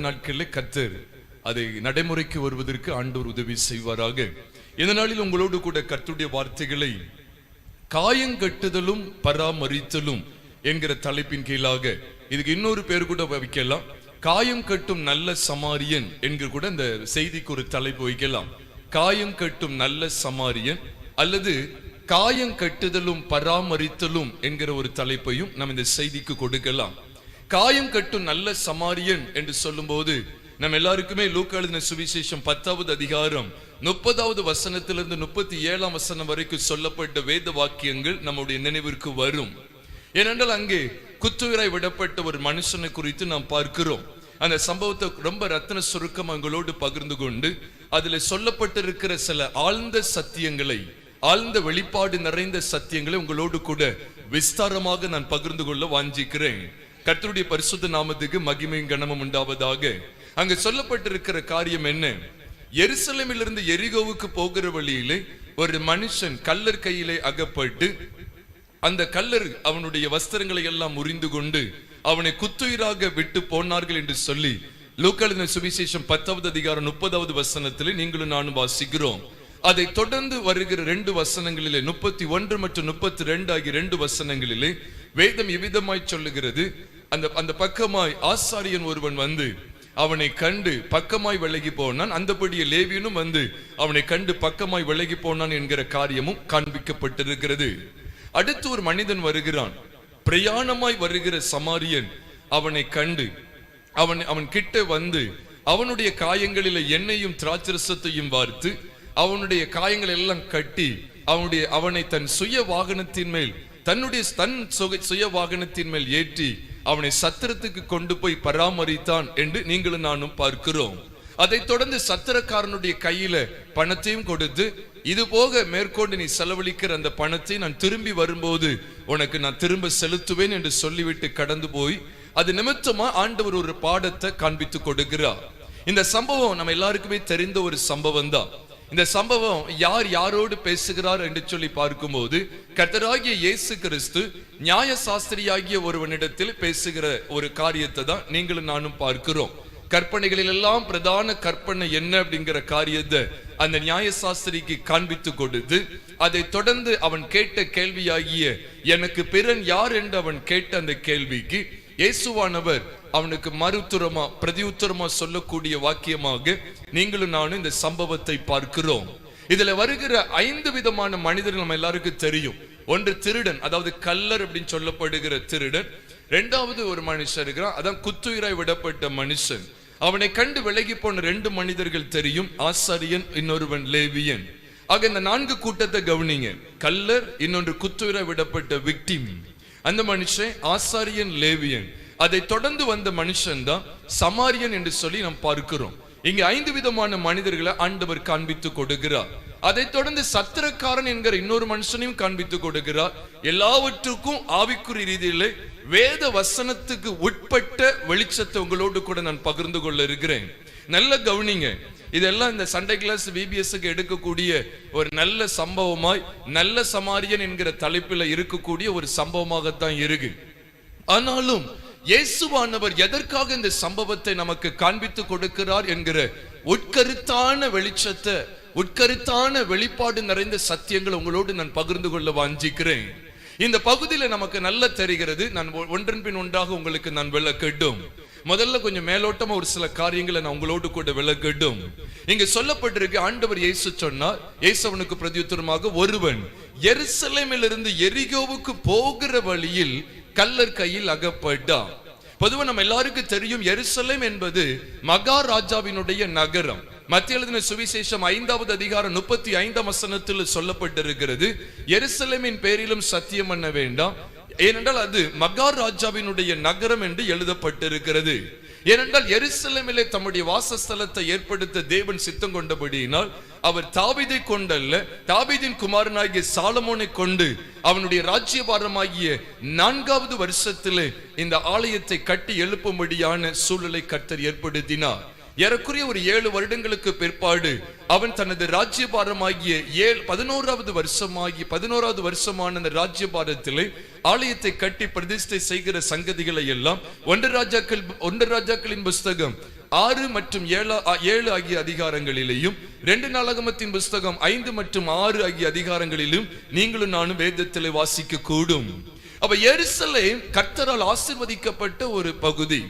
நாட்களில் கர்த்தர் அதை நடைமுறைக்கு வருவதற்கு ஆண்டவர் உதவி செய்வாராக. இந்த நாளில் உங்களோடு கூட கர்த்தருடைய வார்த்தைகளை காயங்கட்டுதலும் பராமரித்தலும் என்கிற தலைப்பின் கீழாக, இதுக்கு இன்னொரு பேர் கூட வைக்கலாம், காயம் கட்டும் நல்ல சமாரியன் என்கிற கூட இந்த செய்திக்கு ஒரு தலைப்பு வைக்கலாம். காயம் கட்டும் நல்ல சமாரியன் அல்லது காயம் கட்டுதலும் பராமரித்தலும் என்கிற ஒரு தலைப்பையும் நாம் இந்த செய்திக்கு கொடுக்கலாம். காயம் கட்டும் நல்ல சமாரியன் என்று சொல்லும் போது நம்ம எல்லாருக்குமே லூக்கா எழுதின சுவிசேஷம் 10வது அதிகாரம் 30வது வசனத்திலிருந்து 37ஆம் வசனம் வரைக்கும் சொல்லப்பட்ட வேத வாக்கியங்கள் நம்முடைய நினைவிற்கு வரும். ஏனென்றால் அங்கே குத்துயிராய் விடப்பட்ட ஒரு மனுஷனை குறித்து நாம் பார்க்கிறோம். அந்த சம்பவத்தை ரொம்ப ரத்தின சுருக்கம் உங்களோடு பகிர்ந்து கொண்டு அதுல சொல்லப்பட்டிருக்கிற சில ஆழ்ந்த சத்தியங்களை, ஆழ்ந்த வெளிப்பாடு நிறைந்த சத்தியங்களை உங்களோடு கூட விஸ்தாரமாக நான் பகிர்ந்து கொள்ள வாஞ்சிக்கிறேன். கர்த்தருடைய பரிசுத்த நாமத்துக்கு மகிமையும் கனமும் உண்டாவதாக. அங்க சொல்லப்பட்டிருக்கிற காரியம் என்ன? எருசலேமிலிருந்து எரிகோவுக்கு போகிற வழியிலே ஒரு மனுஷன் கல்லர் கையிலே அகப்பட்டு, அந்த கல்லர் அவனுடைய வஸ்திரங்களை எல்லாம் முறிந்து கொண்டு அவனை குத்துயிராக விட்டு போனார்கள் என்று சொல்லி லூக்கா எழுதின சுவிசேஷம் 10வது அதிகாரம் 30வது வசனத்திலே நீங்களும் நானும் வாசிக்கிறோம். அதை தொடர்ந்து வருகிற 2 வசனங்களிலே 31 மற்றும் 32 ஆகிய 2 வசனங்களிலே வேதம் இவ்விதமாய் சொல்லுகிறது. அந்த பக்கமாய் ஆசாரியன் ஒருவன் வந்து அவனை கண்டு பக்கமாய் விலகி போனான், அந்தபடியே லேவியனும் வந்து அவனை கண்டு பக்கமாய் விலகி போனான் என்கிற காரியமும் காண்பிக்கப்பட்டிருக்கிறது. அடுத்து ஒரு மனிதன் வருகிறான். பிரயாணமாய் வருகிற சமாரியன் அவனை கண்டு அவன் கிட்ட வந்து அவனுடைய காயங்களில எண்ணெயும் திராட்சரசத்தையும் வார்த்து அவனுடைய காயங்கள் எல்லாம் கட்டி அவனை தன் சுய வாகனத்தின் மேல் சுய வாகனத்தின் மேல் ஏற்றி அவனை சத்திரத்துக்கு கொண்டு போய் பராமரித்தான் என்று நீங்களும் நானும் பார்க்கிறோம். அதை தொடர்ந்து சத்திரக்காரனுடைய கையில பணத்தையும் கொடுத்து, இது போக மேற்கொண்டு நீ செலவழிக்கிற அந்த பணத்தை நான் திரும்பி வரும்போது உனக்கு நான் திரும்ப செலுத்துவேன் என்று சொல்லிவிட்டு கடந்து போய் அது நிமித்தமா ஆண்டவர் ஒரு பாடத்தை காண்பித்து கொடுக்கிறார். இந்த சம்பவம் நம்ம எல்லாருக்குமே தெரிந்த ஒரு சம்பவம் தான். இந்த சம்பவம் யார் யாரோடு பேசுகிறார் என்று சொல்லி பார்க்கும்போது கர்த்தராகிய இயேசு கிறிஸ்து நியாய சாஸ்திரியாகிய ஒருவனிடத்தில் பேசுகிற ஒரு காரியத்தை தான் நீங்களும் நானும் பார்க்கிறோம். கற்பனைகளில் எல்லாம் பிரதான கற்பனை என்ன அப்படிங்கிற காரியத்தை அந்த நியாய சாஸ்திரிக்கு காண்பித்து கொடுத்து, அதை தொடர்ந்து அவன் கேட்ட கேள்வியாகிய எனக்கு பிறன் யார் என்று அவன் கேட்ட அந்த கேள்விக்கு இயேசுவானவர் அவனுக்கு பிரதியுத்தரமா சொல்லக்கூடிய வாக்கியமாக நீங்களும் நானும் இந்த சம்பவத்தை பார்க்கிறோம். இதுல வருகிற 5 விதமான மனிதர்கள் நம்ம எல்லாருக்கும் தெரியும். ஒன்று திருடன், அதாவது கல்லர் அப்படின்னு சொல்லப்படுகிற திருடன். 2வது ஒரு மனுஷன் இருக்கிறான், அதான் குத்துயிராய் விடப்பட்ட மனுஷன். அவனை கண்டு விலகி போன 2 மனிதர்கள் தெரியும், ஆசாரியன், இன்னொருவன் லேவியன். ஆக இந்த 4 கூட்டத்தை கவனிங்க. கல்லர், இன்னொன்று குத்துயிராய் விடப்பட்ட விக்டிம், அந்த மனுஷன் ஆசாரியன், லேவியன். அதை தொடர்ந்து வந்த மனுஷன் தான் சமாரியன் என்று சொல்லி நாம் பார்க்கிறோம். இங்க 5 விதமான மனிதர்களை ஆண்டவர் காண்பித்து கொடுக்கிறார். அதை தொடர்ந்து சத்திரக்காரன் என்கிற இன்னொரு மனுஷனையும் காண்பித்து கொடுக்கிறார். எல்லாவற்றுக்கும் ஆவிக்குரிய ரீதியிலே வேத வசனத்துக்கு உட்பட்ட வெளிச்சத்தை உங்களோடு கூட நான் பகிர்ந்து கொள்ள இருக்கிறேன். நல்ல கவனிங்க. இதெல்லாம் இந்த சண்டே கிளாஸ் VBSக்கு எடுக்கக்கூடிய ஒரு நல்ல சம்பவமாய், நல்ல சமாரியன் என்கிற தலைப்பில் இருக்கக்கூடிய ஒரு சம்பவமாகத்தான் இருக்கு. ஆனாலும் இயேசுவானவர் எதற்காக இந்த சம்பவத்தை நமக்கு காண்பித்து கொடுக்கிறார் என்கிற உட்கருத்தான வெளிச்சத்தை, உட்கருத்தான வெளிப்பாடு நிறைந்த சத்தியங்கள் உங்களோடு நான் பகிர்ந்து கொள்ள வாஞ்சிக்கிறேன். இந்த பகுதியில நமக்கு நல்ல தெரிகிறது. நான் ஒன்றன் பின் ஒன்றாக உங்களுக்கு நான் விளக்கட்டும். முதல்ல கொஞ்சம் மேலோட்டமா ஒரு சில காரியங்களை நான் உங்களோடு கூட விளக்கட்டும். இங்க சொல்லப்பட்டிருக்கு, ஆண்டவர் இயேசு சொன்னார், இயேசுவனுக்கு பிரதியுத்தரமாக ஒருவன் எருசலேமிலிருந்து எரிகோவுக்கு போகிற வழியில் கல்லர் கையில் அகப்பட்டான். பொதுவாக நம்ம எல்லாருக்கும் தெரியும், எருசலேம் என்பது மகாராஜாவினுடைய நகரம். மத்திய எழுதின சுவிசேஷம் 5வது அதிகாரம் 35ஆம் வசனத்தில் சொல்லப்பட்டிருக்கிறது, எருசலேமின் பேரிலும் சத்தியம் பண்ண வேண்டாம், ஏனென்றால் அது மகாராஜாவினுடைய நகரம் என்று எழுதப்பட்டிருக்கிறது. ஏனென்றால் எருசலேமிலே தம்முடைய வாசஸ்தலத்தை ஏற்படுத்த தேவன் சித்தம் கொண்டபடியினால் அவர் தாவீதை கொண்டல்ல, தாவீதின் குமாரனாகிய சாலமோனை கொண்டு அவனுடைய ராஜ்யபாரமாகிய 4வது வருஷத்திலே இந்த ஆலயத்தை கட்டி எழுப்பும்படியான சூழலை கர்த்தர் ஏற்படுத்தினார். ஏறக்குறைய ஒரு 7 வருடங்களுக்கு பிற்பாடு அவன் தனது ராஜ்யபாரமாகிய 11வது வருஷமான அந்த ராஜ்யபாரத்திலே ஆலயத்தை கட்டி பிரதிஷ்டை செய்கிற சங்கதிகளை எல்லாம் 1 ராஜாக்களின் புஸ்தகம் 6 மற்றும் 7 ஆகிய அதிகாரங்களிலேயும் 2 நாளாகமத்தின் புஸ்தகம் 5 மற்றும் 6 ஆகிய அதிகாரங்களிலும் நீங்களும் நானும் வேதத்தில் வாசிக்க கூடும். அப்ப எருசலேம் கர்த்தரால் ஆசீர்வதிக்கப்பட்ட ஒரு பகுதி.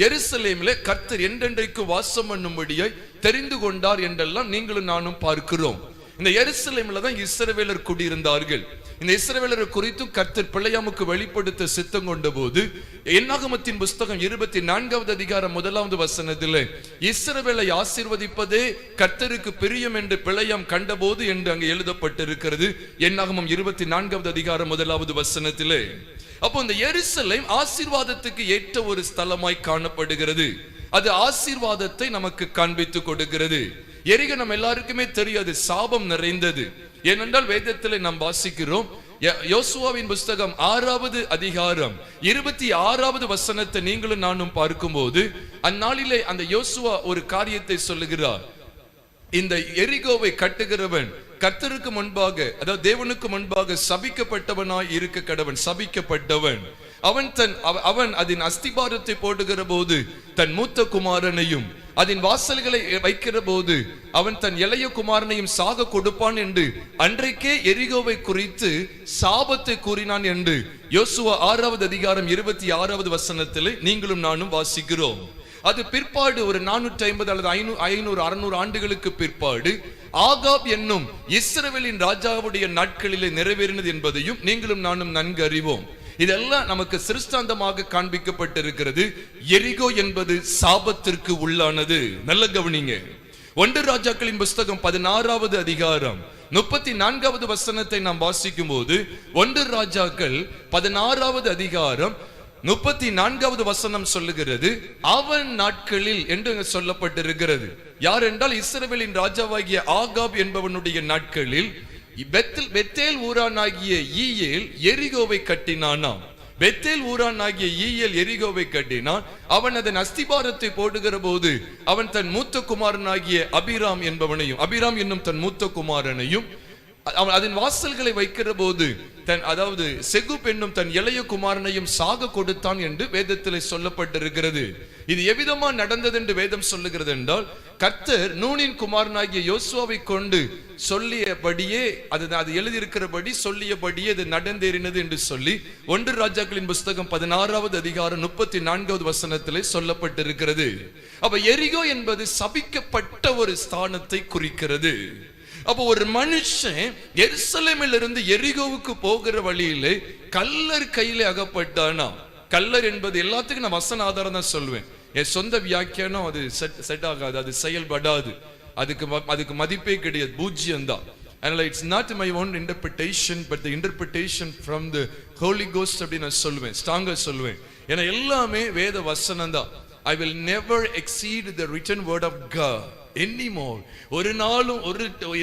எருசலேமிலே கர்த்தர் என்றென்றைக்கு வாசம் பண்ணும்படியாய் தெரிந்து கொண்டார் என்றெல்லாம் நீங்களும் நானும் பார்க்கிறோம். இந்த எருசலேமில் தான் இஸ்ரவேலர் குடியிருந்தார்கள். இந்த இஸ்ரவேலரை குறித்தும் கர்த்தர் பிலேயாமுக்கு வெளிப்படுத்த சித்தம் கொண்ட போது என்னாகமத்தின் புஸ்தகம் 24வது அதிகாரம் 1வது வசனத்தில் இஸ்ரவேலை ஆசீர்வதிப்பதே கர்த்தருக்கு பிரியம் என்று பிலேயாம் கண்டபோது என்று அங்கு எழுதப்பட்டிருக்கிறது. என்னாகமம் 24வது அதிகாரம் 1வது வசனத்திலே. அப்போ இந்த எருசலேம் ஆசீர்வாதத்துக்கு ஏற்ற ஒரு ஸ்தலமாய் காணப்படுகிறது. அது ஆசீர்வாதத்தை நமக்கு காண்பித்து கொடுக்கிறது. எரிகோ நம்ம எல்லாருக்குமே தெரியாது, சாபம் நிறைந்தது. ஏனென்றால் வேதத்தில் நாம் வாசிக்கிறோம், யோசுவாவின் புஸ்தகம் 6வது அதிகாரம் 26வது வசனத்தை நீங்களும் நானும் பார்க்கும்போது அந்நாளிலே அந்த யோசுவா ஒரு காரியத்தை சொல்லுகிறார். இந்த எரிகோவை கட்டுகிறவன் கர்த்தருக்கு முன்பாக, அதாவது தேவனுக்கு முன்பாக சபிக்கப்பட்டவனாய் இருக்க கடவன், சபிக்கப்பட்டவன். அவன் அதன் அஸ்திபாரத்தை போடுகிற போது தன் மூத்த குமாரனையும் அதன் வாசல்களை வைக்கிற போது அவன் தன் இளைய குமாரனையும் சாக கொடுப்பான் என்று அன்றைக்கே எரிகோவை குறித்து சாபத்தை கூறினான் என்று யோசுவா 6வது அதிகாரம் 26வது வசனத்தில் நீங்களும் நானும் வாசிக்கிறோம். அது பிற்பாடு ஒரு 450 அல்லது 500 600 ஆண்டுகளுக்கு பிற்பாடு ஆகாப் என்னும் இஸ்ரவேலின் ராஜாவுடைய நாட்களிலே நிறைவேறினது என்பதையும் நீங்களும் நானும் நன்கு அறிவோம். இதெல்லாம் நமக்கு சிருஷ்டாந்தமாக காண்பிக்கப்பட்டிருக்கிறது. எரிகோ என்பது சாபத்திற்கு உள்ளானது. நல்ல கவனிங்க. 1 ராஜாக்களின் புஸ்தகம் 16வது அதிகாரம் 34வது வசனத்தை நாம் வாசிக்கும் போது 1 ராஜாக்கள் 16வது அதிகாரம் 34வது வசனம் சொல்லுகிறது, அவன் நாட்களில் என்று சொல்லப்பட்டிருக்கிறது. யார் என்றால் இஸ்ரவேலின் ராஜாவாகிய ஆகாப் என்பவனுடைய நாட்களில் பெத்தேல் ஊரானாகிய ஈயேல் எரிகோவை கட்டினானாம். பெத்தேல் ஊரானாகிய ஈயேல் எரிகோவை கட்டினான். அவன் அதன் அஸ்திபாரத்தை போடுகிற போது அவன் தன் மூத்த குமாரனாகிய அபிராம் என்பவனையும், அபிராம் என்னும் தன் மூத்த குமாரனையும், அவன் அதன் வாசல்களை வைக்கிற போது அதாவது செகுப் என்னும் தன் இளைய குமாரனையும் சாக கொடுத்தான் என்று வேதத்தில் சொல்லப்பட்டிருக்கிறது. இது எவ்விதமா நடந்தது என்று வேதம் சொல்லுகிறது என்றால், கர்த்தர் நூனின் குமாரனாகிய யோசுவாவை கொண்டு சொல்லியபடியே, அது எழுதியிருக்கிறபடி சொல்லியபடியே இது நடந்தேறினது என்று சொல்லி 1 ராஜாக்களின் புஸ்தகம் 16வது அதிகாரம் 34வது வசனத்திலே சொல்லப்பட்டிருக்கிறது. அப்ப எரிகோ என்பது சபிக்கப்பட்ட ஒரு ஸ்தானத்தை குறிக்கிறது. அப்போ ஒரு மனுஷன் எருசலேமில் இருந்து எரிகோவுக்கு போகிற வழியிலே கல்லர் கையிலே அகப்பட்டானா, கல்லர் என்பது எல்லாத்துக்கும் நான் வசன ஆதாரம் தான் சொல்லுவேன். என் சொந்த வியாக்கியானம் அது செட் ஆகாது, அது செயல்படாது, அதுக்கு மதிப்பே கிடையாது, பூஜ்யம் தான். And it's not my own interpretation but the interpretation from the Holy Ghost அப்படி நான் சொல்லுவேன், ஸ்ட்ராங்கா சொல்லுவேன். ஏன்னா எல்லாமே வேத வசனம் தான். I will never exceed the written word of God anymore. ஒரு நாளும்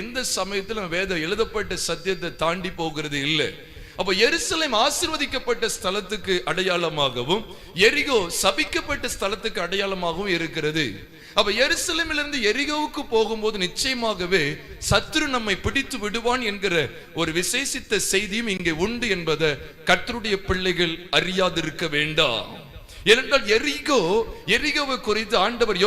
எந்த சமயத்திலும் வேத எழுதப்பட்ட சத்தியத்தை தாண்டி போகிறது இல்லை. அப்ப எருசலேம் ஆசீர்வதிக்கப்பட்ட ஸ்தலத்துக்கு அடையாளமாகவும் எரிகோ சபிக்கப்பட்ட ஸ்தலத்துக்கு அடையாளமாகவும் இருக்கிறது. அப்ப எருசலேமிலிருந்து எரிகோவுக்கு போகும்போது நிச்சயமாகவே சத்துரு நம்மை பிடித்து விடுவான் என்கிற ஒரு விசேஷித்த செய்தியும் இங்கே உண்டு என்பதை கர்த்தருடைய பிள்ளைகள் அறியாதிருக்க வேண்டாம். ஏனென்றால் எரிகோவை குறித்து ஆண்டவர்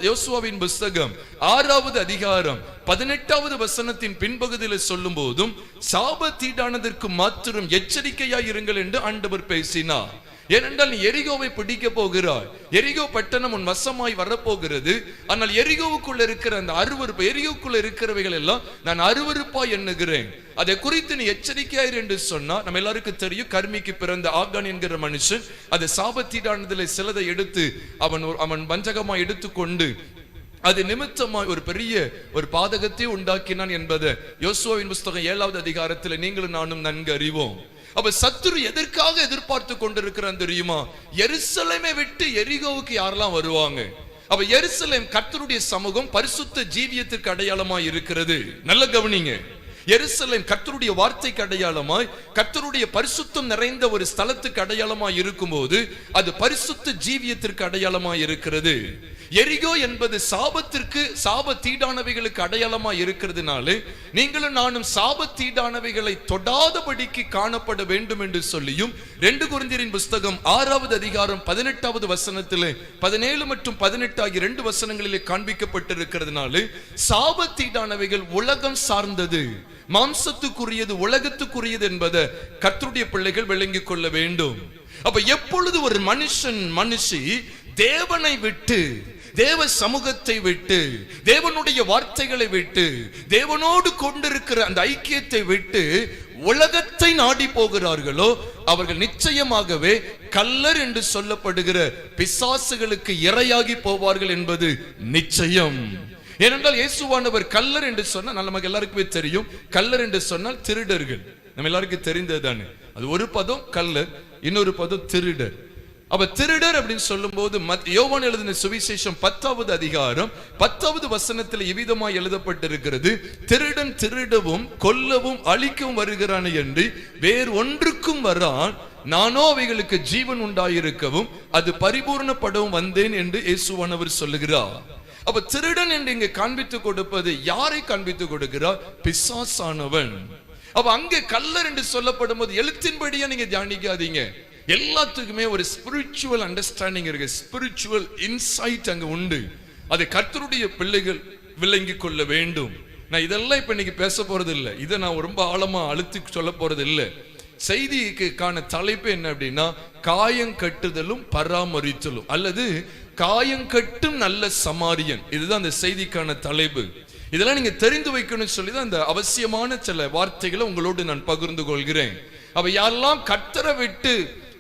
யோசுவாவின் புஸ்தகம் 6வது அதிகாரம் 18வது வசனத்தின் பின்பகுதியில் சொல்லும் போதும் சாபத்தீடானதற்கு மாத்திரம் எச்சரிக்கையாய் இருங்கள் என்று ஆண்டவர் பேசினார். ஏனென்றால் நீ எரிகோவை பிடிக்க போகிறாய், எரிகோ பட்டணம் உன் வசமாய் வரப்போகிறது. ஆனால் எரிகோவுக்குள்ள இருக்கிற அந்த அருவருப்பு, எரிகோவுக்குள்ள இருக்கிறவைகள் எல்லாம் நான் அருவருப்பாய் எண்ணுகிறேன், அதை குறித்து நீ எச்சரிக்கையாயிரு என்று சொன்னா, நம்ம எல்லாருக்கும் தெரியும், கர்மிக்கு பிறந்த ஆகான் என்கிற மனுஷன் அது சாபத்தீடானதில் சிலதை எடுத்து அவன் வஞ்சகமாய் எடுத்துக்கொண்டு அது நிமித்தமாய் ஒரு பெரிய ஒரு பாதகத்தை உண்டாக்கினான் என்பதை யோசுவாவின் புஸ்தகம் 7வது அதிகாரத்தில் நீங்களும் நானும் நன்கு அறிவோம். அப்ப சத்துரு எதற்காக எதிர்பார்த்து கொண்டிருக்கிறான் தெரியுமா? எருசலேமை விட்டு எரிகோவுக்கு யாரெல்லாம் வருவாங்க? அப்ப எருசலேம் கர்த்தருடைய சமூகம், பரிசுத்த ஜீவியத்திற்கு அடையாளமாய் இருக்கிறது. நல்ல கவனிங்க. எருசலேம் கர்த்தருடைய வார்த்தைக்கு அடையாளமாய், கர்த்தருடைய பரிசுத்தம் நிறைந்த ஒரு ஸ்தலத்துக்கு அடையாளமாய் இருக்கும்போது அது பரிசுத்த ஜீவியத்திற்கு அடையாளமாய் இருக்கிறது. எரிகோ என்பது சாபத்திற்கு சாபத்தீடானவைகளுக்கு அடையாளமா இருக்கிறதுனால நீங்களும் நானும் சாபத்தீடானவைகளை தொடாதபடிக்கு காணப்பட வேண்டும் என்று சொல்லியும் 2 கொரிந்தியரின் புஸ்தகம் 6வது அதிகாரம் 18வது வசனத்திலே 17 மற்றும் 18 ஆகிய 2 வசனங்களிலே காண்பிக்கப்பட்டிருக்கிறதுனால சாபத்தீடானவைகள் உலகம் சார்ந்தது, மாம்சத்துக்குரியது, உலகத்துக்குரியது என்பதை கர்த்தருடைய பிள்ளைகள் விளங்கிக் கொள்ள வேண்டும். அப்ப எப்பொழுது ஒரு மனுஷி தேவனை விட்டு, தேவ சமூகத்தை விட்டு, தேவனுடைய வார்த்தைகளை விட்டு, தேவனோடு கொண்டிருக்கிற அந்த ஐக்கியத்தை விட்டு உலகத்தை நாடி போகிறார்களோ அவர்கள் நிச்சயமாகவே கள்ளர் என்று சொல்லப்படுகிற பிசாசுகளுக்கு இரையாகி போவார்கள் என்பது நிச்சயம். ஏனென்றால் இயேசுவானவர் கள்ளர் என்று சொன்னால் நமக்கு எல்லாருக்குமே தெரியும். கள்ளர் என்று சொன்னால் திருடர்கள், நம்ம எல்லாருக்கும் தெரிந்ததுதானே. அது ஒரு பதம் கள்ளர், இன்னொரு பதம் திருடர். அப்ப திருடர் அப்படின்னு சொல்லும் போது யோவான் எழுதின சுவிசேஷம் 10வது அதிகாரம் 10வது வசனத்தில் இவ்விதமாய் எழுதப்பட்டிருக்கிறது, திருடன் திருடவும் கொல்லவும் அழிக்கவும் வருகிறான் என்று வேறு ஒன்றுக்கும் வரான், நானோ அவைகளுக்கு ஜீவன் உண்டாயிருக்கவும் அது பரிபூர்ணப்படவும் வந்தேன் என்று இயேசுவானவர் சொல்லுகிறார். அப்ப திருடன் என்று இங்க காண்பித்து கொடுப்பது யாரை காண்பித்து கொடுக்கிறார்? பிசாசானவன். அப்ப அங்கே கள்ளர் என்று சொல்லப்படும் போது எழுத்தின்படியா நீங்க தியானிக்காதீங்க. எல்லாத்துக்குமே ஒரு ஸ்பிரிச்சுவல் அண்டர்ஸ்டாண்டிங் இருக்கு, ஸ்பிரிச்சுவல் இன்சைட் அங்க உண்டு. அதை கர்த்தருடைய பிள்ளைகள் விளங்கிக் கொள்ள வேண்டும். நான் இதெல்லாம் இப்ப இன்னைக்கு பேச போறது இல்லை, இதை நான் ரொம்ப ஆழமா அழுத்தி சொல்ல போறது இல்லை. செய்திக்கான தலைப்பு என்ன அப்படின்னா, காயம் கட்டுதலும் பராமரித்தலும், அல்லது காயங்கட்டும் நல்ல சமாரியன். இதுதான் அந்த செய்திக்கான தலைப்பு. இதெல்லாம் நீங்க தெரிந்து வைக்கணும்னு சொல்லிதான் அந்த அவசியமான சில வார்த்தைகளை உங்களோடு நான் பகிர்ந்து கொள்கிறேன். அவ யாரெல்லாம் கர்த்தரை விட்டு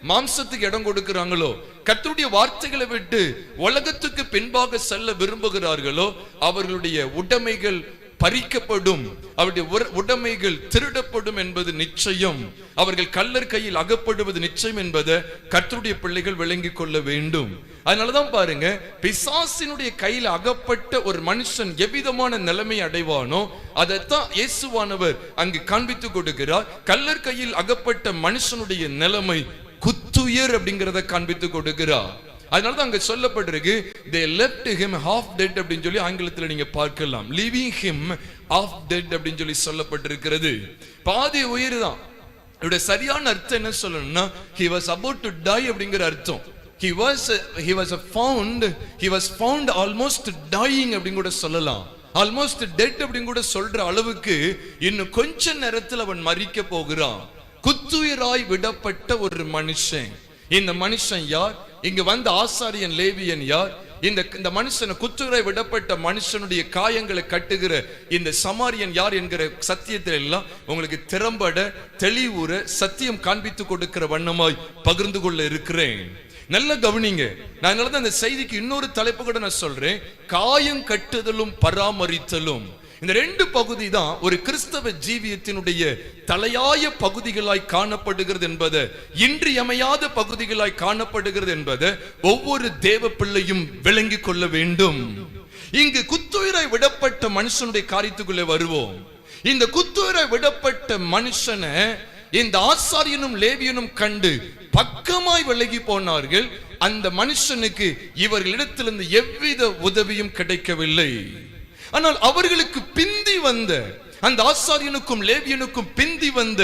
மாம்சத்துக்கு இடம் கொடுக்கிறாங்களோ, கர்த்தருடைய வார்த்தைகளை விட்டு உலகத்துக்கு பின்பாக செல்ல விரும்புகிறார்களோ அவர்களுடைய உடைமைகள் பறிக்கப்படும், அவருடைய உடைமைகள் திருடப்படும் என்பது நிச்சயம். அவர்கள் கள்ளர் கையில் அகப்படுவது நிச்சயம் என்பதை கர்த்தருடைய பிள்ளைகள் விளங்கிக் கொள்ள வேண்டும். அதனாலதான் பாருங்க, பிசாசினுடைய கையில் அகப்பட்ட ஒரு மனுஷன் எவ்விதமான நிலைமை அடைவானோ அதைத்தான் இயேசுவானவர் அங்கு காண்பித்து கொடுக்கிறார். கள்ளர் கையில் அகப்பட்ட மனுஷனுடைய நிலைமை குத்துயர் அப்படிங்கிறத காண்பித்து கொடுக்கிறார். அதனாலதான் அங்க சொல்லப்பட்டிருக்கு, they left him half dead அப்படின்னு சொல்லி ஆங்கிலத்தில் நீங்க பார்க்கலாம். leaving him half dead அப்படின்னு சொல்லி சொல்லப்பட்டிருக்கிறது. பாதி உயிர் தான். இதோட சரியான அர்த்தம் என்ன சொல்லணும்னா, he was about to die அப்படிங்கிற அர்த்தம். he was found almost dying அப்படின்னு கூட சொல்லலாம். almost dead அப்படின்னு கூட சொல்ற அளவுக்கு இன்னும் கொஞ்ச நேரத்தில் அவன் மரிக்க போகிறான். குத்துயிராய் விடப்பட்ட ஒரு மனுஷன். இந்த மனுஷன் யார்? இங்கு வந்த ஆசாரியன் லேவியன் யார்? இந்த மனுஷனை குத்துயிராய் விடப்பட்ட மனுஷனுடைய காயங்களை கட்டுகிற இந்த சமாரியன் யார் என்கிற சத்தியத்தில் எல்லாம் உங்களுக்கு திறம்பட தெளிவுற சத்தியம் காண்பித்து கொடுக்கிற வண்ணமாய் பகிர்ந்து கொள்ள இருக்கிறேன். நல்ல கவனிங்க. நான் அதனாலதான் இந்த செய்திக்கு இன்னொரு தலைப்பு கூட நான் சொல்றேன், காயம் கட்டுதலும் பராமரித்தலும். இந்த 2 பகுதி தான் ஒரு கிறிஸ்தவ ஜீவியத்தினுடைய தலையாய பகுதிகளாய் காணப்படுகிறது என்பதை, இன்றியமையாத பகுதிகளாய் காணப்படுகிறது என்பதை ஒவ்வொரு தேவ பிள்ளையும் விளங்கிக் கொள்ள வேண்டும். இங்கு குத்துயிராய் விடப்பட்ட மனுஷனுடைய காரியத்துக்குள்ளே வருவோம். இந்த குத்துயிராய் விடப்பட்ட மனுஷனை இந்த ஆசாரியனும் லேவியனும் கண்டு பக்கமாய் விலகி போனார்கள். அந்த மனுஷனுக்கு இவர்களிடத்திலிருந்து எவ்வித உதவியும் கிடைக்கவில்லை. ஆனால் அவர்களுக்கு பிந்தி வந்த அந்த ஆசாரியனுக்கும் லேவியனுக்கும் பிந்தி வந்த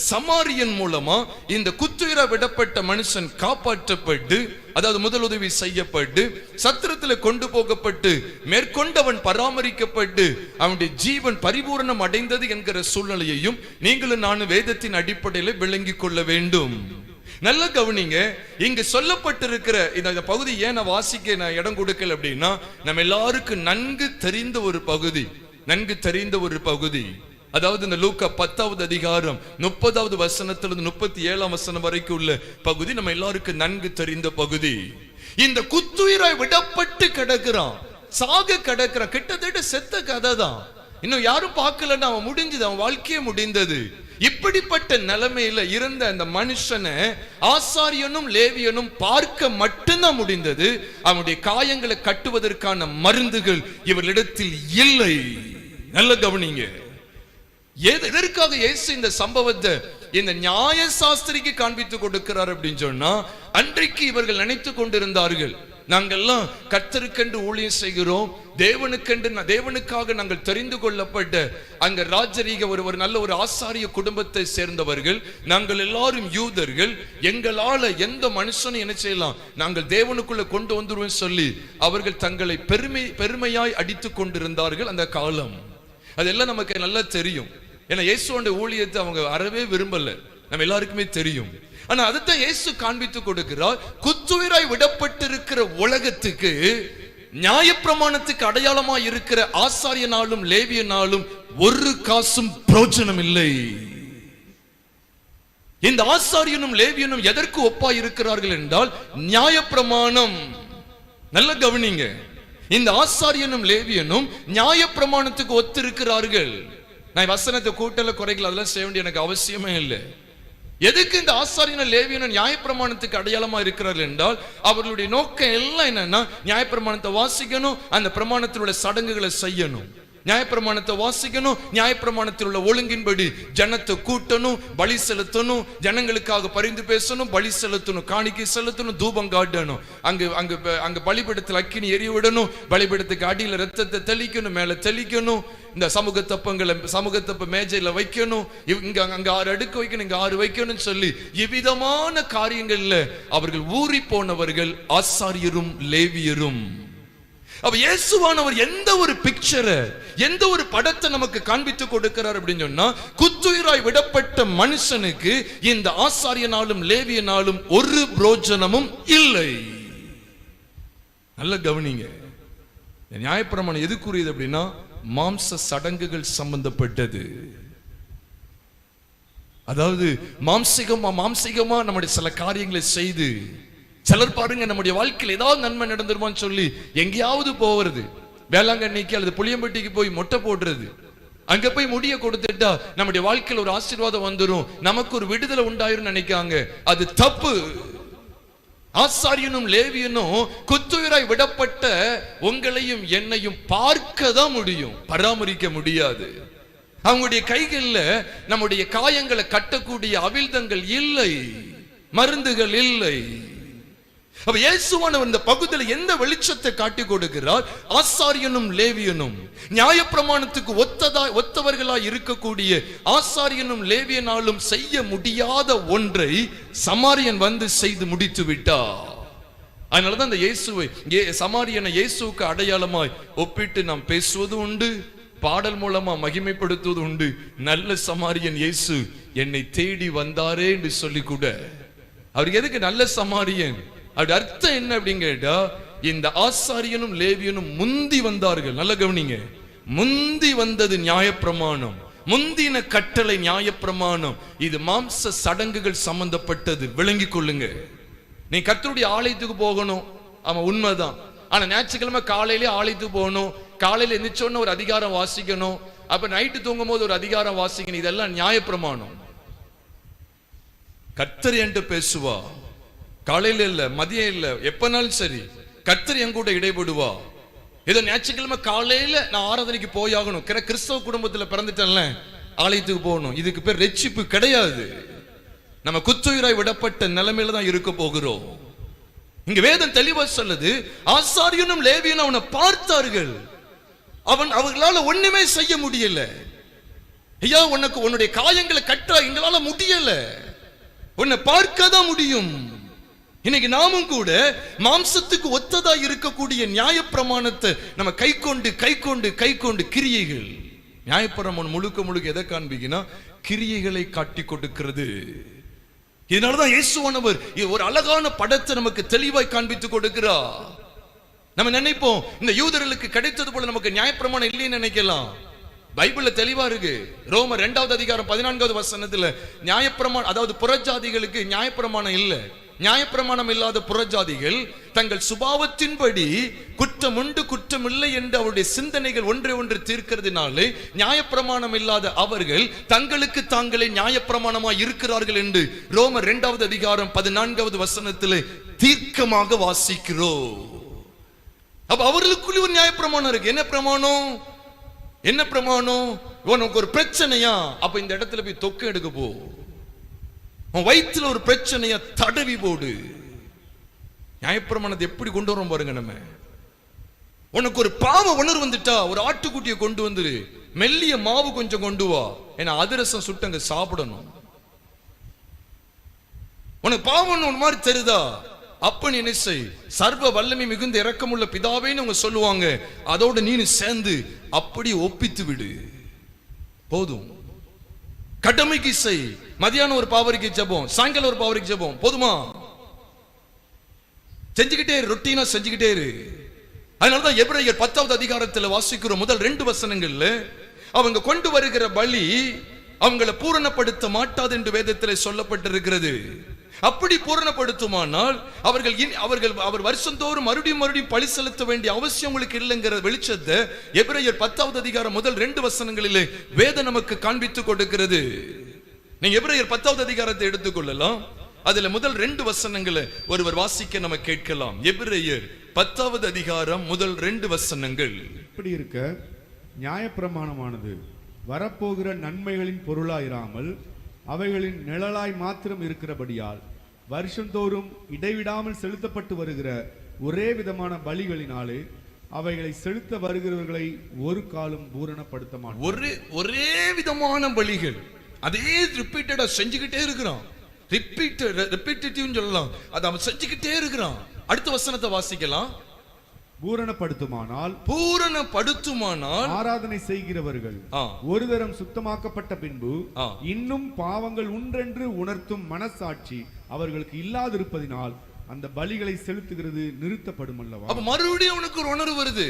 சமாரியன் மூலமா இந்த குத்துயிரா விடப்பட்ட மனுஷன் காப்பாற்றப்பட்டு, அதாவது முதல் உதவி செய்யப்பட்டு, சத்திரத்தில் கொண்டு போகப்பட்டு, மேற்கொண்டவன் பராமரிக்கப்பட்டு அவனுடைய ஜீவன் பரிபூரணம் அடைந்தது என்கிற சூழ்நிலையையும் நீங்களும் நானும் வேதத்தின் அடிப்படையில் விளங்கிக் கொள்ள வேண்டும். நல்ல கவனிங்க. இங்கு சொல்லப்பட்டிருக்கிற இந்த பகுதி ஏன் நான் வாசிக்க நான் இடம் கொடுக்கல அப்படின்னா, நம்ம எல்லாருக்கும் நன்கு தெரிந்த ஒரு பகுதி, நன்கு தெரிந்த ஒரு பகுதி. அதாவது இந்த லூக்கா 10வது அதிகாரம் 30வது வசனத்திலிருந்து 37ஆம் வசனம் வரைக்கும் உள்ள பகுதி நம்ம எல்லாருக்கும் நன்கு தெரிந்த பகுதி. இந்த குத்துயிராய் விடப்பட்டு கிடக்கிறான், சாக கிடக்கிறான், கிட்டத்தட்ட செத்த கதை தான். இன்னும் யாரும் பார்க்கலன்னா அவன் முடிஞ்சது, அவன் வாழ்க்கையே முடிந்தது. இப்படிப்பட்ட நிலைமையில இருந்த அந்த மனுஷனை ஆசாரியனும் லேவியனும் பார்க்க மட்டும்தான் முடிந்தது. அவனுடைய காயங்களை கட்டுவதற்கான மருந்துகள் இவர்களிடத்தில் இல்லை. நல்ல கவனிங்க. எதற்காக இயேசு இந்த சம்பவத்தை இந்த நியாய சாஸ்திரிக்கு காண்பித்து கொடுக்கிறார் அப்படின்னு சொன்னா, அன்றைக்கு இவர்கள் நினைத்து கொண்டிருந்தார்கள் நாங்கெல்லாம் கர்த்தருக்கென்று ஊழியம் செய்கிறோம், தேவனுக்காக நாங்கள் தெரிந்து கொள்ளப்பட்ட அங்க ராஜரீக ஒரு நல்ல ஒரு ஆசாரிய குடும்பத்தை சேர்ந்தவர்கள், நாங்கள் எல்லாரும் யூதர்கள், எங்களால எந்த மனுஷனும் என்ன செய்யலாம், நாங்கள் தேவனுக்குள்ள கொண்டு வந்துருவோம் சொல்லி அவர்கள் தங்களை பெருமையாய் அடித்துக் கொண்டிருந்தார்கள். அந்த காலம் அதெல்லாம் நமக்கு நல்லா தெரியும். ஏன்னா இயேசுவோட ஊழியத்தை அவங்க அறவே விரும்பல, நம்ம எல்லாருக்குமே தெரியும். ஆனா அதுதான் இயேசு காண்பித்து கொடுக்கிறார். குத்துயிராய் விடப்பட்டிருக்கிற உலகத்துக்கு நியாயப்பிரமாணத்துக்கு அடையாளமா இருக்கிற ஆசாரியனாலும் லேவியனாலும் ஒரு காசும் பிரயோஜனம் இல்லை. இந்த ஆசாரியனும் லேவியனும் எதற்கு ஒப்பா இருக்கிறார்கள் என்றால் நியாயப்பிரமாணம். நல்ல கவனிங்க, இந்த ஆசாரியனும் லேவியனும் நியாயப்பிரமாணத்துக்கு ஒத்திருக்கிறார்கள். நான் வசனத்தை கூட்டல குறைகள் அதெல்லாம் செய்ய வேண்டிய எனக்கு அவசியமே இல்லை. எதுக்கு இந்த ஆசாரியனும் லேவியனும் நியாயப்பிரமாணத்துக்கு அடையாளமா இருக்கிறார்கள் என்றால் அவர்களுடைய நோக்கம் எல்லாம் என்னன்னா, நியாயப்பிரமாணத்தை வாசிக்கணும், அந்த பிரமாணத்தில் உள்ள சடங்குகளை செய்யணும், நியாயப்பிரமாணத்தை வாசிக்கணும், நியாயப்பிரமாணத்தில் உள்ள ஒழுங்கின்படி ஜனத்தை கூட்டணும், பலி செலுத்தணும், ஜனங்களுக்காக பரிந்து பேசணும், பலி செலுத்தணும், காணிக்கை செலுத்தணும், தூபம் காட்டணும், அங்க பலிபீடத்தில் அக்கினி எரிய விடணும், பலிபீடத்துக்கு அடியில் ரத்தத்தை தெளிக்கணும், மேல தெளிக்கணும், இந்த சமூகத்தப்ப மேஜையில வைக்கணும், அங்க 6 அடுக்கு வைக்கணும், இங்க 6 வைக்கணும் சொல்லி இவ்விதமான காரியங்கள்ல அவர்கள் ஊறி போனவர்கள் ஆசாரியரும் லேவியரும். அப்ப இயேசுவானவர் எந்த ஒரு பிக்சரை, எந்த ஒரு படத்தை நமக்கு காண்பித்து கொடுக்கிறார் அப்படின்னு சொன்னா, குத்துயிராய் விடப்பட்ட மனுஷனுக்கு இந்த ஆசாரியனாலும் லேவியனாலும் ஒரு பிரயோஜனமும் இல்லை. நல்ல கவனிங்க, நியாயப்பிரமாணம் எதுக்குரியது அப்படின்னா மாம்ச சடங்குகள் சம்பந்தப்பட்டது. அதாவது மாம்சிகமா நம்முடைய சில காரியங்களை செய்து, சிலர் பாருங்க நம்முடைய வாழ்க்கையில் ஏதாவது நன்மை நடந்துருமான்னு சொல்லி எங்கேயாவது போவது, வேளாங்கண்ணிக்கு அல்லது புளியம்பட்டிக்கு போய் மொட்டை போடுறது, அங்க போய் முடிய கொடுத்துட்டா நம்முடைய வாழ்க்கையில் ஒரு ஆசீர்வாதம் வந்துடும், நமக்கு ஒரு விடுதலை உண்டாயிரும் நினைக்காங்க. அது தப்பு. ஆசாரியனும் லேவியனும் குத்துயிராய் விடப்பட்ட உங்களையும் என்னையும் பார்க்க தான் முடியும், பராமரிக்க முடியாது. அவங்களுடைய கைகள்ல நம்முடைய காயங்களை கட்டக்கூடிய அவிழ்தங்கள் இல்லை, மருந்துகள் இல்லை. அப்ப இயேசுவானவர் இந்த பகுதியில் எந்த வெளிச்சத்தை காட்டி கொடுக்கிறார்? ஆசாரியனும் லேவியனும் நியாயப்பிரமாணத்துக்கு ஒத்தவர்களாய் இருக்கக்கூடிய ஆசாரியனும் லேவியனாலும் செய்ய முடியாத ஒன்றை சமாரியன் வந்து செய்து முடித்து விட்டார். அதனாலதான் இந்த இயேசுவை சமாரியனை இயேசுவுக்கு அடையாளமாய் ஒப்பிட்டு நாம் பேசுவது உண்டு, பாடல் மூலமா மகிமைப்படுத்துவது உண்டு. நல்ல சமாரியன் இயேசு என்னை தேடி வந்தாரே என்று சொல்லி கூட. அவருக்கு எதுக்கு நல்ல சமாரியன்? அப்படி அர்த்தம் என்ன அப்படின்னு கேட்டா, இந்த ஆசாரியனும் லேவியனும் முந்தி வந்தார்கள். நல்ல கவனிங்க, முந்தி வந்தது நியாயப்பிரமாணம், முந்தின கட்டளை நியாயப்பிரமாணம். இது மாம்ச சடங்குகள் சம்பந்தப்பட்டது, விளங்கிக் கொள்ளுங்க. நீ கர்த்தருடைய ஆலயத்துக்கு போகணும், ஆமா உண்மைதான். ஆனா ஞாயிற்றுக்கிழமை காலையிலே ஆலயத்துக்கு போகணும், காலையில எந்திரிச்சோன்னு ஒரு அதிகாரம் வாசிக்கணும், அப்ப நைட்டு தூங்கும் போது ஒரு அதிகாரம் வாசிக்கணும். இதெல்லாம் நியாயப்பிரமாணம். கர்த்தர் என்கிட்ட பேசுவா, காலையில இல்ல, மதியம் இல்ல, எப்பனாலும் சரி கர்த்தர் என் கூட இடைபடுவா. ஏதோ ஞாயிற்றுக்கிழமை காலையில நான் ஆராதனைக்கு போயாகணும், கிறிஸ்தவ குடும்பத்துல பிறந்துட்டேன்ல ஆலயத்துக்கு போகணும், இதுக்கு பேர் ரட்சிப்பு கிடையாது. நம்ம குத்துயிராய் விடப்பட்ட நிலைமையில தான் இருக்க போகிறோம். இங்க வேதம் தெளிவா சொல்லுது, ஆசாரியனும் லேவியனும் அவனை பார்த்தார்கள், அவர்களால ஒண்ணுமே செய்ய முடியல. ஐயா உன்னுடைய காயங்களை கட்ட எங்களால முடியல, உன்னை பார்க்கதான் முடியும். இன்னைக்கு நாமும் கூட மாம்சத்துக்கு ஒத்ததா இருக்கக்கூடிய நியாயப்பிரமாணத்தை நம்ம கை கொண்டு கிரியைகள், நியாயப்பிரமாணம் முழுக்க எதை காண்பிக்கினா கிரியைகளை காட்டி கொடுக்கிறது. இதனாலதான் இயேசுவானவர் ஒரு அழகான படத்தை நமக்கு தெளிவாய் காண்பித்து கொடுக்கிறார். நம்ம நினைப்போம் இந்த யூதர்களுக்கு கிடைத்தது போல நமக்கு நியாயப்பிரமாணம் இல்லைன்னு நினைக்கலாம். பைபிள்ல தெளிவா இருக்கு. ரோமர் 2வது அதிகாரம் 14வது வசனத்துல நியாயப்பிரமாணம், அதாவது புறஜாதிகளுக்கு நியாயப்பிரமாணம் இல்ல. நியாயப்பிரமாணம் இல்லாத புறஜாதிகள் தங்கள் சுபாவத்தின்படி குற்றம் உண்டு குற்றம் இல்லை என்று அவருடைய சிந்தனைகள் ஒன்று தீர்க்கிறதுனாலே நியாயப்பிரமாணம் இல்லாத அவர்கள் தங்களுக்கு தாங்களே நியாயப்பிரமாணமாய் இருக்கிறார்கள் என்று ரோமர் 2வது அதிகாரம் 14வது வசனத்திலே தீர்க்கமாக வாசிக்கிறோம். அப்ப அவர்களுக்குள்ள ஒரு நியாயப்பிரமாணம் இருக்கு. என்ன பிரமாணம்? உனக்கு ஒரு பிரச்சனையா, அப்ப இந்த இடத்துல போய் தொக்கு எடுக்க போ. உன் வயிற்றுல ஒரு பிரச்சனையா, தடவி போடு. நியாயப்பிரமாணத்தை எப்படி கொண்டு வரோம் பாருங்க. நம்ம உனக்கு ஒரு பாவ உணர்வு வந்துட்டா ஒரு ஆட்டுக்குட்டியை கொண்டு வந்துரு, மெல்லிய மாவு கொஞ்சம் கொண்டு வா, ஏன்னா அதிரசம் சுட்டங்க சாப்பிடணும். உனக்கு பாவம் ஒரு மாதிரி தெரியுதா, அப்ப நீ என்ன செய், சர்வ வல்லமை மிகுந்த இரக்கமுள்ள பிதாவேன்னு அவங்க சொல்லுவாங்க, அதோட நீ சேர்ந்து அப்படி ஒப்பித்து விடு போதும். கடமைக்கு செய். மதியானம் ஒரு பாவரிக்கை ஜெபம், சாயங்காலம் ஒரு பாவரிக்கை ஜெபம் போதுமா? செஞ்சுக்கிட்டே இரு, ரொட்டீனா செஞ்சுக்கிட்டே இரு. அதனாலதான் எபிரேயர் 10வது அதிகாரத்தில் வாசிக்கிற முதல் 2 வசனங்கள்ல அவங்க கொண்டு வருகிற பலி அவங்களை பூரணப்படுத்த மாட்டாது என்று வேதத்தில் சொல்லப்பட்டிருக்கிறது. அப்படி பூரணப்படுத்துமானால் அவர் வருஷந்தோறும் மறுபடியும் பலி செலுத்த வேண்டிய அவசியம் உங்களுக்கு இல்லைங்கிற வெளிச்சத்தை எபிரேயர் 10வது அதிகாரம் முதல் 2 வசனங்களிலே வேதம் நமக்கு காண்பித்துக் கொடுக்கிறது. நீங்க எபிரேயர் 10வது அதிகாரத்தை எடுத்துக்கொள்ளலாம். அதுல முதல் 2 வசனங்களை ஒருவர் வாசிக்க நம்ம கேட்கலாம். எபிரேயர் 10வது அதிகாரம் முதல் 2 வசனங்கள். இப்படி இருக்க நியாயப்பிரமாணமானது வரப்போகிற நன்மைகளின் பொருளாயிராமல் அவைகளின் நிழலாய் மாத்திரம் இருக்கிறபடியால் வருஷந்தோறும் இடைவிடாமல் செலுத்தப்பட்டு வருகிற ஒரே விதமான பலிகளினாலே அவைகளை செலுத்த வருகிறவர்களை ஒரு காலம் பூரணப்படுத்த மாட்டார். ஒரே விதமான பலிகள், அதே ரிப்பீட்டடா செஞ்சுக்கிட்டே இருக்கிறான். ரிப்பீட்டேட்டிவ் சொல்லலாம், அதை அவன் செஞ்சுக்கிட்டே இருக்கிறான். அடுத்த வசனத்தை வாசிக்கலாம். பூரணப்படுத்துமானால் ஆராதனை செய்கிறவர்கள் ஒரு தரம் சுத்தமாக்கப்பட்ட பின்பு இன்னும் பாவங்கள் உண்டென்று உணர்த்தும் மனசாட்சி அவர்களுக்கு இல்லாதிருப்பதினால் அந்த பலிகளை செலுத்துகிறது நிறுத்தப்படும் அல்லவா? அப்ப மறுபடியும் உனக்கு ஒரு உணர்வு வருது.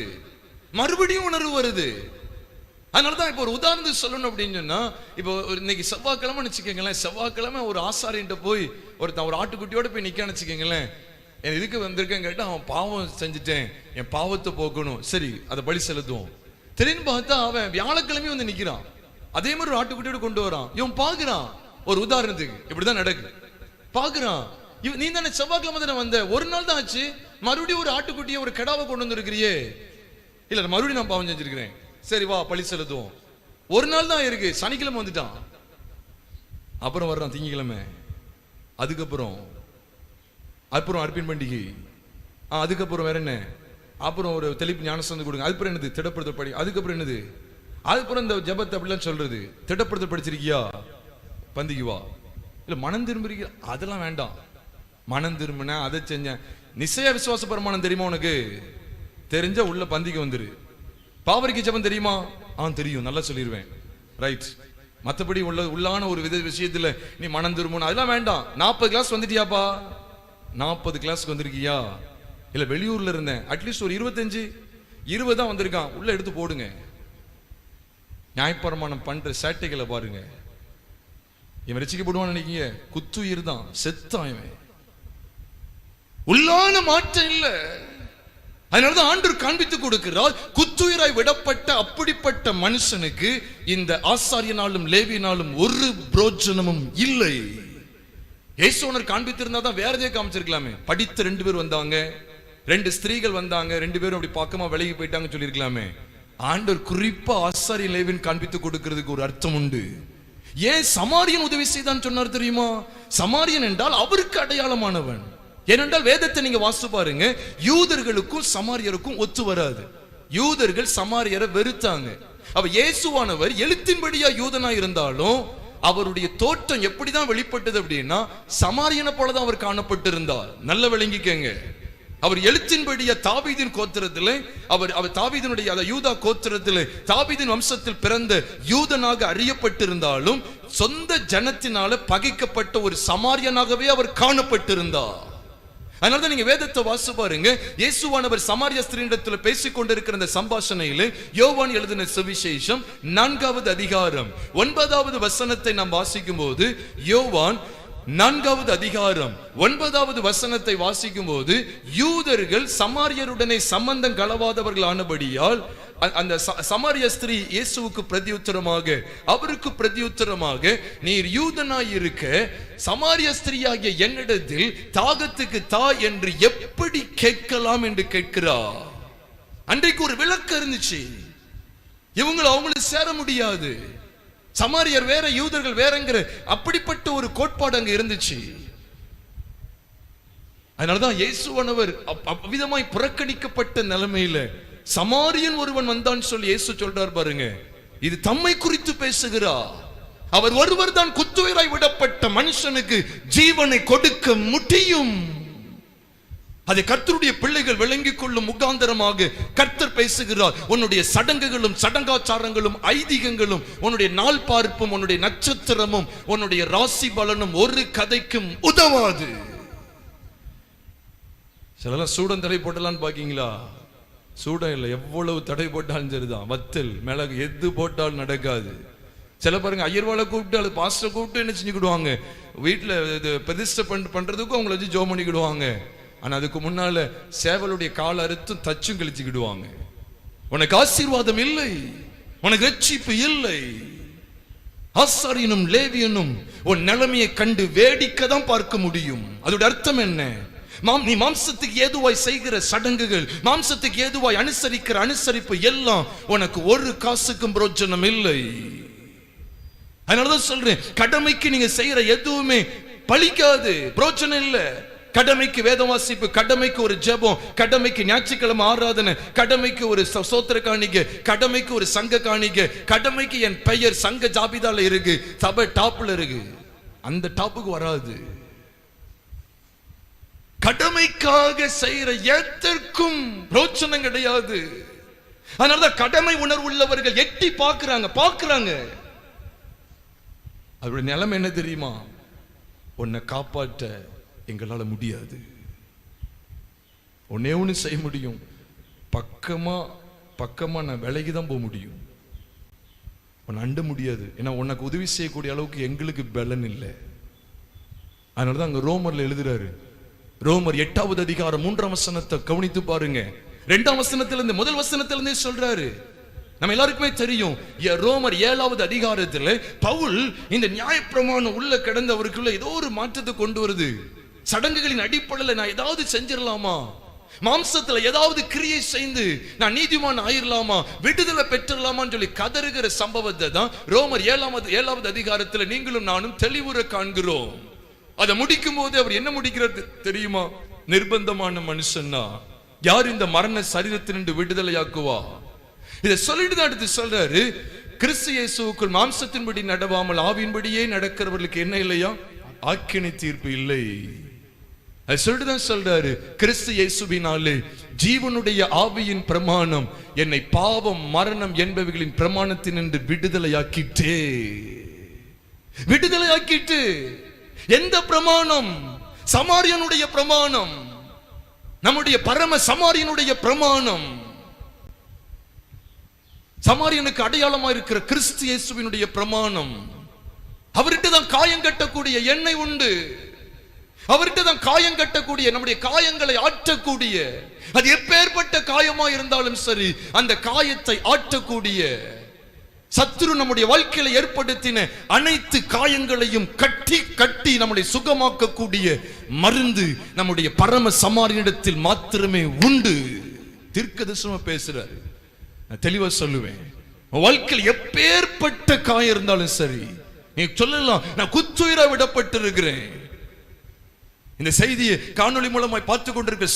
அதனாலதான் இப்ப ஒரு உதாரணத்துக்கு சொல்லணும் அப்படின்னு சொன்னா, இப்போ இன்னைக்கு செவ்வாய்க்கிழமை வச்சுக்கோங்களேன், செவ்வாய்க்கிழமை ஒரு ஆசாரின்ட்ட போய் ஒரு ஆட்டுக்குட்டியோட போய் நிக்கான்னு வச்சுக்கோங்களேன், என் இதுக்கு வந்திருக்கேன் கேட்டா, அவன் பாவம் செஞ்சுட்டேன், என் பாவத்தை போக்கணும், சரி அதை பலி செலுத்துவோம். திடீர்னு பார்த்தா அவன் வியாழக்கிழமையும் வந்து நிக்கிறான், அதே மாதிரி ஒரு ஆட்டுக்குட்டியோட கொண்டு வரான். இவன் பாக்குறான், ஒரு உதாரணத்துக்கு இப்படிதான் நடக்கு, பாக்குறான், நீ தானே செவ்வாய்க்கிழமை தானே வந்த, ஒரு நாள் தான் ஆச்சு, மறுபடியும் ஒரு ஆட்டுக்குட்டியை ஒரு கெடாவை கொண்டு வந்திருக்கிறியே. இல்ல மறுபடியும் நான் பாவம் செஞ்சிருக்கிறேன், சரி வா பலி செலுத்துவோம். ஒரு நாள் தான் இருக்கு, சனிக்கிழமை வந்துட்டான், அப்புறம் வர்றான் திங்கக்கிழமை, அதுக்கப்புறம் அர்ப்பண பண்டிகை, அதுக்கப்புறம் வேற என்ன, அப்புறம் ஒரு தெளிப்பு ஞானஸ்தானம் கொடுங்க, அதுக்கப்புறம் என்னது திடப்படுத்தல் படி, அதுக்கப்புறம் என்னது, அதுக்கப்புறம் இந்த ஜபத்தை அப்படிலாம் சொல்றது, திடப்படுத்தல் படிச்சிருக்கியா பந்திக்கு வா, இல்ல மனம் திரும்புறீங்க, அதெல்லாம் வேண்டாம், மனம் திரும்பின அதை செஞ்ச நிச்சய விசுவாச பிரமாணம் தெரியுமா உனக்கு, தெரிஞ்ச உள்ள பந்திக்கு வந்துரு. பாவரிக்கை ஜபம் தெரியுமா, தெரியும், நல்லா சொல்லிடுவேன், ரைட். மற்றபடி உள்ளான ஒரு விஷயத்துல நீ மனம் திரும்பணும் அதெல்லாம் வேண்டாம். 40 கிளாஸ் வந்துட்டியாப்பா, 40 கிளாஸ்க்கு வந்திருக்கியா, இல்ல வெளியூர்ல இருந்தேன், அட்லீஸ்ட் ஒரு 25-20 தான் வந்திருக்கான், உள்ள எடுத்து போடுங்க. நியாயப்பிரமாணம் பண்ற சேட்டைகளை பாருங்க. இவன் ரசிக்கப்படுவான்னு நினைக்கீங்க, குத்துயிர் தான், செத்தான் இவன், உள்ளான மாற்றம் இல்ல. அதனாலதான் ஆண்டவர் காண்பித்து கொடுக்கிறார், குத்துயிராய் விடப்பட்ட அப்படிப்பட்ட மனுஷனுக்கு இந்த ஆசாரியனாலும் லேவியினாலும் ஒரு பிரோஜனமும் இல்லை. இயேசுவர் காண்பித்திருந்தாதான் வேற எதையே காமிச்சிருக்கலாமே. படித்த 2 பேர் வந்தாங்க, 2 ஸ்திரீகள் வந்தாங்க, 2 பேரும் அப்படி பார்க்கமா விலகி போயிட்டாங்க சொல்லிருக்கலாமே. ஆண்டவர் குறிப்பா ஆசாரிய லேவியன் காண்பித்து கொடுக்கிறதுக்கு ஒரு அர்த்தம் உண்டு. ஏன் சமாரியன் உதவி செய்தான் சொன்னார் தெரியுமா? சமாரியன் என்றால் அவருக்கு அடையாளமானவன். ஏனென்றால் வேதத்தை நீங்க வாசித்து பாருங்க, யூதர்களுக்கும் சமாரியருக்கும் ஒத்து வராது. யூதர்கள் சமாரியரை வெறுத்தாங்க. அவ இயேசுவானவர் எழுத்தின்படியா யூதனா இருந்தாலும் அவருடைய தோற்றம் எப்படிதான் வெளிப்பட்டது அப்படின்னா, சமாரியனை போலதான் அவர் காணப்பட்டிருந்தார். நல்ல விளங்கிக்கங்க, அவர் எழுத்தின்படியா தாவீதின் கோத்திரத்திலே, அவர் தாவீதினுடைய யூதா கோத்திரத்திலே தாவீதின் வம்சத்தில் பிறந்த யூதனாக அறியப்பட்டிருந்தாலும் சொந்த ஜனத்தினால பகைக்கப்பட்ட ஒரு சமாரியனாகவே அவர் காணப்பட்டிருந்தார். அதனால நீங்க வேதத்தை வாசி பாருங்க, இயேசுவானவர் சமாரிய ஸ்திரீனிடத்துல பேசிக் கொண்டிருக்கிற அந்த சம்பாஷணையில யோவான் எழுதின சுவிசேஷம் 4வது அதிகாரம் 9வது வசனத்தை நாம் வாசிக்கும் போது, யோவான் 4வது அதிகாரம் 9வது வசனத்தை வாசிக்கும் போது, யூதர்கள் சமாரியருடனே சம்பந்தம் கலவாதவர்கள் ஆனபடியால் அந்த சமாரிய ஸ்திரீ இயேசுவுக்கு பிரதியுத்தரமாக, அவருக்கு பிரதியுத்தரமாக, நீர் யூதனாய் இருக்க சமாரிய ஸ்திரீயாகிய என்னிடத்தில் தாகத்துக்கு தா என்று எப்படி கேட்கலாம் என்று கேட்கிறார். அன்றைக்கு ஒரு விளக்கு இருந்துச்சு, அவங்களுக்கு சேர முடியாது, சமாரியர் வேற யூதர்கள் வேறங்கிற அப்படிப்பட்ட ஒரு கோட்பாடு அங்க இருந்துச்சு. அதனாலதான் இயேசுவானவர் அவ்விதமாய் புறக்கணிக்கப்பட்ட நிலைமையில சமாரியன் ஒருவன் வந்தான் சொல்லி இயேசு சொல்றார் பாருங்க. இது தம்மை குறித்து பேசுகிறார். அவர் ஒருவர் தான் குத்துயிராய் விடப்பட்ட மனுஷனுக்கு ஜீவனை கொடுக்க முடியும். அதை கர்த்தருடைய பிள்ளைகள் விளங்கிக் கொள்ளும் முகாந்தரமாக கர்த்தர் பேசுகிறார். உன்னுடைய சடங்குகளும் சடங்காச்சாரங்களும் ஐதீகங்களும் உன்னுடைய நாள் பார்ப்பும் உன்னுடைய நட்சத்திரமும் உன்னுடைய ராசி பலனும் ஒரு கதைக்கும் உதவாது. சிலலாம் சூடம் தடை போட்டலான்னு பாக்கீங்களா? சூடம் இல்லை, எவ்வளவு தடை போட்டாலும் சரிதான். வத்தல் மிளகு எது போட்டாலும் நடக்காது. சில பாருங்க ஐயர்வாளை கூப்பிட்டு அது பாஸ்டரை கூப்பிட்டு என்ன செஞ்சுக்கிடுவாங்க, வீட்டுல பிரதிஷ்டை பண்றதுக்கும் அவங்களை வச்சு ஜோம் பண்ணிக்கிடுவாங்க. ஆனா அதுக்கு முன்னால சேவலுடைய கால அறுத்தும் தச்சும் கழிச்சுக்கிடுவாங்க. உனக்கு ஆசீர்வாதம் இல்லை, உனக்கு ரட்சிப்பு இல்லை. ஆசாரியனும் லேவியனும் உன் நிலைமையை கண்டு வேடிக்கை தான் பார்க்க முடியும். அதோட அர்த்தம் என்ன? நீ மாம்சத்துக்கு ஏதுவாய் செய்கிற சடங்குகள், மாம்சத்துக்கு ஏதுவாய் அனுசரிக்கிற அனுசரிப்பு எல்லாம் உனக்கு ஒரு காசுக்கும் பிரோஜனம் இல்லை. அதனாலதான் சொல்றேன், கடமைக்கு நீங்க செய்யற எதுவுமே பலிக்காது, பிரோஜனம் இல்லை. கடமைக்கு வேத வாசிப்பு, கடமைக்கு ஒரு ஜெபம், கடமைக்கு ஞாயிற்றுக்கிழமை ஆராதனை, கடமைக்கு ஒரு சோத்திர காணிக்கை, கடமைக்கு ஒரு சங்க காணிக்கை, கடமைக்கு என் பெயர் சங்க ஜாபிதால இருக்கு, சபை டாப்ல இருக்கு, அந்த டாப்புக்கு வராது. கடமைக்காக செய்யற எதற்கும் பிரோஜனம் கிடையாது. அதனாலதான் கடமை உணர்வு உள்ளவர்கள் எட்டி பார்க்கிறாங்க. அவருடைய நிலைமை என்ன தெரியுமா? உன்னை காப்பாற்ற எங்களால முடியாது. ஒன்னே ஒண்ணு செய்ய முடியும், பக்கமா நான் விலகிதான் போக முடியும். உன்னை அண்ட முடியாது. ஏன்னா உனக்கு உதவி செய்யக்கூடிய அளவுக்கு எங்களுக்கு பலன் இல்லை. அதனாலதான் அங்க ரோமர்ல எழுதுறாரு. ரோமர் 8வது அதிகாரம் 3ஆம் வசனத்தை கவனித்து பாருங்க. 2ஆம் வசனத்திலிருந்து முதல் வசனத்திலிருந்தே சொல்றாரு. நம்ம எல்லாருக்குமே தெரியும், ரோமர் 7வது அதிகாரத்தில் பவுல் இந்த நியாயப்பிரமாணம் உள்ள கிடந்தவருக்குள்ள ஏதோ ஒரு மாற்றத்தை கொண்டு வருது. சடங்குகளின் அடிப்படையில் நான் ஏதாவது செஞ்சிடலாமா, மாம்சத்துல ஏதாவது கிரியை செய்து நான் நீதிமான் ஆயிரலாமா, விடுதலை பெற்றலாமான்னு சொல்லி கதறுகிற சம்பவத்தை தான் ரோமர் 7வது அதிகாரத்தில் நீங்களும் நானும் தெளிவுற காண்கிறோம். அதை முடிக்கும் போது அவர் என்ன முடிக்கிறது தெரியுமா? நிர்பந்தமான மனுஷன்னா யார் இந்த மரண சரீரத்தினின்று விடுதலையாக்குவா? இதை சொல்லிட்டு தான் எடுத்து சொல்றாரு, கிறிஸ்து இயேசுவுக்குள் மாம்சத்தின்படி நடவாமல் ஆவியின்படியே நடக்கிறவர்களுக்கு என்ன இல்லையா? ஆக்கினை தீர்ப்பு இல்லை. அதை சொல்லிட்டு தான் சொல்றாரு, கிறிஸ்து இயேசுவினாலே ஜீவனுடைய ஆவியின் பிரமாணம் என்னை பாவம் மரணம் என்பவைகளின் பிரமாணத்தினின்று விடுதலையாக்கிட்டு. எந்த பிரமாணம்? சமாரியனுடைய பிரமாணம், நம்முடைய பரம சமாரியனுடைய பிரமாணம். சமாரியனுக்கு அடையாளமா இருக்கிற கிறிஸ்து இயேசுவினுடைய பிரமாணம். அவர்கிட்ட தான் காயம் கட்டக்கூடிய எண்ணெய் உண்டு. அவர்கிட்ட தான் காயம் கட்டக்கூடிய, நம்முடைய காயங்களை ஆற்றக்கூடிய, அது எப்பேற்பட்ட காயமா இருந்தாலும் சரி அந்த காயத்தை ஆற்றக்கூடிய, சத்துரு நம்முடைய வாழ்க்கையில ஏற்படுத்தின அனைத்து காயங்களையும் கட்டி நம்முடைய சுகமாக்கக்கூடிய மருந்து நம்முடைய பரம சமாரியனிடத்தில் மாத்திரமே உண்டு. தீர்க்கதரிசனமா பேசுறாரு. நான் தெளிவா சொல்லுவேன், வாழ்க்கையில் எப்பேற்பட்ட காயம் இருந்தாலும் சரி நீ சொல்லலாம், நான் குத்துயிரா விடப்பட்டிருக்கிறேன். இந்த செய்தியை காணொளி மூலமாய் பார்த்து கொண்டிருக்கிற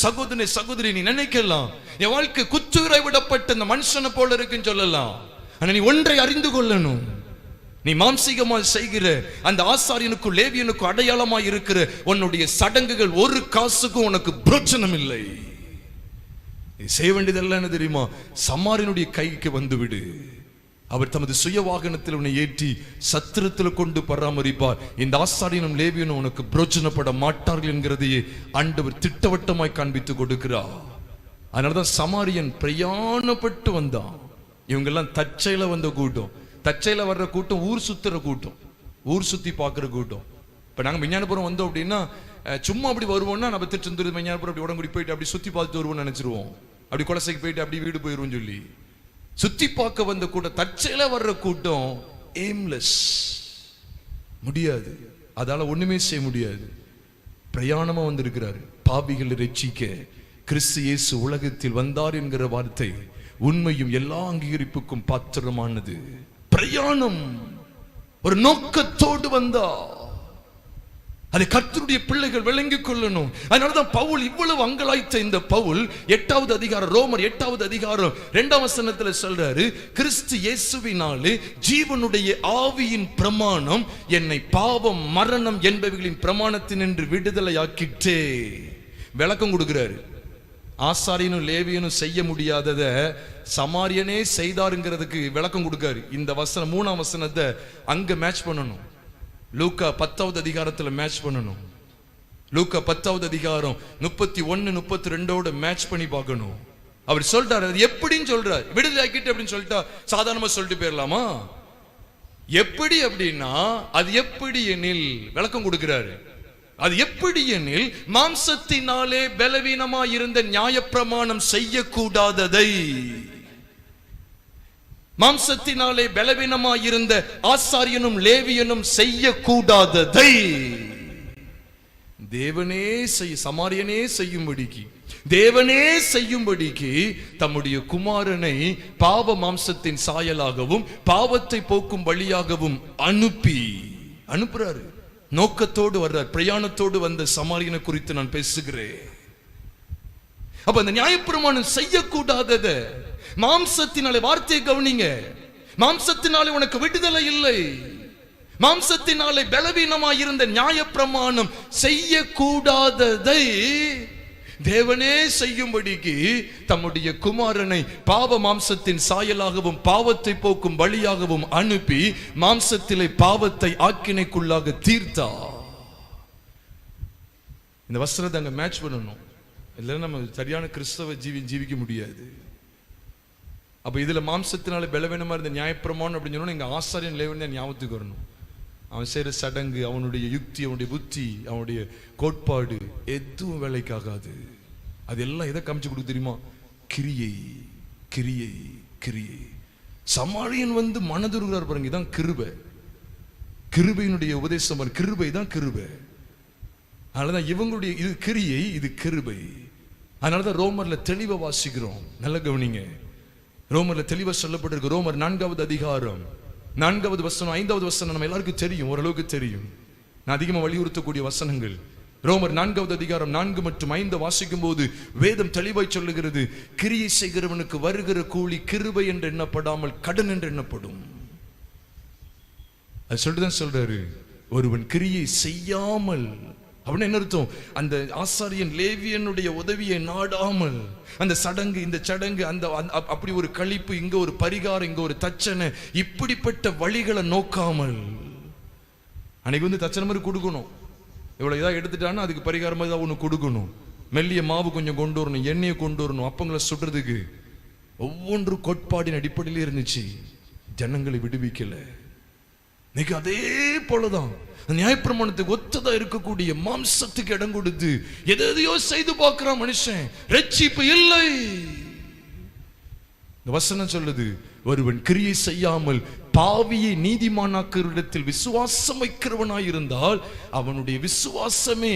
சகோதரி நீ நினைக்கலாம், என் வாழ்க்கை குத்துயிரை விடப்பட்ட இந்த மனுஷனை போல இருக்குன்னு சொல்லலாம். ஆனா நீ ஒன்றை அறிந்து கொள்ளணும், நீ மாம்சீகமாக செய்கிற அந்த ஆசாரியனுக்கும் லேவியனுக்கும் அடையாளமாய் இருக்கிற உன்னுடைய சடங்குகள் ஒரு காசுக்கும் உனக்கு பிரோஜனம் இல்லை. செய்ய வேண்டியதெல்லாம் என்ன தெரியுமா? சமாரியனுடைய கைக்கு வந்துவிடு. அவர் தமது சுய வாகனத்தில் உன்னை ஏற்றி சத்திரத்தில் கொண்டு பராமரிப்பார். இந்த ஆசாரியனும் லேவியனும் உனக்கு பிரோஜனப்பட மாட்டார்கள் என்கிறதையே ஆண்டவர் திட்டவட்டமாய் காண்பித்து கொடுக்கிறார். அதனாலதான் சமாரியன் பிரயாணப்பட்டு வந்தான். இவங்கெல்லாம் தச்சையில வந்த கூட்டம், தச்சையில வர்ற கூட்டம் ஊர் சுத்துற கூட்டம், ஊர் சுத்தி பார்க்கிற கூட்டம். இப்ப நாங்க விஞ்ஞானபுரம் வந்தோம் அப்படின்னா சும்மா அப்படி வருவோம்னா நம்ம திருச்செந்தூர் விஞ்ஞானபுரம் அப்படி உடம்புடி போயிட்டு அப்படி சுத்தி பார்த்துட்டு வருவோம்னு நினைச்சிருவோம். அப்படி குலசைக்கு போயிட்டு அப்படி வீடு போயிருவோம் சொல்லி சுத்தி பார்க்க வந்த கூட்டம், தற்செயல வர்ற கூட்டம் எய்ம்லெஸ். முடியாது, அதால ஒண்ணுமே செய்ய முடியாது. பிரயாணமா வந்திருக்கிறாரு. பாவிகளை ரட்சிக்க கிறிஸ்து இயேசு உலகத்தில் வந்தார் என்கிற வார்த்தை உண்மையும் எல்லா அங்கீகரிப்புக்கும் பாத்திரமானது. பிரயாணம் ஒரு நோக்கத்தோடு வந்தா. அதை கர்த்தருடைய பிள்ளைகள் விளங்கிக் கொள்ளணும். அதனாலதான் பவுல் இவ்வளவு அங்கலாய்த்த இந்த பவுல் 8வது அதிகாரம், ரோமர் 8வது அதிகாரம் 2ஆம் வசனத்துல சொல்றாரு, கிறிஸ்து இயேசுவினாலே ஜீவனுடைய ஆவியின் பிரமாணம் என்னை பாவம் மரணம் என்பவைகளின் பிரமாணத்தினின்று விடுதலையாக்கிட்டே. விளக்கம் கொடுக்கிறாரு. ஆசாரியனும் லேவியனும் செய்ய முடியாதத சமாரியனே செய்தாருங்கிறதுக்கு விளக்கம் கொடுக்காரு. இந்த வசனம் 3ஆம் வசனத்தை அங்க மேட்ச் பண்ணணும். லூக்கா 10வது அதிகாரத்துல மேட்ச் பண்ணணும். லூக்கா 10வது அதிகாரம் 31 32 மேட்ச் பண்ணி பார்க்கணும். அவர் சொல்றாரு, அது எப்படின்னு சொல்றாரு. விடுதலை ஆக்கிட்டு அப்படின்னு சொல்லிட்டா சாதாரணமா சொல்லிட்டு போயிடலாமா? எப்படி அப்படின்னா, அது எப்படி எனில் விளக்கம் கொடுக்கிறாரு. அது எப்படி எனில், மாம்சத்தினாலே பலவீனமாய் இருந்த நியாயப்பிரமாணம் செய்யக்கூடாததை, மாம்சத்தினாலே பலவீனமாய் இருந்த ஆசாரியனும் லேவியனும் செய்யக்கூடாததை தேவனே சமாரியனே செய்யும்படிக்கு, தேவனே செய்யும்படிக்கு தம்முடைய குமாரனை பாவ மாம்சத்தின் சாயலாகவும் பாவத்தை போக்கும் வழியாகவும் அனுப்புறாரு. நோக்கத்தோடு வர்றார். பிரயாணத்தோடு வந்த சமாரியனை குறித்து நான் பேசுகிறேன். அப்ப அந்த நியாயப்பிரமாணம் செய்யக்கூடாதத மாம்சத்தினாலே, வார்த்தையை கவனிங்க, மாம்சத்தினாலே உனக்கு விடுதலை இல்லை. மாம்சத்தினாலே பலவீனமாயிருந்த நியாயப்பிரமாணம் செய்யக்கூடாததை தேவனே செய்யும்படிக்கு தம்முடைய குமாரனை பாவ மாம்சத்தின் சாயலாகவும் பாவத்தை போக்கும் வழியாகவும் அனுப்பி மாம்சத்திலே பாவத்தை ஆக்கினைக்குள்ளாக தீர்த்தா. இந்த வஸ்திரத்தை அங்க மேட்ச் பண்ணணும். இல்லைன்னா நம்ம சரியான கிறிஸ்தவ ஜீவிக்க முடியாது. அப்ப இதுல மாம்சத்தினால பலவீனமா இருந்த நியாயப்பிரமாணம் அப்படின்னு சொன்னா இங்க ஆசாரியன் லேவியன் தான் ஞாபகத்துக்கு வரணும். அவன் செய்யற சடங்கு, அவனுடைய யுக்தி, அவனுடைய புத்தி, அவனுடைய கோட்பாடு எதுவும் வேலைக்காகாது. அது எல்லாம் எதை காமிச்சு கொடுக்க தெரியுமா? கிரியை, கிரியை, கிரியை. சமாரியன் வந்து மனதுருகிறார் பாருங்க, இதான் கிருபை. கிருபையினுடைய உபதேசம், கிருபை தான் கிருபை. அதனாலதான் இவங்களுடைய இது கிரியை, இது கிருபை. அதனாலதான் ரோமர்ல தெளிவா வாசிக்கிறோம். நல்ல கவனிங்க, ரோமர்ல தெளிவா சொல்லப்பட்டிருக்கு. ரோமர் 4வது அதிகாரம் 4வது வசனம் 5வது வசனம் நம்ம எல்லாருக்கும் தெரியும், ஓரளவுக்கு தெரியும். நான் அதிகமா வலியுறுத்தக்கூடிய வசனங்கள். ரோமர் 4வது அதிகாரம் 4 மற்றும் 5 வாசிக்கும் போது வேதம் தெளிவாய் சொல்லுகிறது, கிரியை செய்கிறவனுக்கு வருகிற கூலி கிருபை என்று எண்ணப்படாமல் கடன் என்று எண்ணப்படும். அது சொல்லிட்டுதான் சொல்றாரு, ஒருவன் கிரியை செய்யாமல், அப்படின்னு என்ன அர்த்தம்? அந்த ஆசாரியன் லேவியனுடைய உதவியை நாடாமல், அந்த சடங்கு இந்த சடங்கு, அந்த அப்படி ஒரு கழிப்பு, இங்க ஒரு பரிகாரம், இங்க ஒரு தச்சனை, இப்படிப்பட்ட வழிகளை நோக்காமல். அன்னைக்கு வந்து தச்சனை மாதிரி கொடுக்கணும், இவ்வளவு இதாக எடுத்துட்டான்னா அதுக்கு பரிகாரம் மாதிரி ஒன்று கொடுக்கணும். மெல்லிய மாவு கொஞ்சம் கொண்டு வரணும், எண்ணெயை கொண்டு வரணும், அப்பங்களை சுடுறதுக்கு. ஒவ்வொன்று கோட்பாடின் அடிப்படையிலே இருந்துச்சு. ஜனங்களை விடுவிக்கல. இன்னைக்கு அதே போலதான் நியாயப்பிரமாணத்துக்கு ஒத்ததா இருக்கக்கூடிய மாம்சத்துக்கு இடம் கொடுத்து எதையோ செய்து பார்க்கிறான் மனுஷன். ரட்சிப்பு இல்லை. இந்த வசனம் சொல்லுது, ஒருவன் கிரியை செய்யாமல் பாவியை நீதிமானாக்குவரிடத்தில் விசுவாசம் வைக்கிறவனாயிருந்தால் அவனுடைய விசுவாசமே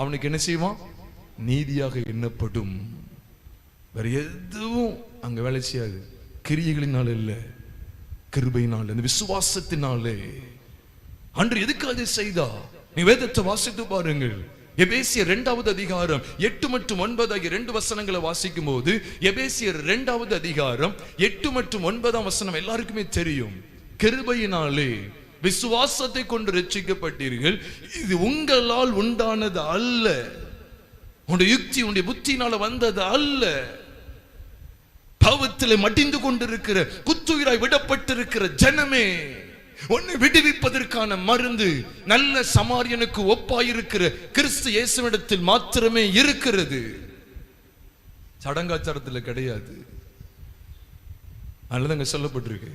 அவனுக்கு என்ன செய்வான்? நீதியாக எண்ணப்படும். வேற எதுவும் அங்க வேலை செய்யாது. கிரியைகளினால் இல்ல, கிருபையினால், அந்த விசுவாசத்தினாலே. அன்று எதுக்காக செய்தா? நீ வேதத்தை வாசித்து பாருங்கள். எபேசியர் 2வது அதிகாரம் 8 மற்றும் 9 ஆகிய 2 வசனங்களை வாசிக்கும் போது, எபேசியர் 2வது அதிகாரம் 8 மற்றும் 9ஆம் வசனம் எல்லாருக்குமே தெரியும். கிருபையினாலே விசுவாசத்தை கொண்டு ரட்சிக்கப்பட்டீர்கள், இது உங்களால் உண்டானது அல்ல, உன்னுடைய யுக்தி உன்னுடைய புத்தினால வந்தது அல்ல. பாவத்திலே மடிந்து கொண்டிருக்கிற, குத்துயிராய் விடப்பட்டிருக்கிற ஜனமே, உன்னை விடுவிப்பதற்கான மருந்து நல்ல சமாரியனுக்கு ஒப்பாயிருக்கிற கிறிஸ்து இயேசுவிடத்தில் மாத்திரமே இருக்கிறது. சடங்காச்சாரத்தில் கிடையாது. அதுலதாங்க சொல்லப்பட்டிருக்கு.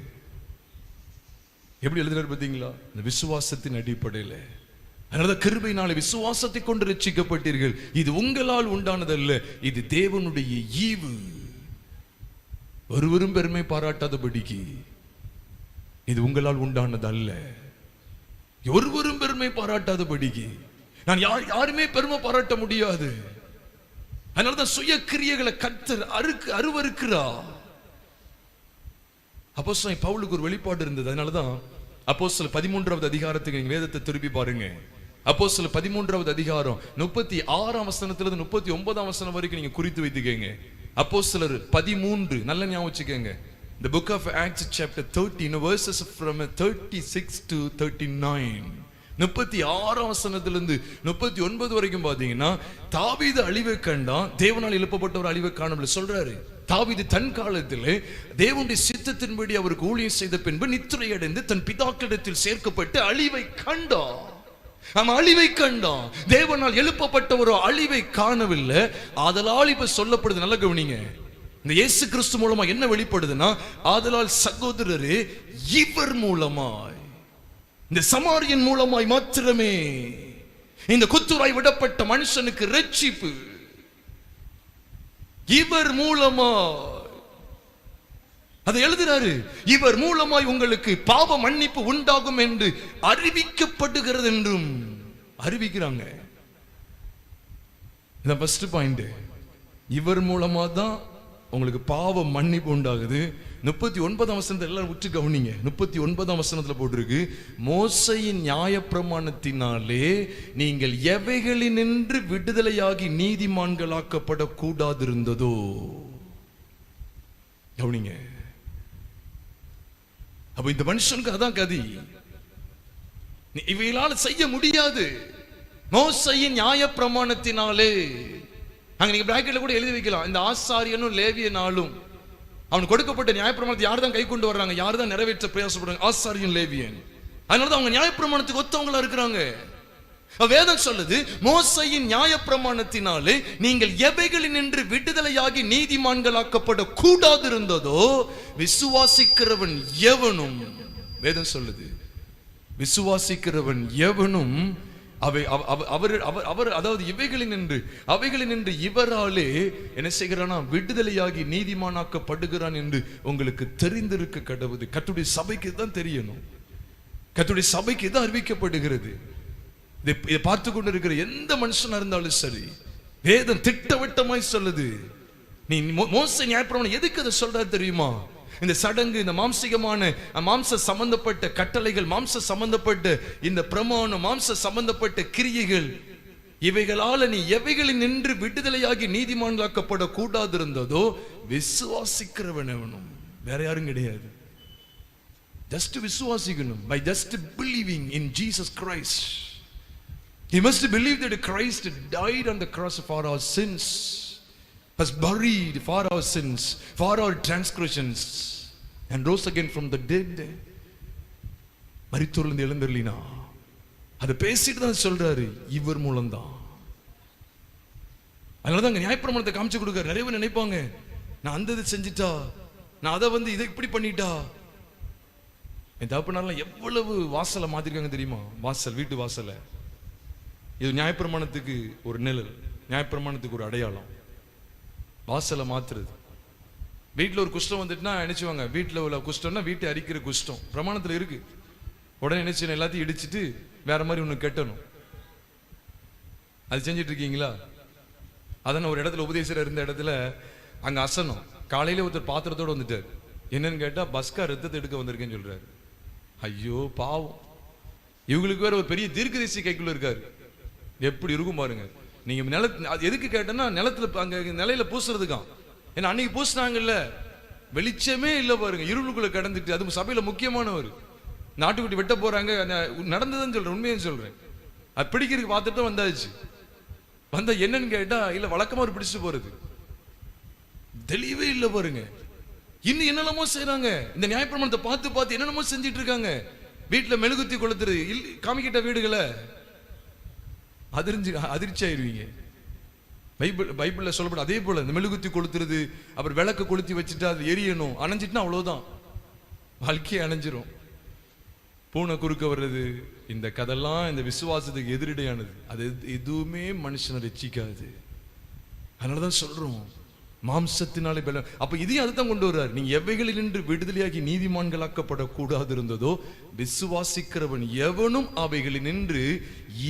எப்படி எழுதுறாரு பார்த்தீங்களா? இந்த விசுவாசத்தின் அடிப்படையில். அதனால கிருபையினாலே விசுவாசத்தை கொண்டு ரட்சிக்கப்பட்டீர்கள், இது உங்களால் உண்டானதல்ல, இது தேவனுடைய ஈவு. ஒருவரும் பெருமை பாராட்டாதபடிக்கு, இது உங்களால் உண்டானது அல்ல. ஒருவரும் பெருமை பாராட்டாதபடிக்கு, நான் யாருமே பெருமை பாராட்ட முடியாது. அதனாலதான் சுய கிரியைகளை கர்த்தர் அருவருக்கிறா. அப்போஸ்தலன் பவுலுக்கு ஒரு வெளிப்பாடு இருந்தது. அதனாலதான் அப்போஸ்தலர் 13வது அதிகாரத்துக்கு நீங்க வேதத்தை திருப்பி பாருங்க. அப்போஸ்தலர் 13வது அதிகாரம் 36ஆம் வசனத்திலிருந்து 39ஆம் வசனம் வரைக்கும் நீங்க குறித்து வைத்துக்கங்க. அப்போஸ்தலர் 13, நல்ல ஞாபகம் வச்சுக்கங்க. The book of Acts chapter 13 verses from 36 to 39. 36ஆம் வசனத்திலிருந்து 39 வரைக்கும் பாத்தீங்கன்னா, தாவீது அழிவை கண்டான், தேவனால் எழுப்பப்பட்ட ஒரு அழிவை காணவில்லை சொல்றாரு. தாவீது தன் காலத்திலே தேவனுடைய சித்தத்தின்படி அவருக்கு ஊழியம் செய்த பின்பு நித்திரை அடைந்து தன் பிதாக்களிடத்தில் சேர்க்கப்பட்டு அழிவை கண்டான். அழிவை கண்டான். தேவனால் எழுப்பப்பட்ட ஒரு அழிவை காணவில்லை. ஆதலால் இப்ப சொல்லப்படுது, நல்ல கவனிங்க, இந்த இயேசு கிறிஸ்து மூலமா என்ன வெளிப்படுதுன்னா, ஆதலால் சகோதரரே, இவர் மூலமாய், இந்த சமாரியன் மூலமாய் மாத்திரமே இந்த குத்துராய் விடப்பட்ட மனுஷனுக்கு ரட்சிப்பு. இவர் மூலமா அதை எழுதுறாரு. இவர் மூலமாய் உங்களுக்கு பாவ மன்னிப்பு உண்டாகும் என்று அறிவிக்கப்படுகிறது என்றும் அறிவிக்கிறாங்க. இந்த ஃபர்ஸ்ட் பாயிண்ட், இவர் மூலமா தான் உங்களுக்கு பாவ மன்னிப்பு உண்டாகுது. 39ஆம் வசனத்தை எல்லாரும் உற்று கவனிங்க. 39ஆம் வசனத்துல போட்டிருக்கு, மோசையின் நியாயப்பிரமாணத்தினாலே நீங்கள் எவைகளினின்று விடுதலையாகி நீதிமான்களாக்கப்பட கூடாதிருந்ததோ. கவனிங்க. அப்ப இந்த மனுஷனுக்கு அதான் கதி. இவைகளால் செய்ய முடியாது. மோசையின் நியாயப்பிரமாணத்தினாலே, அங்க நீங்க பிராக்கெட்ல கூட எழுதி வைக்கலாம், இந்த ஆசாரியனும் லேவியனாலும் அவன் கொடுக்கப்பட்ட நியாயப்பிரமாணத்தை யார் தான் கை கொண்டு வர்றாங்க, யார் தான் நிறைவேற்ற பிரயாசப்படுறாங்க, ஆசாரியன் லேவியன். அதனாலதான் அவங்க நியாயப்பிரமாணத்துக்கு ஒத்தவங்களா இருக்கிறாங்க. வேதம் சொல்லுது, மோசையின் நியாயப்பிரமாணத்தினாலே நீங்கள் எவைகளினின்று விடுதலையாகி நீதிமான்களாக்கப்பட கூடாதிருந்ததோ விசுவாசிக்கிறவன் எவனும், வேதம் சொல்லுது, விசுவாசிக்கிறவன் எவனும் அவர் அதாவது அவைகளினின்று இவராலே என்ன செய்கிறானா, விடுதலையாகி நீதிமானாக்கப்படுகிறான் என்று உங்களுக்கு தெரிந்திருக்க கடவுது. கர்த்தருடைய சபைக்கு தான் தெரியணும். கர்த்தருடைய சபைக்கு தான் அறிவிக்கப்படுகிறது. இதை பார்த்து கொண்டு இருக்கிற எந்த மனுஷனா இருந்தாலும் சரி, வேதம் திட்டவட்டமாய் சொல்லுது. நீ மோசே நியாயப்பிரமாணம் எதுக்கு அதை சொல்றாரு தெரியுமா? இந்த சடங்கு, இந்த மாம்சிகமான மாம்ச சம்பந்தப்பட்ட கட்டளைகள், மாம்ச சம்பந்தப்பட்ட இந்த பிரமாணம், மாம்ச சம்பந்தப்பட்ட கிரியைகள், இவைகளால நீ எவைகளில் நின்று விடுதலையாகி நீதிமான்களாக்கப்பட கூடாதிருந்ததோ விசுவாசிக்கிறவன் எவனும், வேற யாரும் கிடையாது. ஜஸ்ட் விசுவாசிக்கணும். By just believing in Jesus Christ. He must believe that Christ died on the cross for our sins, was buried for our sins, for our transgressions, and rose again from the dead. மரித்தோரிலிருந்து எழுந்தருளினா, அதை பேசிட்டு தான் சொல்றாரு, இவர் மூலம்தான். அதனாலதான் நியாயப்பிரமாணத்தை காமிச்சு கொடுக்க நிறைய பேர் நினைப்பாங்க, நான் அந்த இதை செஞ்சுட்டா, நான் அதை இதை இப்படி பண்ணிட்டா. என் தகப்பனாரெல்லாம் எவ்வளவு வாசலை மாத்திருக்காங்க தெரியுமா? வாசல், வீட்டு வாசலை. இது நியாயப்பிரமாணத்துக்கு ஒரு நிழல், நியாயப்பிரமாணத்துக்கு ஒரு அடையாளம். வாசலை மாத்துறது. வீட்டில் ஒரு குஷ்டம் வந்துட்டுனா நினைச்சுவாங்க, வீட்டில் உள்ள குஷ்டம்னா வீட்டை அரிக்கிற குஷ்டம் பிரமாணத்தில் இருக்கு. உடனே நினைச்சு எல்லாத்தையும் இடிச்சிட்டு வேற மாதிரி ஒன்று கட்டணும். அது செஞ்சிட்டு இருக்கீங்களா? அதான் ஒரு இடத்துல உபதேசர் இருந்த இடத்துல அங்க அசனம். காலையில ஒருத்தர் பாத்திரத்தோடு வந்துட்டார். என்னன்னு கேட்டா, பஸ்கா ரத்தத்தை எடுக்க வந்திருக்கேன்னு சொல்றாரு. ஐயோ பாவம், இவங்களுக்கு வேற ஒரு பெரிய தீர்க்கதரிசி கைக்குள்ள இருக்காரு. எப்படி இருக்கும் பாருங்க. நீங்க நிலத்து எதுக்கு கேட்டேன்னா, நிலத்துல அங்க நிலையில பூசுறதுக்கான். ஏன்னா அன்னைக்கு பூசினாங்கல்ல, வெளிச்சமே இல்லை பாருங்க, இருளுக்குள்ள கடந்துட்டு. அது சபையில முக்கியமானவர். நாட்டுக்குட்டி வெட்ட போறாங்க, நடந்ததுன்னு சொல்றேன், உண்மையை சொல்றேன். அது பிடிக்கிறதுக்கு பார்த்துட்டு வந்தாச்சு. வந்தா என்னன்னு கேட்டா, இல்ல வழக்கமா ஒரு பிடிச்சிட்டு போறது, தெளிவே இல்லை பாருங்க. இன்னும் என்னென்னமோ செய்யறாங்க. இந்த நியாயப்பிரமாணத்தை பார்த்து பார்த்து என்னென்னமோ செஞ்சிட்டு இருக்காங்க. வீட்டுல மெழுகுத்தி கொளுத்துறது, காமிக்கிட்ட வீடுகளை அதிர்ச்சி ஆயிருவீங்க. பைபிள்ல சொல்லப்படும் அதே போல இந்த மெழுகுத்தி கொளுத்துறது, அப்புறம் விளக்கு கொளுத்தி வச்சுட்டு அது எரியணும், அணைஞ்சிட்டுனா அவ்வளவுதான், வாழ்க்கையை அணைஞ்சிரும். பூனை குறுக்க வர்றது, இந்த கதெல்லாம் இந்த விசுவாசத்துக்கு எதிரடையானது. அது எதுவுமே மனுஷனை ரட்சிக்காது. அதனாலதான் சொல்றோம், மாம்சத்தினாலே பலம். அப்ப இதையும் அதுதான் கொண்டு வர்றாரு. நீங்க எவைகளில் நின்று விடுதலையாகி நீதிமான்களாக்கப்படக்கூடாது இருந்ததோ விசுவாசிக்கிறவன் எவனும் அவைகளில் நின்று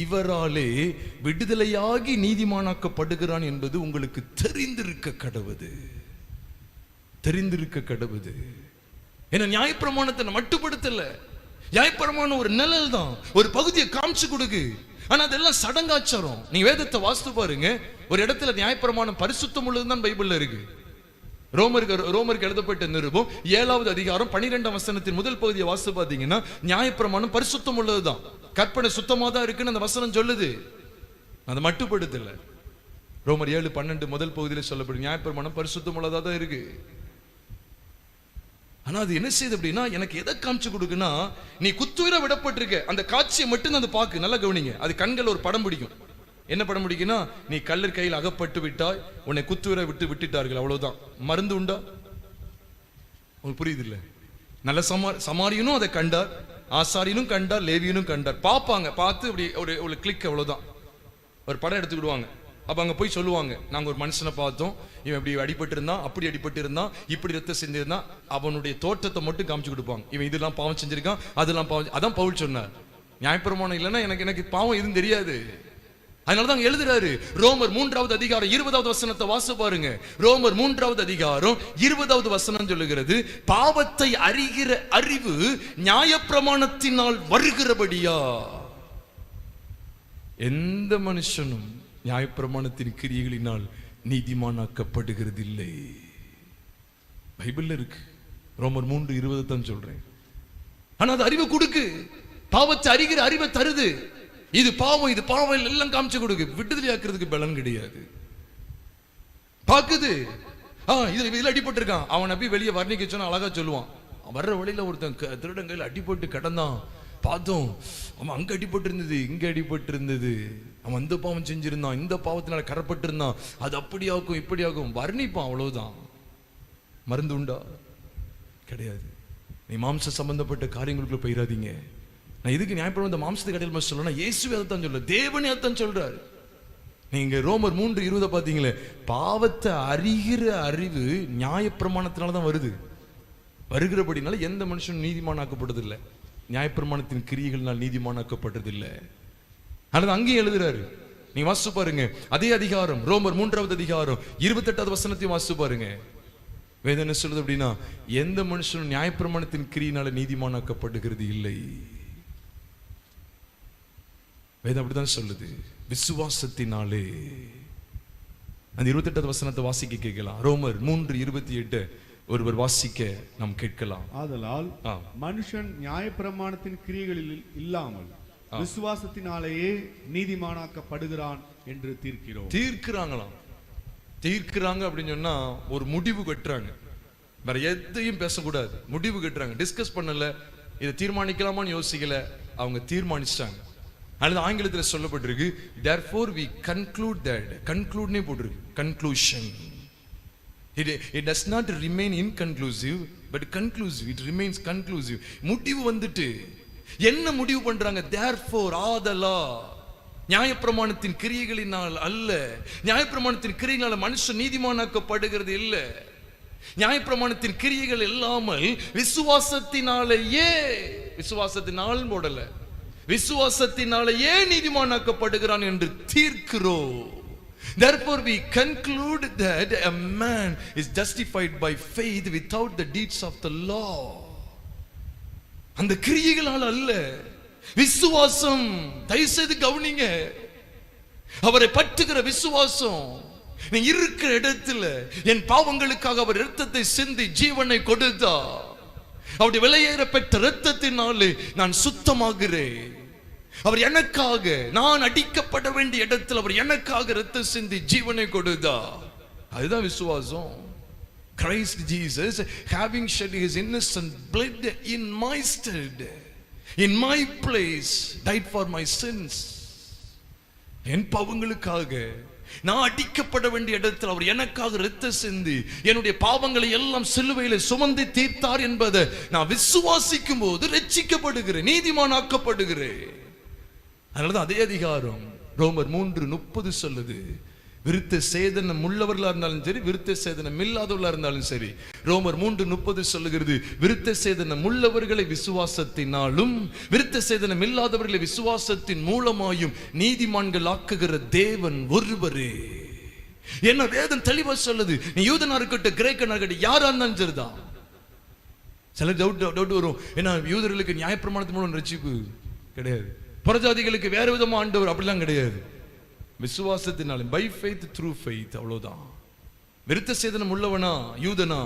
இவராலே விடுதலையாகி நீதிமானாக்கப்படுகிறான் என்பது உங்களுக்கு தெரிந்திருக்க கடவுது. தெரிந்திருக்க கடவுது. ஏன்னா நியாயப்பிரமாணத்தை மட்டுப்படுத்தல. நியாயப்பிரமாணம் ஒரு நிழல் தான், ஒரு பகுதியை காமிச்சு கொடுக்கு. ஆனா அதெல்லாம் சடங்காச்சாரம். நீ வேதத்தை வாசித்து பாருங்க, ஒரு இடத்துல நியாயப்பிரமாணம் பரிசுத்தம் உள்ளதுதான் பைபிள்ல இருக்கு. ரோமருக்கு எழுதப்பட்ட நிருபம் 7வது அதிகாரம் 12ஆம் வசனத்தின் முதல் பகுதியை வாசித்து பார்த்தீங்கன்னா நியாயப்பிரமாணம் பரிசுத்தம் உள்ளதுதான், கற்பனை சுத்தமா தான் இருக்குன்னு அந்த வசனம் சொல்லுது. அதை மட்டுப்படுத்தல. ரோமர் 7:12 முதல் பகுதியில் சொல்லப்படும் நியாயப்பிரமாணம் பரிசுத்தம் உள்ளதா தான் இருக்கு. ஆனா அது என்ன செய்யுது அப்படின்னா, எனக்கு எதை காமிச்சு கொடுக்குன்னா, நீ குத்துயிர விடப்பட்டிருக்க அந்த காட்சியை மட்டும் அதை பார்க்க. நல்லா கவனிங்க, அது கண்கள் ஒரு படம் பிடிக்கும். என்ன படம் பிடிக்குன்னா, நீ கல்லர் கையில் அகப்பட்டு விட்டாய், உன்னை குத்துயிர விட்டுட்டார்கள், அவ்வளவுதான். மருந்து உண்டா? உங்களுக்கு புரியுது இல்ல? நல்ல சமாரியனும் அதை கண்டார், ஆசாரியனும் கண்டார், லேவியனும் கண்டார். பார்ப்பாங்க, பார்த்து அப்படி ஒரு கிளிக், அவ்வளவுதான். ஒரு படம் எடுத்துக்கிடுவாங்க. அப்ப அங்க போய் சொல்லுவாங்க, நாங்க ஒரு மனுஷனை பார்த்தோம், இவன் இப்படி அடிபட்டு இருந்தான், அப்படி அடிபட்டு இருந்தான், இப்படி ரத்தம் செஞ்சிருந்தான். அவனுடைய தோற்றத்தை மட்டும் காமிச்சு கொடுப்பாங்க. இவன் இதெல்லாம் பாவம் செஞ்சிருக்கான், அதெல்லாம் பாவம். அதான் பவுல் சொன்னார், நியாயப்பிரமாணம் இல்லைன்னா எனக்கு பாவம் எதுவும் தெரியாது. அதனாலதான் எழுதுறாரு. ரோமர் 3வது அதிகாரம் 20வது வசனத்தை வாசி பாருங்க. ரோமர் 3வது அதிகாரம் 20வது வசனம் சொல்லுகிறது, பாவத்தை அறிகிற அறிவு நியாயப்பிரமாணத்தினால் வருகிறபடியா. எந்த மனுஷனும் நியாயப்பிரமாணத்தின் கிரியைகளினால் நீதிமானாக்கப்படுகிறது இல்லை. பைபிள்ல இருக்கு. ரோமர் 3:20 தான் சொல்றேன். ஆனா அது அறிவை கொடுக்கு, பாவத்தை அறிகிற அறிவை தருது. இது பாவம், இது பாவம் எல்லாம் காமிச்சு கொடுக்கு. விடுதலை ஆக்குறதுக்கு பலன் கிடையாது. பாக்குது, இதுல அடிபட்டிருக்கான், அவன் அப்படி வெளியே வர்ணிக்க சொன்னா அழகா சொல்லுவான். வர்ற வழியில ஒருத்தன் திருடங்கையில் அடிபட்டு கிடந்தான், பார்த்தோம், அவன் அங்க அடிபட்டு இருந்தது, இங்க அடிபட்டு இருந்தது, அவன் அந்த பாவம் செஞ்சிருந்தான், இந்த பாவத்தினால கரப்பட்டு இருந்தான், அது அப்படியாகும் இப்படியாகும் வர்ணிப்பான், அவ்வளவுதான். மருந்து உண்டா? கிடையாது. நீ மாம்ச சம்பந்தப்பட்ட காரியங்களுக்குள்ள போயிடாதீங்க. நான் இதுக்கு நியாயப்படும் இந்த மாம்சத்தை கடையில் சொல்லணும், இயேசுவே அதைத்தான் சொல்ற, தேவனே அதைத்தான் சொல்றாரு. நீங்க ரோமர் 3:20 பாத்தீங்களே, பாவத்தை அறிகிற அறிவு நியாயப்பிரமாணத்தினாலதான் வருது. வருகிறபடினால எந்த மனுஷனும் நீதிமானாக்கப்படுறதில்லை, நியாயப்பிரமாணத்தின் கிரியைகள்னால் நீதிமானாக்கப்படுறதில்லை. ஆனது அங்கேயும் எழுதுறாரு. நீங்க வாசிச்சு பாருங்க, அதே அதிகாரம் ரோமர் 3வது அதிகாரம் 28வது வசனத்தையும் வாசிச்சு பாருங்க. வேதம் என்ன சொல்லுது அப்படின்னா, எந்த மனுஷனும் நியாயப்பிரமாணத்தின் கிரியினால நீதிமானாக்கப்படுகிறது இல்லை. வேதம் அப்படிதான் சொல்லுது, விசுவாசத்தினாலே. அந்த 28வது வசனத்தை வாசிக்க கேட்கலாம். ரோமர் 3:28 ஒருவர் வாசிக்க நாம் கேட்கலாம். ஆதலால் மனுஷன் நியாயப்பிரமாணத்தின் கிரியைகளில் இல்லாமல் விசுவாசத்தினாலேயே நீதிமானாக்கப்படுகிறான் என்று தீர்க்கிறாங்களாம். தீர்க்கிறாங்க அப்படின்னு சொன்னா ஒரு முடிவு கட்டுறாங்க, வேற எதையும் பேசக்கூடாது. முடிவு கட்டுறாங்க, டிஸ்கஸ் பண்ணல, இதை தீர்மானிக்கலாமான்னு யோசிக்கல, அவங்க தீர்மானிச்சாங்க. அல்லது ஆங்கிலத்தில் சொல்லப்பட்டிருக்கு, therefore we conclude that, conclude போட்டிருக்கு, conclusion. It does not remain inconclusive but conclusive, it remains conclusive. முடிவு வந்துட்டு என்ன முடிவு பண்றாங்க? therefore, ஆதலா, நியாயப்பிரமாணத்தின் கிரியைகளினால் அல்ல, நியாயப்பிரமாணத்தின் கிரியைகளால் மனுஷன் நீதிமானாக்கப்படுகிறது இல்ல, நியாயப்பிரமாணத்தின் கிரியைகள் இல்லாமல் விசுவாசத்தினாலேயே, விசுவாசத்தினால் போடல, விசுவாசத்தினாலேயே நீதிமானாக்கப்படுகிறான் என்று தீர்க்கிறோம். Therefore we conclude that a man is justified by faith without the deeds of the law. அந்த கிரியைகளால் அல்ல, விசுவாசம். தயவு செய்து கவனிங்க, அவரை பற்றுகிற விசுவாசம். நீ இருக்கிற இடத்துல என் பாவங்களுக்காக அவர் இரத்தத்தை சிந்தி ஜீவனை கொடுத்தா, அவருடைய விலையேற பெற்ற இரத்தத்தினாலே நான் சுத்தமாகிறேன். அவர் எனக்காக, நான் அடிக்கப்பட வேண்டிய இடத்தில் அவர் எனக்காக இரத்தம் சிந்தி ஜீவனை கொடுத்தா, அதுதான் விசுவாசம். Christ Jesus, having shed his innocent blood in my stead, in my place, died for my sins. என் பாவங்களுக்காக நான் அடிக்கப்பட வேண்டிய இடத்தில் அவர் எனக்காக இரத்தம் சிந்தி என்னுடைய பாவங்களை எல்லாம் சிலுவையிலே சுமந்து தீர்த்தார் என்பதை நான் விசுவாசிக்கும் போது ரட்சிக்கப்படுகிறேன், நீதிமானாக்கப்படுகிறேன். அதனாலதான் அதே அதிகாரம் ரோமர் 3:30 சொல்லுது, விருத்த சேதனம் உள்ளவர்களா இருந்தாலும் சரி, விருத்த சேதனம் இல்லாதவர்களா இருந்தாலும் சரி, ரோமர் 3:30 சொல்லுகிறது, விருத்த சேதனம் உள்ளவர்களை விசுவாசத்தினாலும் விருத்த சேதனம் இல்லாதவர்களை விசுவாசத்தின் மூலமாயும் நீதிமான்கள் ஆக்குகிற தேவன் ஒருவரே. என்ன வேதம் தெளிவா சொல்லுது, நீ யூதனா இருக்கட்டும் கிரேக்கனா இருக்கட்டும் யாரா இருந்தாலும் சரிதான். சில டவுட் வரும், ஏன்னா யூதர்களுக்கு நியாயப்பிரமாணத்தின் மூலம் ரட்சிப்பு கிடையாது. புறஜாதிகளுக்கு வேற விதமா ஆண்டவர் அப்படிலாம் கிடையாது. விசுவாசத்தினால, பை ஃபெய்த் த்ரூ ஃபெய்த், அவ்வளவுதான். விருத்த சேதனம் உள்ளவனா யூதனா,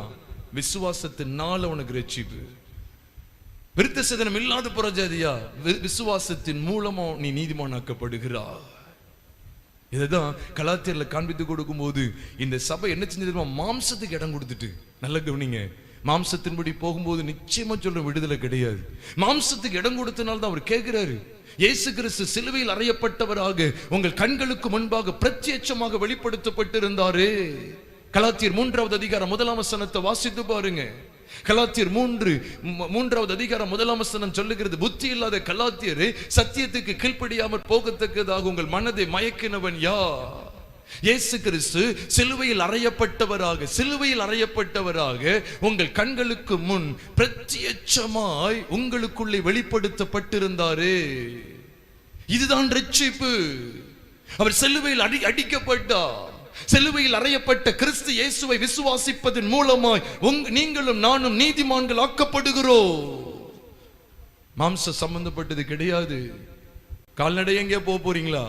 விசுவாசத்தினால உனக்கு ரட்சிப்பு. விருத்த சேதனம் இல்லாத புறஜாதியா, விசுவாசத்தின் மூலமா நீ நீதிமானாக்கப்படுகிறாய். இதுதான் கலாத்தியர்ல காண்பித்து கொடுக்கும் போது இந்த சபை என்ன செஞ்சது? மாம்சத்துக்கு இடம் கொடுத்துட்டு, நல்ல கவனிங்க, மாம்சத்தின்படி போகும்போது நிச்சயமா சொல்ற விடுதலை கிடையாது. மாம்சத்துக்கு இடம் கொடுத்தனால தான் அவர் கேட்கிறாரு, இயேசு கிறிஸ்து சிலுவையில் அறையப்பட்டவராக உங்கள் கண்களுக்கு முன்பாக பிரத்யட்சமாக வெளிப்படுத்தப்பட்டிருந்தாரே. கலாத்தியர் 3வது அதிகாரம் 1ஆம் வசனத்தை வாசித்து பாருங்க. கலாத்தியர் 3வது அதிகாரம் 1ஆம் வசனம் சொல்லுகிறது, புத்தி இல்லாத கலாத்தியர் சத்தியத்துக்கு கீழ்ப்படியாமல் போகத்தக்கதாக உங்கள் மனதை மயக்கினவன் யார்? இயேசு கிறிஸ்து சிலுவையில் அறையப்பட்டவராக உங்கள் கண்களுக்கு முன் பிரத்யட்சமாய் உங்களுக்குள்ளே வெளிப்படுத்தப்பட்டிருந்தாரே. இதுதான் ரட்சிப்பு. அவர் சிலுவையில் அடிக்கப்பட்டார். சிலுவையில் அறையப்பட்ட கிறிஸ்து இயேசுவை விசுவாசிப்பதன் மூலமாய் நீங்களும் நானும் நீதிமான்கள் ஆக்கப்படுகிறோம். மாம்ச சம்பந்தப்பட்டது கிடையாது. கால்நடை எங்கே போக போறீங்களா?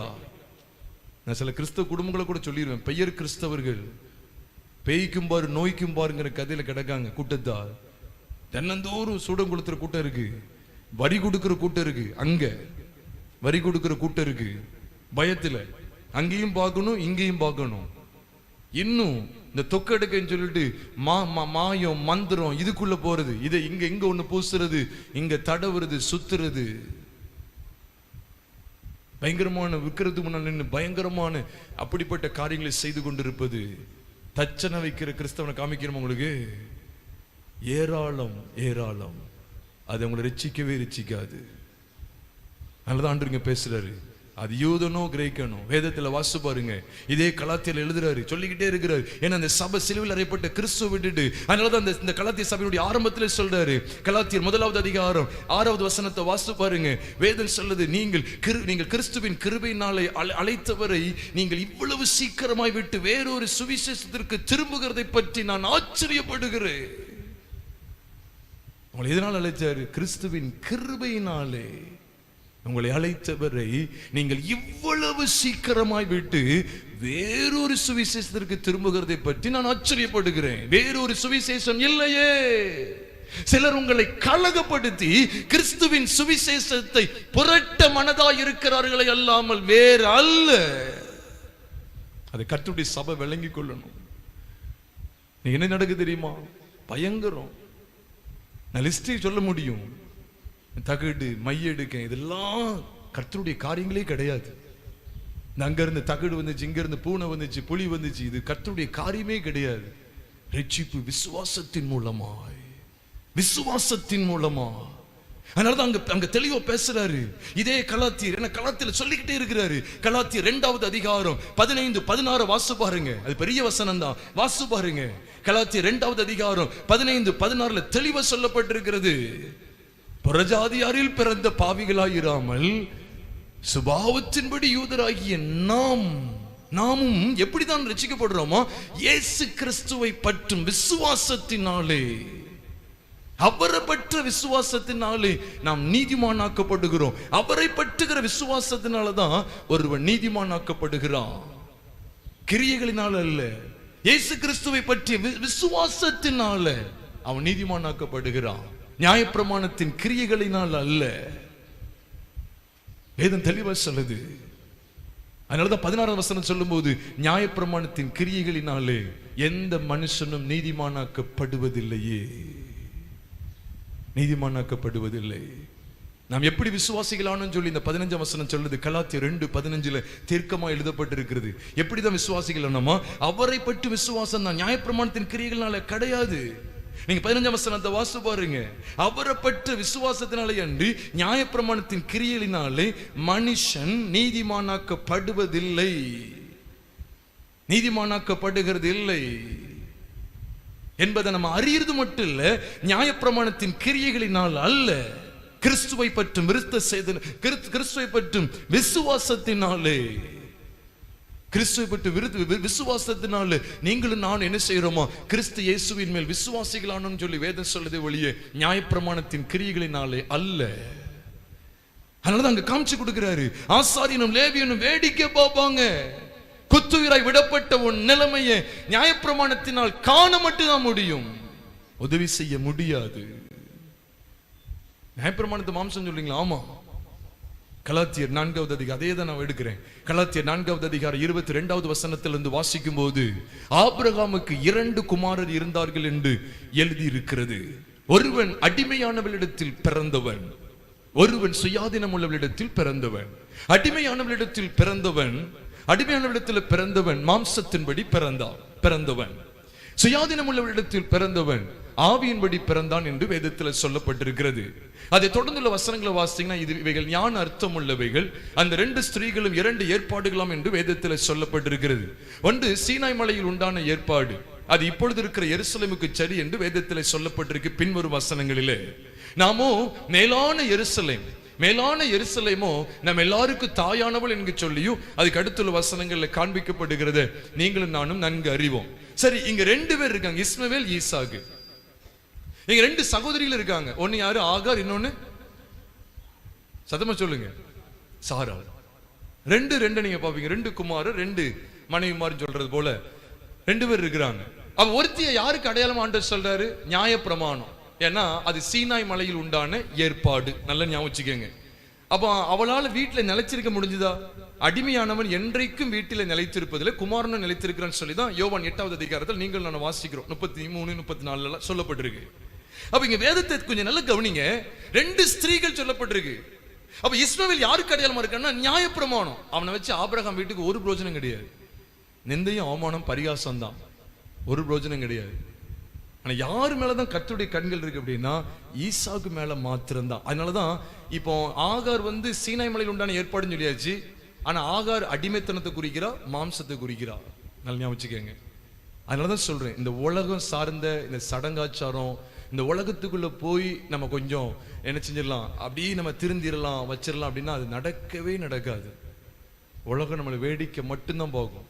நான் சில கிறிஸ்தவ குடும்பங்களை கூட சொல்லிடுவேன், பெயர் கிறிஸ்தவர்கள் பேய்க்கும் பாரு நோய்க்கும் பாருங்கிற கதையில கிடக்காங்க. கூட்டத்தார் தினந்தோறும் சூடம் கொடுத்துற கூட்டம் இருக்கு, வரி கொடுக்கிற கூட்டம் இருக்கு, அங்க வரி கொடுக்கிற கூட்டம் இருக்கு. பயத்துல அங்கேயும் பார்க்கணும் இங்கேயும் பார்க்கணும். இன்னும் இந்த தொக்கெடுக்கன்னு சொல்லிட்டு மாயம் மந்திரம் இதுக்குள்ள போறது, இதை இங்க ஒண்ணு பூசுறது, இங்க தடவுறது, சுத்துறது, பயங்கரமான விற்கிறது முன்னால் நின்று பயங்கரமான அப்படிப்பட்ட காரியங்களை செய்து கொண்டிருப்பது. தச்சனை வைக்கிற கிறிஸ்தவனை காமிக்கிறோம் உங்களுக்கு, ஏராளம் ஏராளம். அது உங்களை ரட்சிக்காது. நல்லதான் ஆண்டவருங்க பேசுறாரு. அது யூதனோ கிரேக்கனோ, வேதத்துல வாசி பாருங்க. இதே கலாத்தியர் எழுதுறாரு, சொல்லிக்கிட்டே இருக்கிறாரு. ஏன்னா அந்த சபை சிலுவையில் அறையப்பட்ட கிறிஸ்துவ விட்டுட்டு, அதனாலதான் இந்த கலாத்திய சபையினுடைய ஆரம்பத்திலே சொல்றாரு. கலாத்தியர் 1வது அதிகாரம் 6வது வசனத்தை வாசி பாருங்க. வேதம் சொல்லுது, நீங்கள் கிறிஸ்துவின் கிருபையினாலே அழைத்தவரை நீங்கள் இவ்வளவு சீக்கிரமாய் விட்டு வேறொரு சுவிசேஷத்திற்கு திரும்புகிறதை பற்றி நான் ஆச்சரியப்படுகிறேன். உங்களை எதனால் அழைச்சாரு? கிறிஸ்துவின் கிருபையினாலே உங்களை அழைத்தவரை நீங்கள் இவ்வளவு சீக்கிரமாய் விட்டு வேறொரு சுவிசேஷத்திற்கு திரும்புகிறதை பற்றி நான் ஆச்சரியப்படுகிறேன். வேறொரு சுவிசேஷம் இல்லையே. சிலர் உங்களை கலகப்படுத்தி கிறிஸ்துவின் சுவிசேஷத்தை புரட்ட மனதாய் இருக்கிறார்களே அல்லாமல் வேற அல்ல. அதை கர்த்தருடைய சபை விளங்கிக் கொள்ளணும். என்ன நடக்குது தெரியுமா? பயங்கரம். நான் லிஸ்டை சொல்ல முடியும். தகடு மையெடுக்க இதெல்லாம் கர்த்தருடைய காரியங்களே கிடையாது. அங்க இருந்து தகடு வந்துச்சு, இங்க இருந்து பூனை வந்துச்சு, புலி வந்துச்சு, இது கர்த்தருடைய காரியமே கிடையாது. ரட்சிப்பு விசுவாசத்தின் மூலமா. அதனாலதான் அங்க தெளிவா பேசுறாரு. இதே கலாத்தியர் என்ன கலாத்தியர் சொல்லிக்கிட்டே இருக்கிறாரு. கலாத்தியர் 2வது அதிகாரம் 15-16 வாசு பாருங்க. அது பெரிய வசனம் தான், வாசு பாருங்க. கலாத்தியர் 2வது அதிகாரம் 15-16 தெளிவா சொல்லப்பட்டிருக்கிறது. புறஜாதியாரில் பிறந்த பாவிகளாயிராமல் சுபாவத்தின்படி யூதராகிய நாமும் எப்படிதான் ரட்சிக்கப்படுறோமோ, இயேசு கிறிஸ்துவை பற்றும் விசுவாசத்தினாலே, அவரை பற்ற விசுவாசத்தினாலே நாம் நீதிமானாக்கப்படுகிறோம். அவரை பற்றுகிற விசுவாசத்தினாலதான் ஒருவன் நீதிமானாக்கப்படுகிறான், கிரியைகளினால அல்ல. இயேசு கிறிஸ்துவை பற்றிய விசுவாசத்தினால அவன் நீதிமானாக்கப்படுகிறான், நியாயப்பிரமாணத்தின் கிரியைகளினால் அல்ல. வேதம் தெளிவா சொல்லுது. அதனாலதான் 16ஆம் வசனம் சொல்லும் போது, நியாயப்பிரமாணத்தின் கிரியைகளினாலே எந்த மனுஷனும் நீதிமானாக்கப்படுவதில்லை. நாம் எப்படி விசுவாசிகளானு சொல்லி இந்த 15ஆம் வசனம் சொல்லுது. கலாத்தியர் 2:15 தீர்க்கமா எழுதப்பட்டிருக்கிறது. எப்படிதான் விசுவாசிகளானோமா? அவரை பற்றி விசுவாசம் தான், நியாயப்பிரமாணத்தின் கிரியைகளினால கிடையாது. நீங்க 15ஆம் வசனத்தை வாசி பாருங்க. அவரை பற்ற விசுவாசத்தினாலே அன்றி நியாயப்பிரமாணத்தின் கிரியைகளினாலே மனுஷன் நீதிமானாக்கப்படுகிறது இல்லை என்பதை நம்ம அறியறது மட்டும் இல்ல, நியாயப்பிரமாணத்தின் கிரியைகளினால் அல்ல, கிறிஸ்துவை பற்றும் விசுவாசத்தினாலே. கிறிஸ்துவை பற்றி விசுவாசத்தினால நீங்களும் நான் என்ன செய்யறோமா? கிறிஸ்து இயேசுவின் மேல் விசுவாசிகளானோம் சொல்லி வேதம் சொல்லுதே ஒழிய நியாயப்பிரமாணத்தின் கிரியைகளினாலே அல்ல. அதனாலதான் அங்க காமிச்சு கொடுக்கிறாரு. ஆசாரியனும் லேவியனும் வேடிக்கை பார்ப்பாங்க. குத்துயிராய் விடப்பட்ட உன் நிலைமையை நியாயப்பிரமாணத்தினால் காண மட்டும்தான் முடியும், உதவி செய்ய முடியாது. நியாயப்பிரமாணத்தை மாம்சம் சொல்றீங்களா? ஆமா. கலாத்தியர் 4வது அதிகாரம், அதே தான் நான் எடுக்கிறேன். கலாத்தியர் 4வது அதிகாரம் 22வது வசனத்திலிருந்து வாசிக்கும் போது, ஆபிரகாமுக்கு 2 குமாரர் இருந்தார்கள் என்று எழுதி இருக்கிறது. ஒருவன் அடிமையானவளிடத்தில் பிறந்தவன், ஒருவன் சுயாதீனம் உள்ளவளிடத்தில் பிறந்தவன். அடிமையானவளிடத்தில் பிறந்தவன் மாம்சத்தின்படி பிறந்தவன். சுயாதீனம் உள்ளவளிடத்தில் பிறந்தவன் ஆவியின்படி பிறந்தான் என்று வேதத்தில் சொல்லப்பட்டிருக்கிறது. அதை தொடர்ந்துள்ள வசனங்களை வாசித்தீங்கன்னா இவைகள் ஞான அர்த்தம் உள்ளவைகள். அந்த 2 ஸ்திரீகளும் 2 ஏற்பாடுகளாம் என்று வேதத்தில் சொல்லப்பட்டிருக்கிறது. ஒன்று சீனாய் மலையில் உண்டான ஏற்பாடு, அது இப்பொழுது இருக்கிற எருசலேமுக்கு சரி என்று வேதத்தில் சொல்லப்பட்டிருக்கு. பின்வரும் வசனங்களிலே நாமோ மேலான எருசலேமோ நம்ம எல்லாருக்கும் தாயானவள் என்று சொல்லியும் அதுக்கு அடுத்துள்ள வசனங்கள்ல காண்பிக்கப்படுகிறது. நீங்களும் நானும் நன்கு அறிவோம். சரி, இங்க 2 பேர் இருக்காங்க, இஸ்மவேல், ஈசாக்கு. இங்க 2 சகோதரிகள் இருக்காங்க. ஒன்னு யாரு? ஆகார். இன்னொன்னு சத்தமா சொல்லுங்க, சாராள். 2 நீங்க பாப்பீங்க, 2 குமாரர் 2 மனைவிமார் சொல்றது போல 2 பேர் இருக்கிறாங்க. அவ ஒருத்திய யாருக்கு அடையாளம் ஆண்டவர் சொல்றாரு? நியாயப்பிரமாணம். ஏன்னா அது சீனாய் மலையில் உண்டான ஏற்பாடு. நல்ல ஞாபகம் வச்சுக்கோங்க. அப்ப அவளால வீட்டுல நிலைச்சிருக்க முடிஞ்சுதா? அடிமையானவன் என்றைக்கும் வீட்டில நிலைத்திருப்பதில்லை, குமாரனும் நிலைத்திருக்கிறான்னு சொல்லிதான் யோவான் 8வது அதிகாரத்தில் நீங்கள் நான் வாசிக்கிறோம். 33, 34 சொல்லப்பட்டிருக்கு. அப்ப இங்க வேதத்தை கொஞ்சம் நல்லா கவனிங்க. 2 ஸ்திரீகள் சொல்லப்பட்டிருக்கு. அப்ப இஸ்மவேல் யாருக்கு அடையாளமா இருக்கான்னா நியாயப்பிரமாணம். அவனை வச்சு ஆபிரகாம் வீட்டுக்கு ஒரு பிரோஜனம் கிடையாது. நிந்தையும் அவமானம் பரிகாசம் தான், ஒரு பிரோஜனம் கிடையாது. ஆனா யாரு மேலதான் கர்த்தருடைய கண்கள் இருக்கு அப்படின்னா ஈசாக்கு மேல மாத்திரம்தான். அதனாலதான் இப்போ ஆகார் சீனாய் மலையில் உண்டான ஏற்பாடுன்னு சொல்லியாச்சு. ஆனா ஆகார் அடிமைத்தனத்தை குறிக்கிறா, மாம்சத்தை குறிக்கிறா. நல்ல ஞாபகம் வச்சுக்கோங்க. அதனாலதான் சொல்றேன், இந்த உலகம் சார்ந்த இந்த சடங்காச்சாரம், இந்த உலகத்துக்குள்ள போய் நம்ம கொஞ்சம் என்ன செஞ்சிடலாம், அப்படியே நம்ம திருந்திடலாம் வச்சிடலாம் அப்படின்னா அது நடக்கவே நடக்காது. உலகம் நம்மளை வேடிக்கை மட்டும்தான் போகும்.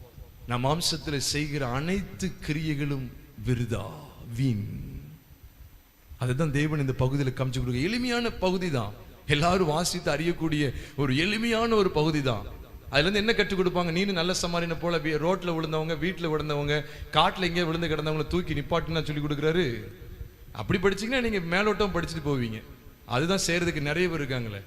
நம் மாம்சத்துல செய்கிற அனைத்து கிரியைகளும் விருதா, வீண். அதுதான் தேவன் இந்த பகுதியில் காமிச்சு கொடுக்க. எளிமையான பகுதி தான், எல்லாரும் வாசித்து அறியக்கூடிய ஒரு எளிமையான ஒரு பகுதி தான். அதுல இருந்து என்ன கற்றுக் கொடுப்பாங்க? நீனு நல்ல சமாரியனை போல ரோட்ல விழுந்தவங்க, வீட்டுல விழுந்தவங்க, காட்டுல எங்கேயே விழுந்து கிடந்தவங்களை தூக்கி நிப்பாட்டுன்னு சொல்லி கொடுக்குறாரு. அப்படி படிச்சீங்கன்னா நீங்க மேலோட்டம் படிச்சுட்டு போவீங்க. அதுதான் செய்யறதுக்கு நிறைய பேர் இருக்காங்களே.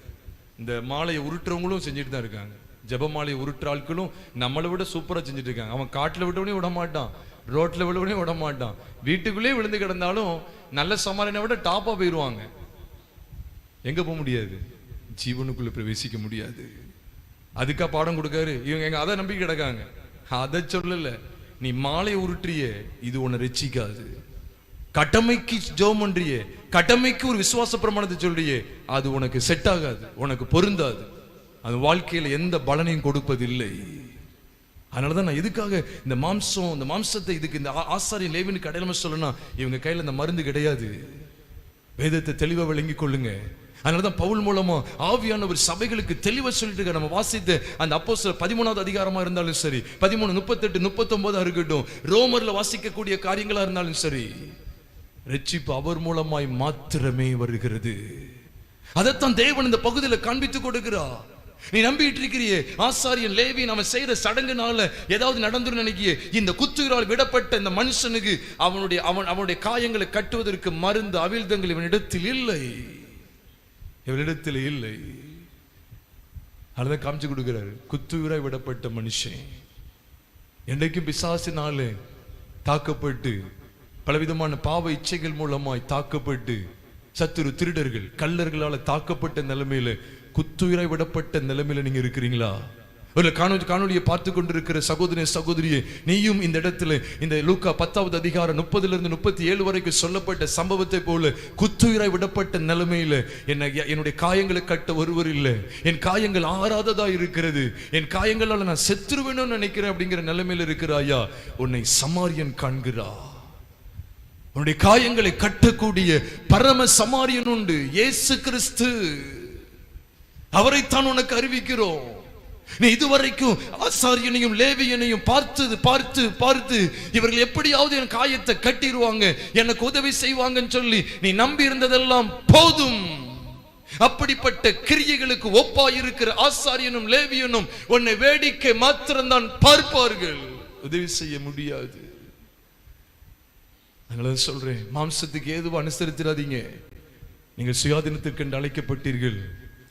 இந்த மாலையை உருட்டுறவங்களும் செஞ்சுட்டு தான் இருக்காங்க. ஜப மாலையை உருட்டுற ஆட்களும் நம்மளை விட சூப்பரா செஞ்சுட்டு இருக்காங்க. அவன் காட்டுல விட்டவனே விட மாட்டான், ரோட்ல விழுவனே விட மாட்டான். வீட்டுக்குள்ளே விழுந்து கிடந்தாலும் நல்ல சமாரியனை விட டாப்பா போயிடுவாங்க. எங்க போக முடியாது? ஜீவனுக்குள்ள பிரவேசிக்க முடியாது. அதுக்கா பாடம் கொடுக்காரு. இவங்க எங்க அதை நம்பி கிடக்காங்க. அதை சொல்லல, நீ மாலை உருட்டிய இது உன்னை ரட்சிக்காது. கடமைக்கு ஜெபம் பண்றியே, கடமைக்கு ஒரு விசுவாச பிரமாணத்தை சொல்றியே, அது உனக்கு செட் ஆகாது, உனக்கு பொருந்தாது. அது வாழ்க்கையில எந்த பலனையும் கொடுப்பதில்லை. அதனாலதான் நான் எதுக்காக இந்த மாம்சத்தை இதுக்கு இந்த ஆசாரியன் லேவியனுக்கு அடையாளமா சொல்லணும். இவங்க கையில இந்த மருந்து கிடையாது. வேதத்தை தெளிவா விளங்கி கொள்ளுங்க. அதனாலதான் பவுல் மூலமா ஆவியானவர் சபைகளுக்கு தெளிவா சொல்லிட்டு இருக்க. நம்ம வாசித்த அந்த அப்போஸ்தலர் 13வது அதிகாரமா இருந்தாலும் சரி, 13, 38, 39 இருக்கட்டும், ரோமர்ல வாசிக்கக்கூடிய காரியங்களா இருந்தாலும் சரி, ரட்சிப்பு அவர் மூலமாய் மாத்திரமே வருகிறது. அதைத்தான் தேவன் இந்த பகுதியில் காண்பித்து கொடுக்கிறார். நீ நம்பிட்டு இருக்கிறியே ஆசாரியன் லேவியன் அவன் செய்யற சடங்குனால ஏதாவது நடந்துரும் நினைக்கியே, இந்த குத்துகிறால் விடப்பட்ட இந்த மனுஷனுக்கு அவனுடைய காயங்களை கட்டுவதற்கு மருந்து அவிழ்தங்கள் இவனிடத்தில் இல்லை. அதான் காமிச்சு கொடுக்கிறாரு. குத்துகிறாய் விடப்பட்ட மனுஷன் என்றைக்கும் பிசாசினால தாக்கப்பட்டு, பலவிதமான பாவ இச்சைகள் மூலமாய் தாக்கப்பட்டு, சத்துரு திருடர்கள் கள்ளர்களால தாக்கப்பட்ட நிலைமையில, குத்துயிராய் விடப்பட்ட நிலைமையில நீங்க இருக்கிறீங்களா? ஒரு காணொலியை பார்த்து கொண்டிருக்கிற சகோதரியே, நீயும் இந்த இடத்துல இந்த லூக்கா 10வது அதிகாரம் 30 - 37 வரைக்கும் சொல்லப்பட்ட சம்பவத்தை போல குத்துயிராய் விடப்பட்ட நிலைமையில என்னுடைய காயங்களை கட்ட ஒருவர் இல்லை, என் காயங்கள் ஆறாததா இருக்கிறது, என் காயங்களால நான் செத்துருவேணும்னு நினைக்கிறேன் அப்படிங்கிற நிலைமையில இருக்கிறாயா? உன்னை சமாரியன் காண்கிறா. உன்னுடைய காயங்களை கட்டக்கூடிய பரம சமாரியன் உண்டு, இயேசு கிறிஸ்து. அவரைத்தான் உனக்கு அறிவிக்கிறோம். நீ இதுவரைக்கும் ஆசாரியனையும் லேவியனையும் பார்த்து இவர்கள் எப்படியாவது என் காயத்தை கட்டிடுவாங்க, எனக்கு உதவி செய்வாங்கன்னு சொல்லி நீ நம்பி இருந்ததெல்லாம் போதும். அப்படிப்பட்ட கிரியைகளுக்கு ஒப்பாயிருக்கிற ஆசாரியனும் லேவியனும் உன்னை வேடிக்கை மாத்திரம்தான் பார்ப்பார்கள், உதவி செய்ய முடியாது. அதனால சொல்றேன், மாம்சத்துக்கு ஏதுவா அனுசரித்திராதீங்க. நீங்கள் சுயாதீனத்திற்கு என்று அழைக்கப்பட்டீர்கள்.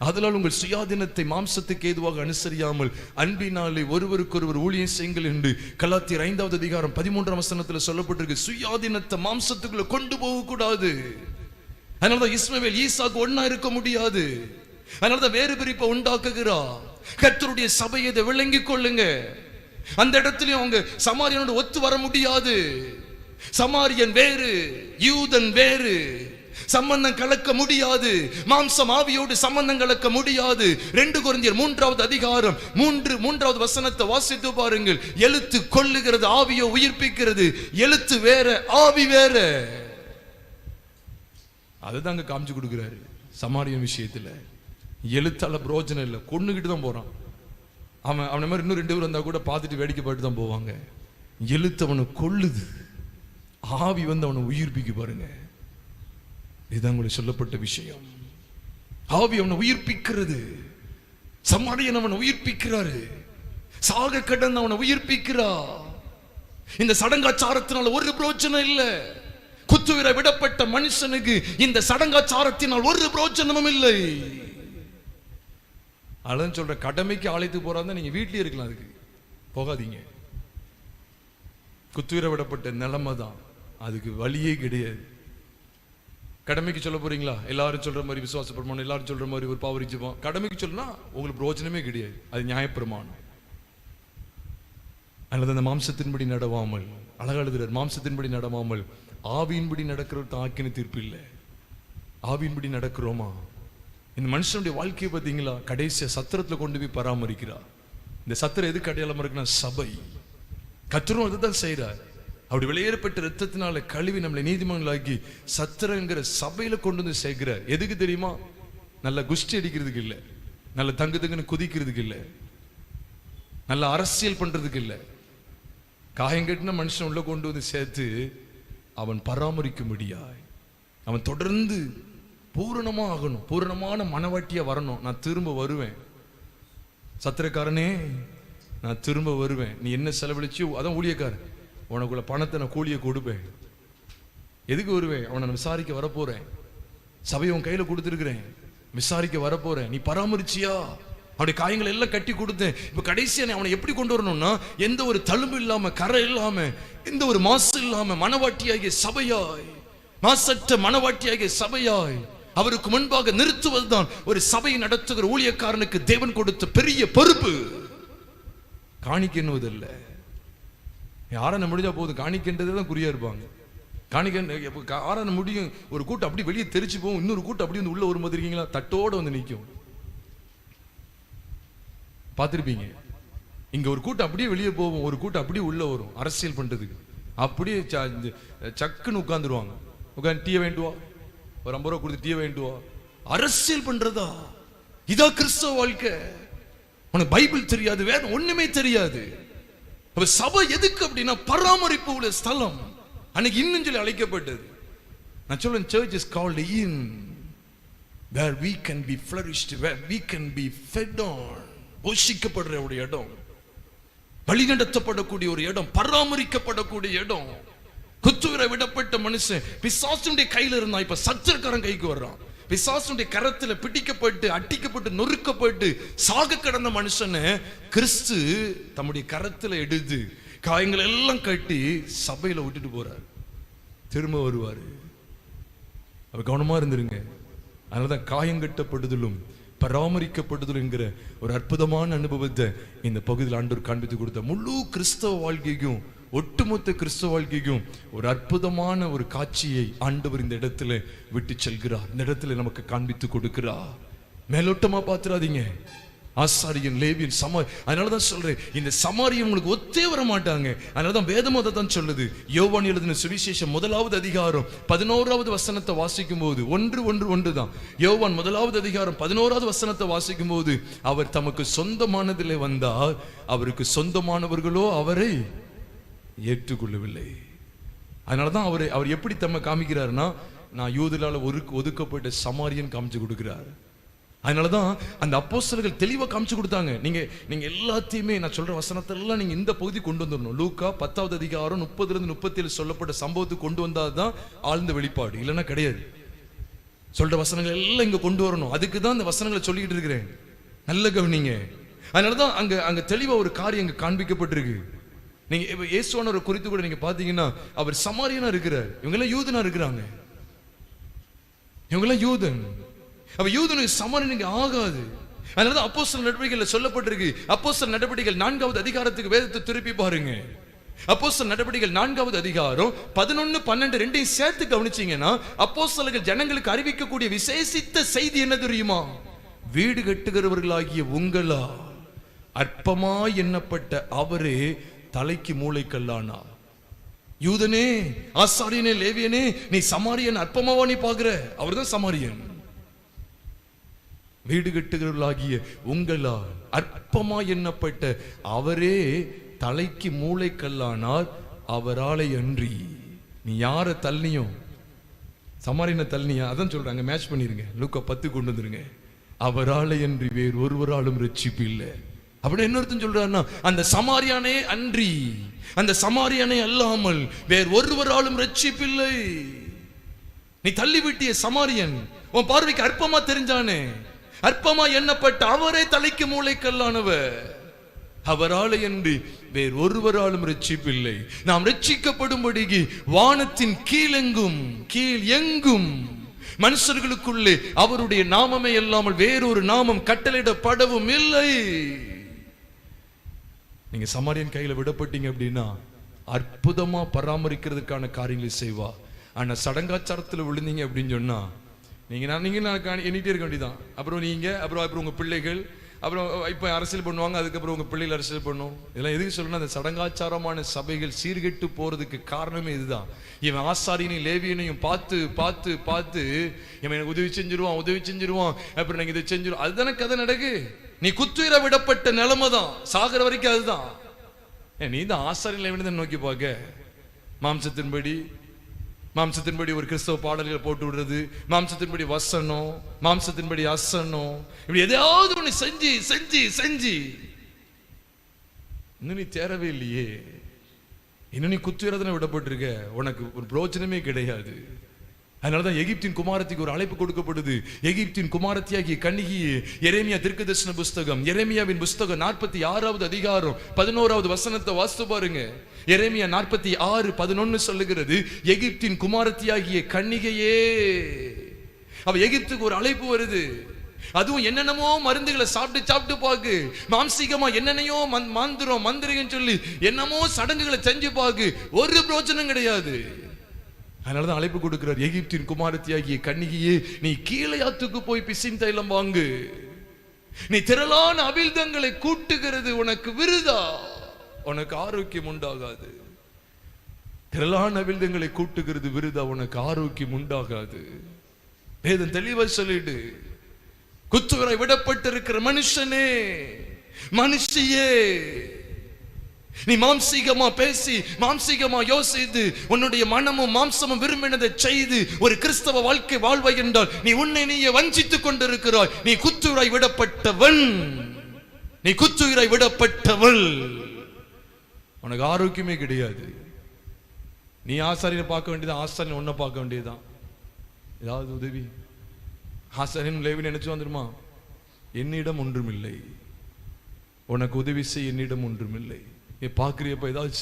அதனால் உங்கள் சுயாதீனத்தை மாம்சத்துக்கு ஏதுவாக அனுசரியாமல் அன்பினாலே ஒருவருக்கொருவர் ஊழியம் செய்யுங்கள் என்று கலாத்தியர் 5வது அதிகாரம் 13ஆம் வசனத்தில் சொல்லப்பட்டிருக்கு. சுயாதீனத்தை மாம்சத்துக்குள்ள கொண்டு போக கூடாது. அதனாலதான் இஸ்மவேல் ஈசாக்கு ஒன்னா இருக்க முடியாது. அதனாலதான் வேறு பிரிப்பை உண்டாக்குகிறார். கர்த்தருடைய சபையை இதை விளங்கிக் கொள்ளுங்க. அந்த இடத்துலயும் அவங்க சமாரியனோடு ஒத்து வர முடியாது. சமாரியன் வேறு, யூதன் வேறு, சம்பந்தம் கலக்க முடியாது. மாம்சம் ஆவியோடு சம்பந்தம் கலக்க முடியாது. 2 கொரிந்தியர் 3வது அதிகாரம் 3வது வசனத்தை வாசித்து பாருங்கள். எழுத்து கொல்லுகிறது, ஆவியோ உயிர்ப்பிக்கிறது. எழுத்து வேற, ஆவி வேற. அதுதான் அங்க காமிச்சு கொடுக்கிறாரு. சமாரியன் விஷயத்துல எழுத்தால பிரோஜனம் இல்லை, கொன்னுகிட்டு தான் போறான். அவனை மாதிரி இன்னும் 2 பேர் வந்தா கூட பார்த்துட்டு வேடிக்கை பார்த்து தான் போவாங்க. எழுத்து அவனை கொல்லுது, ஆவி அவனை உயிர்ப்பிக்க பாருங்க. இதுதான் உங்களுக்கு சொல்லப்பட்ட விஷயம். ஆவி அவனை உயிர்ப்பிக்கிறது. சமாரியன் அவனை உயிர்ப்பிக்கிறாரு. சாக கடந்து அவனை உயிர்ப்பிக்கிறா. இந்த சடங்காச்சாரத்தினால ஒரு பிரோஜனம் இல்லை. குத்துவிர விடப்பட்ட மனுஷனுக்கு இந்த சடங்காச்சாரத்தினால் ஒரு பிரோஜனமும் இல்லை. அதான் சொல்ற, கடமைக்கு அழைத்து போறாங்க, நீங்க வீட்லயே இருக்கலாம், அதுக்கு போகாதீங்க. குத்துவிர விடப்பட்ட நிலைமை தான், அதுக்கு வழியே கிடையாது. கடமைக்கு சொல்ல போறீங்களா? எல்லாரும் சொல்ற மாதிரி விசுவாசப்படுவோம், எல்லாரும் சொல்ற மாதிரி ஒரு பாவரிச்சுப்போம். கடமைக்கு சொல்லனா உங்களுக்கு பிரோஜனமே கிடையாது. அது நியாயப்பிரமாணம். அல்லது அந்த மாம்சத்தின்படி நடவாமல், அழகா எழுதுறார், மாம்சத்தின்படி நடவாமல் ஆவியின்படி நடக்கிறது ஆக்கின தீர்ப்பு இல்லை. ஆவியின்படி நடக்கிறோமா? இந்த மனுஷனுடைய வாழ்க்கையை பார்த்தீங்களா? கடைசியா சத்திரத்துல கொண்டு போய் பராமரிக்கிறார். இந்த சத்திரம் எதுக்கு அடையாளமா இருக்குன்னா சபை. கர்த்தரும் அதுதான் செய்யறார். அப்படி வெளியேறப்பட்ட ரத்தத்தினால கழுவி நம்மளை நீதிமன்றங்களாக்கி சத்திரங்கிற சபையில கொண்டு வந்து சேர்க்கிறார். எதுக்கு தெரியுமா? நல்ல குஷ்டி அடிக்கிறதுக்கு இல்லை, நல்ல தங்குன்னு குதிக்கிறதுக்கு இல்லை, நல்ல அரசியல் பண்றதுக்கு இல்லை. காயங்கட்டின மனுஷன் உள்ள கொண்டு வந்து சேர்த்து அவன் பராமரிக்க முடியாது. அவன் தொடர்ந்து பூரணமா ஆகணும், பூரணமான மனவாட்டியா வரணும். நான் திரும்ப வருவேன் சத்திரக்காரனே, நான் திரும்ப வருவேன். நீ என்ன செலவழிச்சியோ அதான் ஊழியக்காரன், உனக்குள்ள பணத்தை நான் கூலியை கொடுப்பேன். எதுக்கு வருவேன்? அவனை நான் விசாரிக்க வரப்போறேன். சபையை உன் கையில கொடுத்துருக்கிறேன், விசாரிக்க வரப்போறேன். நீ பராமரிச்சியா? அவனுடைய காயங்களை எல்லாம் கட்டி கொடுத்தேன். இப்ப கடைசியா அவனை எப்படி கொண்டு வரணும்னா, எந்த ஒரு தழும்பு இல்லாம, கரை இல்லாம, எந்த ஒரு மாசு இல்லாம மனவாட்டியாகிய சபையாய், மாசற்ற மனவாட்டியாகிய சபையாய் அவருக்கு முன்பாக நிறுத்துவதுதான் ஒரு சபை நடத்துகிற ஊழியக்காரனுக்கு தேவன் கொடுத்த பெரிய பொறுப்பு. காணிக்க எண்ணுவதில்ல. ஆரான முடிஞ்சா போதும், காணிக்கின்றதான் குறியா இருப்பாங்க. காணிக்க ஆரான முடியும். ஒரு கூட்டம் அப்படி வெளியே தெரிச்சு போகும், இன்னொரு கூட்டம் அப்படி வந்து உள்ள ஒரு மாதிரி இருக்கீங்களா, தட்டோட வந்து நிற்கும். பார்த்திருப்பீங்க. இங்க ஒரு கூட்டம் அப்படியே வெளியே போவோம், ஒரு கூட்டம் அப்படியே உள்ள வரும் அரசியல் பண்றதுக்கு. அப்படியே சக்குன்னு உட்கார்ந்துருவாங்க. உட்காந்து டீ வேண்டுவா, ஒரு 50 ரூபா கொடுத்து டீ வேண்டுவா. அரசியல் பண்றதா? இதா கிறிஸ்தவ வாழ்க்கை? உனக்கு பைபிள் தெரியாது, வேதம் ஒண்ணுமே தெரியாது. சபை எதுக்கு அப்படின்னா பராமரிப்பு உள்ள ஸ்தலம். அன்னைக்கு இன்னும் சொல்லி அழைக்கப்பட்டது. நான் சொல்றேன், church is called in, where we can be flourished, where we can be fed on. போஷிக்கப்படுற ஒரு இடம், வழிநடத்தப்படக்கூடிய ஒரு இடம், பராமரிக்கப்படக்கூடிய இடம். குத்துவிர விடப்பட்ட மனுஷன் பிசாசுடைய கையில இருந்தான், இப்ப சத்திரக்காரன் கைக்கு வர்றான். பிசாசுடைய கரத்துல பிடிக்கப்பட்டு, அட்டிக்கப்பட்டு, நொறுக்கப்பட்டு சாக கடந்த மனுஷனை கிறிஸ்து தம்முடைய கரத்துல எடுத்து காயங்கள் எல்லாம் கட்டி சபையில விட்டுட்டு போறாரு. திரும்ப வருவாரு. அவ கவனமா இருந்துருங்க. அதனாலதான் காயங்கட்டப்படுதலும் பராமரிக்கப்படுதல் என்கிற ஒரு அற்புதமான அனுபவத்தை இந்த பகுதியில் ஆண்டவர் காண்பித்து கொடுத்த முழு கிறிஸ்தவ வாழ்க்கைக்கும், ஒட்டுமொத்த கிறிஸ்தவ வாழ்க்கைக்கும் ஒரு அற்புதமான ஒரு காட்சியை ஆண்டவர் இந்த இடத்துல விட்டு செல்கிறார். இந்த இடத்துல நமக்கு காண்பித்து கொடுக்கிறார். மேலோட்டமா பாத்துறாதீங்க. ஆசாரியன், லேவியன், அதனாலதான் சொல்றேன், இந்த சமாரியன் உங்களுக்கு ஒத்தே வர மாட்டாங்க. அதனாலதான் வேதம் அதை தான் சொல்லுது. யோவான் எழுதின சுவிசேஷம் 1வது அதிகாரம் 11வது வசனத்தை வாசிக்கும் போது, 1:1 தான். யோவான் 1வது அதிகாரம் 11வது வசனத்தை வாசிக்கும் போது, அவர் தமக்கு சொந்தமானதிலே வந்தார், அவருக்கு சொந்தமானவர்களோ அவரை ஏற்றுக்கொள்ளவில்லை. அதனாலதான் அவர் எப்படி தம்மை காமிக்கிறாருன்னா, நான் யூதரால ஒதுக்கப்பட்ட சமாரியன் காமிச்சு கொடுக்கிறார். அதனாலதான் அந்த அப்போஸ்தலர்கள் தெளிவா காமிச்சு கொடுத்தாங்க. நீங்க எல்லாத்தையுமே நான் சொல்ற வசனத்தெல்லாம் நீங்க இந்த பகுதி கொண்டு வந்துடணும். லூக்கா 10வது அதிகாரம் 30-37 சொல்லப்பட்ட சம்பவத்துக்கு கொண்டு வந்தாதான் ஆழ்ந்த வெளிப்பாடு, இல்லைன்னா கிடையாது. சொல்ற வசனங்கள் எல்லாம் இங்க கொண்டு வரணும். அதுக்கு தான் இந்த வசனங்களை சொல்லிட்டு இருக்கிறேன். நல்ல கவனிங்க. அதனாலதான் அங்க தெளிவா ஒரு காரியம் அங்க காண்பிக்கப்பட்டிருக்கு. நீங்க இயேசுவானவரை குறித்து கூட நீங்க பாத்தீங்கன்னா அவர் சமாரியனா இருக்கிறார், இவங்க எல்லாம் யூதனா இருக்கிறாங்க. இவங்க எல்லாம் யூதன். அப்ப யூதனுக்கு சமாரியனுக்கு ஆகாது. அதனாலதான் அப்போஸ்தலர் நடவடிக்கைகள்ல சொல்லப்பட்டிருக்கு. அப்போஸ்தலர் நடவடிக்கைகள் 4வது அதிகாரத்துக்கு வேதத்தை திருப்பி பாருங்க. அப்போஸ்தலர் நடவடிக்கைகள் 4வது அதிகாரம் 11, 12 ரெண்டையும் சேர்த்து கவனிச்சீங்கன்னா அப்போஸ்தலர்கள் ஜனங்களுக்கு அறிவிக்கக்கூடிய விசேஷித்த செய்தி என்ன தெரியுமா? வீடு கட்டுகிறவர்களாகிய உங்களா அற்பமா எண்ணப்பட்ட அவரே தலைக்கு மூளைக்கல்லானார். யூதனே, ஆசாரியனே, லேவியனே, நீ சமாரியன் அற்பமாவா நீ பாக்குற? அவர்தான் சமாரியன். வீடு கட்டுகிறவர்களாகிய உங்களா அற்பமா எண்ணப்பட்ட அவரே தலைக்கு மூளைக்கல்லானார், அவராலே அன்றி. நீ யார தள்ளியோ? சமாரியனை தள்ளியா? அதான் சொல்றாங்க, மேட்ச் பண்ணிருங்க. லூக்கா 10 கொண்டு வந்துருங்க. அவராலே அன்றி வேறு ஒருவராலும் ரட்சிப்பு இல்லை. அப்படி என்ன அர்த்தம் சொல்றாருன்னா, அந்த சமாரியானே அன்றி, அந்த சமாரியானே அல்லாமல் வேறு ஒருவராலும் ரட்சிப்பில்லை. நீ தள்ளிவிட்டிய சமாரியன் உன் பார்வைக்கு அற்பமா தெரிஞ்சானே, அற்பமா எண்ணப்பட்ட அவரே தலைக்கு மூளைக்கல்லானவர், அவராலே அன்றி வேறு ஒருவராலும் ரட்சிப்பில்லை. நாம் ரட்சிக்கப்படும்படி வானத்தின் கீழெங்கும் கீழ் எங்கும் மனுஷர்களுக்குள்ளே அவருடைய நாமமே இல்லாமல் வேறொரு நாமம் கட்டளையிடப்படவும் இல்லை. நீங்க சமாரியன் கையில விடப்பட்டீங்க அப்படின்னா அற்புதமா பராமரிக்கிறதுக்கான காரியங்களை செய்வா. ஆனா சடங்காச்சாரத்துல விழுந்தீங்க அப்படின்னு சொன்னா நீங்க எண்ணிட்டே இருக்க வேண்டியதான். அப்புறம் உங்க பிள்ளைகள், அப்புறம் இப்ப அரசியல் பண்ணுவாங்க, அதுக்கப்புறம் உங்க பிள்ளைகள் அரசியல் பண்ணும். இதெல்லாம் எதுக்கு சொல்லணும்? அந்த சடங்காச்சாரமான சபைகள் சீர்கெட்டு போறதுக்கு காரணமே இதுதான். இவன் ஆசாரியனையும் லேவியனையும் பார்த்து பார்த்து பார்த்து இவன் எனக்கு உதவி செஞ்சிருவான், அப்புறம் நீங்க இதை செஞ்சிருவோம். அதுதானே கதை நடக்கு. நீ குத்துயிர விடப்பட்ட நிலைமை தான், சாகிற வரைக்கும் அதுதான். நீ தான் ஆசாரியன் லேவியனை நோக்கி பார்க்க. மாம்சத்தின்படி ஒரு கிறிஸ்தவ பாடல்களை போட்டு விடுறது, மாம்சத்தின்படி வசனம், மாம்சத்தின்படி அசனம், இப்படி எதையாவது ஒண்ணு செஞ்சு செஞ்சு செஞ்சு இன்னும் நீ தேரவே இல்லையே. இன்னும் நீ குத்துயிரதனை விடப்பட்டிருக்க, உனக்கு ஒரு பிரயோஜனமே கிடையாது. அதனாலதான் எகிப்தின் குமாரத்திக்கு ஒரு அழைப்பு கொடுக்கப்படுது. எகிப்தின் குமாரத்தியாகிய கன்னிகையே, எரேமியா தீர்க்கதரிசன புஸ்தகம், எரேமியாவின் புஸ்தகம் 46வது அதிகாரம் 11வது வசனத்தை வாசித்து பாருங்க. எரேமியா 46:11 சொல்லுகிறது, எகிப்தின் குமாரத்தியாகிய கன்னிகையே. அவ எகிப்துக்கு ஒரு அழைப்பு வருது. அதுவும் என்னென்னமோ மருந்துகளை சாப்பிட்டு பாக்கு, மாம்சீகமா என்னென்னையோ மந்திரம் சொல்லி என்னமோ சடங்குகளை செஞ்சு பாக்கு, ஒரு பிரோஜனம் கிடையாது. அதனாலதான் அழைப்பு கொடுக்கிறார். எகிப்தின் குமாரத்தியாகிய கன்னிகையே, நீ கீழையாத்துக்கு போய் பிசின் தைலம் வாங்கு. நீ திரளான அவிழ்தங்களை கூட்டுகிறது உனக்கு விருதா, உனக்கு ஆரோக்கியம் உண்டாகாது. திரளான அவிழ்தங்களை கூட்டுகிறது விருதா, உனக்கு ஆரோக்கியம் உண்டாகாது. வேதம் தெளிவா சொல்லிடு. குத்துவரை விடப்பட்டிருக்கிற மனுஷனே, மனுஷியே, நீ மாம்சீகமா பேசி மாம்சீகமா யோசித்து உன்னுடைய மனமும் மாம்சமும் விரும்பினதை செய்து ஒரு கிறிஸ்தவ வாழ்க்கை வாழ்வாய் என்றால் நீ உன்னை நீயே வஞ்சித்துக் கொண்டிருக்கிறாய். நீ குத்துயிராய் விடப்பட்டவன், நீ குத்துயிராய் விடப்பட்டவள். உனக்கு ஆரோக்கியமே கிடையாது. நீ ஆசாரியனை பார்க்க வேண்டியதான், ஆசாரியன் உன்னை பார்க்க வேண்டியதுதான். ஏதாவது உதவி ஆசாரியன் லேவியன் நினைச்சு வந்துருமா? என்னிடம் ஒன்றுமில்லை, உனக்கு உதவி செய்ய என்னிடம் ஒன்றுமில்லை. நீ பாக்குறியப்ப ஏதாவது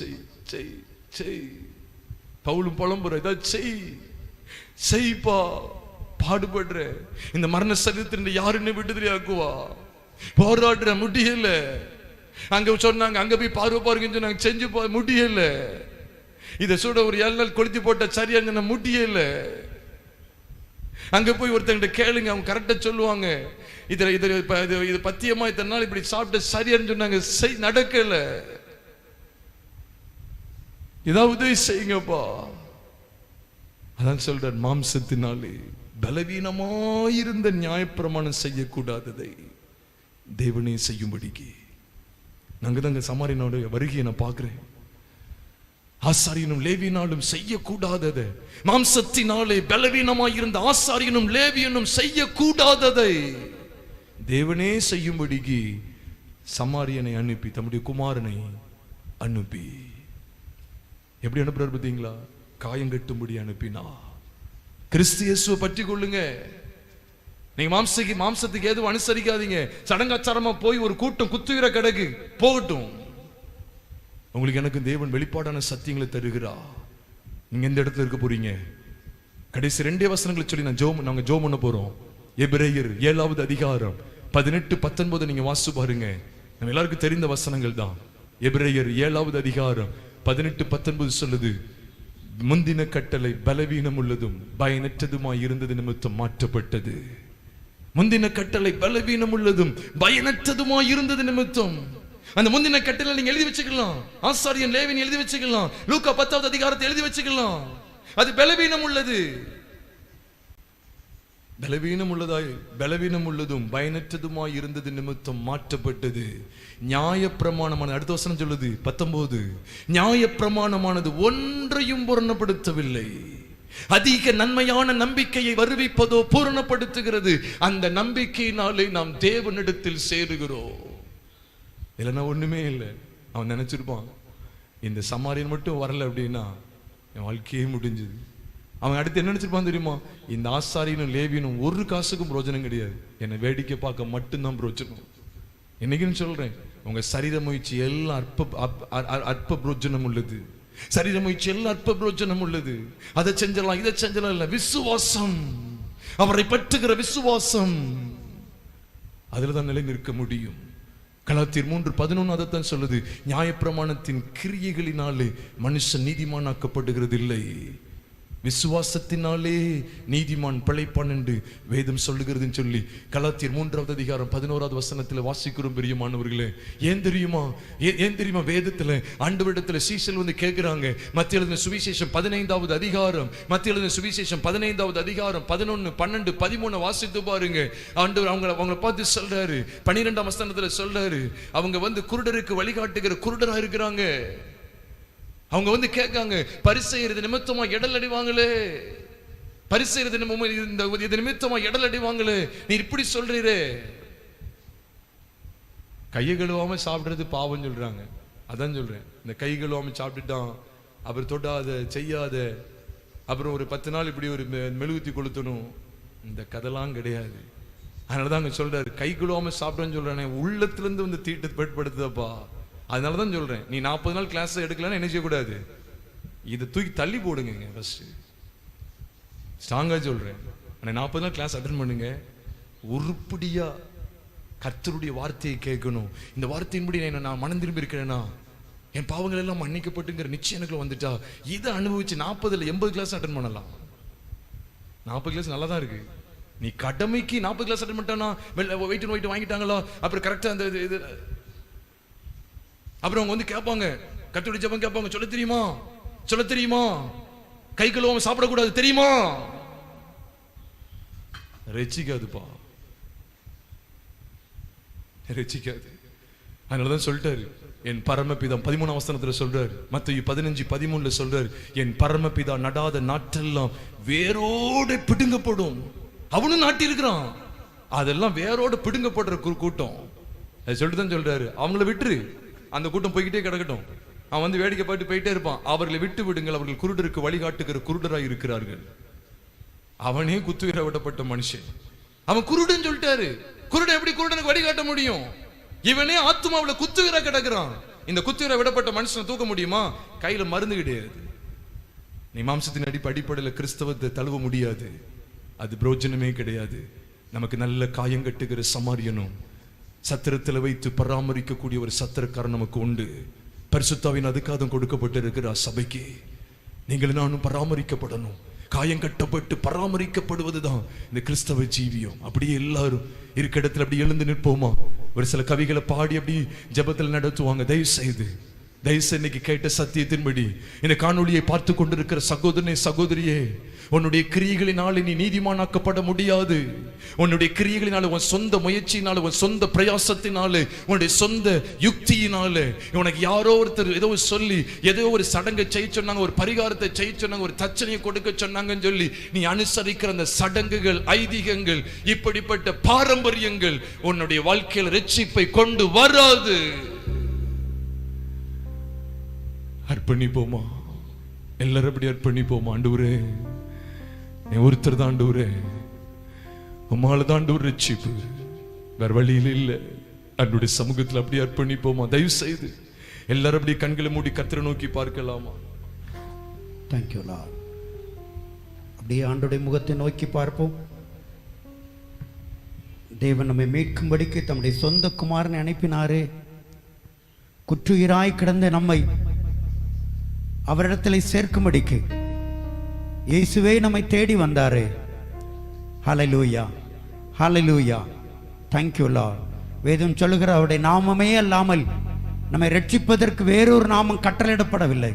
செய். பவுலும் புலம்புற, ஏதாவது செய்ப்பா, பாடுபடுற. இந்த மரண சரீரத்தின் யாருன்னு விடுதலையாக்குவா, போராடுற, முடியல. அங்க சொன்னாங்க, அங்க போய் பார்வை பாருங்கன்னு சொன்னாங்க, செஞ்சு முடியல. இதை சுட ஒரு 7 நாள் கொளுத்தி போட்ட சரியா சொன்ன முடியல. அங்க போய் ஒருத்தங்கிட்ட கேளுங்க, அவங்க கரெக்டா சொல்லுவாங்க. இது பத்தியமா இத்தனை நாள் இப்படி சாப்பிட்ட சரியான்னு சொன்னாங்க, நடக்கல. ஏதாவது உதவி செய்யுங்கப்பா. அதான் சொல்ற, மாம்சத்தினாலே பலவீனமாயிருந்த நியாயப்பிரமாணம் செய்யக்கூடாததை தேவனே செய்யும்படிக்கு. நாங்க தாங்க சமாரியனோட வருகையை நான் பார்க்கிறேன். ஆசாரியனும் லேவியனாலும் செய்யக்கூடாததை, மாம்சத்தினாலே பலவீனமாயிருந்த ஆசாரியனும் லேவியனும் செய்யக்கூடாததை தேவனே செய்யும்படிக்கு சமாரியனை அனுப்பி தம்முடைய குமாரனை அனுப்பி, எப்படி அனுப்புறாரு பார்த்தீங்களா? காயங்கட்டும்படி அனுப்பினா. கிறிஸ்து இயேசுவை பற்றி கொள்ளுங்க. நீங்க மாம்சத்துக்கு எதுவும் அனுசரிக்காதீங்க. சடங்காச்சாரமா போய் ஒரு கூட்டம் குத்துகிற கிடக்கு போகட்டும். உங்களுக்கு எனக்கு தேவன் வெளிப்பாடான சத்தியங்களை தருகிறா. நீங்க எந்த இடத்துல இருக்க போறீங்க? கடைசி 2 வசனங்களை சொல்லி நாங்க ஜோம் பண்ண போறோம். எபிரேயர் 7வது அதிகாரம் 18-19 நீங்க வாசிச்சு பாருங்க. நம்ம எல்லாருக்கும் தெரிந்த வசனங்கள் தான். எபிரேயர் 7வது அதிகாரம் 18-19 சொல்லுது, முந்தின கட்டளை பலவீனம் உள்ளதும் பயனற்றதுமாய் இருந்தது நிமித்தம் மாற்றப்பட்டது. முந்தின கட்டளை பலவீனம் உள்ளதும் பயனற்றதுமாய் இருந்தது நிமித்தம். அந்த முந்தின கட்டளை நீங்க எழுதி வச்சுக்கலாம். ஆசாரியன் லேவியன் எழுதி வச்சுக்கலாம். லூக்கா 10வது அதிகாரத்தை எழுதி வச்சுக்கலாம். அது பலவீனம் உள்ளது, பலவீனம் உள்ளதும் பயனற்றதுமாய் இருந்தது நிமித்தம் மாற்றப்பட்டது. நியாயப்பிரமாணமான, அடுத்த வசனம் சொல்லுது 19, நியாயப்பிரமாணமானது ஒன்றையும் பூரணப்படுத்தவில்லை, அதிக நன்மையான நம்பிக்கையை வருவிப்பதோ பூரணப்படுத்துகிறது. அந்த நம்பிக்கையினாலே நாம் தேவனிடத்தில் சேருகிறோம். இல்லைன்னா ஒண்ணுமே இல்லை. அவன் நினைச்சிருப்பான், இந்த சமாரியன் மட்டும் வரல அப்படின்னா என் வாழ்க்கையே முடிஞ்சது. அவன் அடுத்து என்ன நினைச்சிருப்பான் தெரியுமா? இந்த ஆசாரியனும் லேவியனும் ஒரு காசுக்கும் பிரோஜனம் கிடையாது, என்னை வேடிக்கை பார்க்க மட்டும்தான் பிரோஜனம். என்னைக்குன்னு சொல்றேன், உங்க சரீர முயற்சி எல்லாம் அற்ப பிரோஜனம் உள்ளது. சரீர முயற்சி எல்லாம் அற்ப பிரோஜனம் உள்ளது. அதை செஞ்சலாம் இதை செஞ்சலாம் இல்ல, விசுவாசம், அவரை பற்றுகிற விசுவாசம், அதுலதான் நிலை நிற்க முடியும். கலாத்தியர் 3:11 அதைத்தான் சொல்லுது. நியாயப்பிரமாணத்தின் கிரியைகளினாலே மனுஷன் நீதிமானாக்கப்படுகிறது இல்லை, விசுவாசத்தினாலே நீதிமான் பிழைப்பான் என்று வேதம் சொல்லுகிறதுன்னு சொல்லி கலாத்தியர் 3வது அதிகாரம் 11வது வசனத்துல வாசிக்கிறோம். பெரியமானவர்களே, ஏன் தெரியுமா வேதத்துல ஆண்டவரிடத்துல சீஷர்கள் வந்து கேட்கிறாங்க. மத்திய எழுதின சுவிசேஷம் 15வது அதிகாரம் 11, 12, 13 வாசித்து பாருங்க. ஆண்டவர் அவங்களை பார்த்து சொல்றாரு. 12ஆம் வசனத்துல சொல்றாரு, அவங்க வந்து குருடருக்கு வழிகாட்டுகிற குருடரா இருக்கிறாங்க. அவங்க வந்து கேட்காங்க, பரிசெய்யறது நிமித்தமா எடல் அடிவாங்களே, பரிசெய்யறது நிமித்தமா எடல் அடிவாங்களே, நீ இப்படி சொல்றீரே. கையை கழுவாம சாப்பிடுறது பாவம் சொல்றாங்க. அதான் சொல்றேன், இந்த கை கழுவாம சாப்பிட்டுட்டான், அப்புறம் தொடாத செய்யாத, அப்புறம் ஒரு 10 நாள் இப்படி ஒரு மெழுகுத்தி கொளுத்தணும், இந்த கதெல்லாம் கிடையாது. அதனாலதான் அங்க சொல்றாரு, கை கழுவாம சாப்பிடுன்னு சொல்றானே, உள்ளத்துல இருந்து வந்து தீட்டு பெட்படுத்துதப்பா. அதனாலதான் சொல்றேன், நீ 40 நாள் கிளாஸ் எடுக்கலன்னு என்ன செய்யக்கூடாது, இதை தூக்கி தள்ளி போடுங்க. ஃபர்ஸ்ட் ஸ்ட்ராங்கா சொல்றேன், 40 நாள் கிளாஸ் அட்டெண்ட் பண்ணுங்க. உருப்படியா கர்த்தருடைய வார்த்தையை கேட்கணும். இந்த வார்த்தையின்படி நான் மனம் திரும்பி இருக்கிறேன்னா என் பாவங்கள் எல்லாம் மன்னிக்கப்பட்டுங்கிற நிச்சயம் எனக்கு வந்துட்டா இதை அனுபவிச்சு 40 80 கிளாஸ் அட்டெண்ட் பண்ணலாம். 40 கிளாஸ் நல்லா தான் இருக்கு. நீ கடமைக்கு 40 கிளாஸ் அட்டெண்ட் பண்ணிட்டானா வெயிட் வாங்கிட்டாங்களா, அப்புறம் கரெக்டா அந்த இது, அப்புறம் அவங்க வந்து கேட்பாங்க, கர்த்தருடைய ஜெபம் கேட்பாங்க, சொல்ல தெரியுமா, கை கழுவாம சாப்பிடக்கூடாது தெரியுமா? ரெச்சிக்காதுப்பா, ரெச்சிக்காது. அதனாலதான் சொல்லிட்டாரு, என் பரமபிதா 13ஆம் வசனத்துல சொல்றாரு, மத்தேயு 15:13 சொல்றாரு, என் பரமபிதா நடாத நாற்றெல்லாம் வேரோடு பிடுங்கப்படும். அவனும் நாட்டி இருக்கிறான், அதெல்லாம் வேரோடு பிடுங்கப்படுற கூட்டம். அதை சொல்லிட்டு தான் சொல்றாரு, அவங்கள விட்டுரு, அந்த கூட்டம் போய்கிட்டே கிடக்கட்டும், அவன் வந்து வேடிக்கை பார்த்து போயிட்டே இருப்பான். அவர்களை விட்டு விடுங்கள், அவர்கள் குருடருக்கு வழிகாட்டுகிற குருடராய் இருக்கிறார்கள். அவனே குத்துவிர விடப்பட்ட மனுஷன், அவன் குருடன் சொல்லிட்டாரு. குருடன் எப்படி குருடனுக்கு வழிகாட்ட முடியும்? இவனே ஆத்துமாவுல குத்துவிர கிடக்குறான். இந்த குத்துவிர விடப்பட்ட மனுஷனை தூக்க முடியுமா? கையில மருந்து கிடையாது. நீ மாம்சத்தின் அடிப்படையில் கிறிஸ்தவத்தை தழுவ முடியாது, அது பிரோஜனமே கிடையாது. நமக்கு நல்ல காயம் கட்டுகிற சமாரியனும் சத்திரத்தில் வைத்து பராமரிக்கக்கூடிய ஒரு சத்திரக்காரன் நமக்கு உண்டு. பரிசுத்தாவின் அதிகாரம் கொடுக்கப்பட்டு இருக்கிற சபைக்கு நீங்கள் நானும் பராமரிக்கப்படணும். காயம் கட்டப்பட்டு பராமரிக்கப்படுவதுதான் இந்த கிறிஸ்தவ ஜீவியம். அப்படியே எல்லாரும் இருக்க இடத்துல அப்படி எழுந்து நிற்போமா? ஒரு சில கவிகளை பாடி அப்படி ஜெபத்தில் நடத்துவாங்க. தயவு செய்து தயவுசெய்து இன்னைக்கு கேட்ட சத்தியத்தின்படி இந்த காணொளியை பார்த்து கொண்டிருக்கிற சகோதரனே, சகோதரியே, உன்னுடைய கிரியைகளினால நீ நீதிமானாக்கப்பட முடியாது. உன்னுடைய கிரியைகளினால, உன் சொந்த முயற்சியினால, உன் சொந்த பிரயாசத்தினால, உன்னுடைய சொந்த யுக்தியினால, உனக்கு யாரோ ஒருத்தர் ஏதோ சொல்லி ஏதோ ஒரு சடங்கை செய்ய சொன்னாங்க, ஒரு பரிகாரத்தை செய்ய சொன்னாங்க, ஒரு தட்சணையை கொடுக்க சொன்னாங்கன்னு சொல்லி நீ அனுசரிக்கிற அந்த சடங்குகள், ஐதீகங்கள், இப்படிப்பட்ட பாரம்பரியங்கள் உன்னுடைய வாழ்க்கையில் ரட்சிப்பை கொண்டு வராது. அர்ப்பணிப்போமா? எல்லாரும் அப்படி அர்ப்பணிப்போமா? ஆண்டவரே, நீ ஒருத்தர் தான் ஆண்டவரே, உம்மால தான் ஆண்டவர் ரட்சிப்பு, வேற வழியில் இல்லை. அன்றைய சமூகத்தில் அப்படி அர்ப்பணிப்போமா? தயவு செய்து எல்லாரும் அப்படி கண்களை மூடி கர்த்தரை நோக்கி பார்க்கலாமா? Thank you Lord. அப்படியே ஆண்டவருடைய முகத்தை நோக்கி பார்ப்போம். தேவன் நம்மை மீட்கும்படிக்கு தம்முடைய சொந்த குமாரனை அனுப்பினாரே. குற்றுயிராய் கிடந்த நம்மை அவரிடத்தில் சேர்க்கும்படிக்கு இயேசுவே நம்மை தேடி வந்தாரே. ஹல்லேலூயா, ஹல்லேலூயா, தேங்க்யூ லார்ட். வேதம் சொல்லுகிற அவருடைய நாமமே அல்லாமல் நம்மை ரட்சிப்பதற்கு வேறொரு நாமம் கட்டளையிடப்படவில்லை.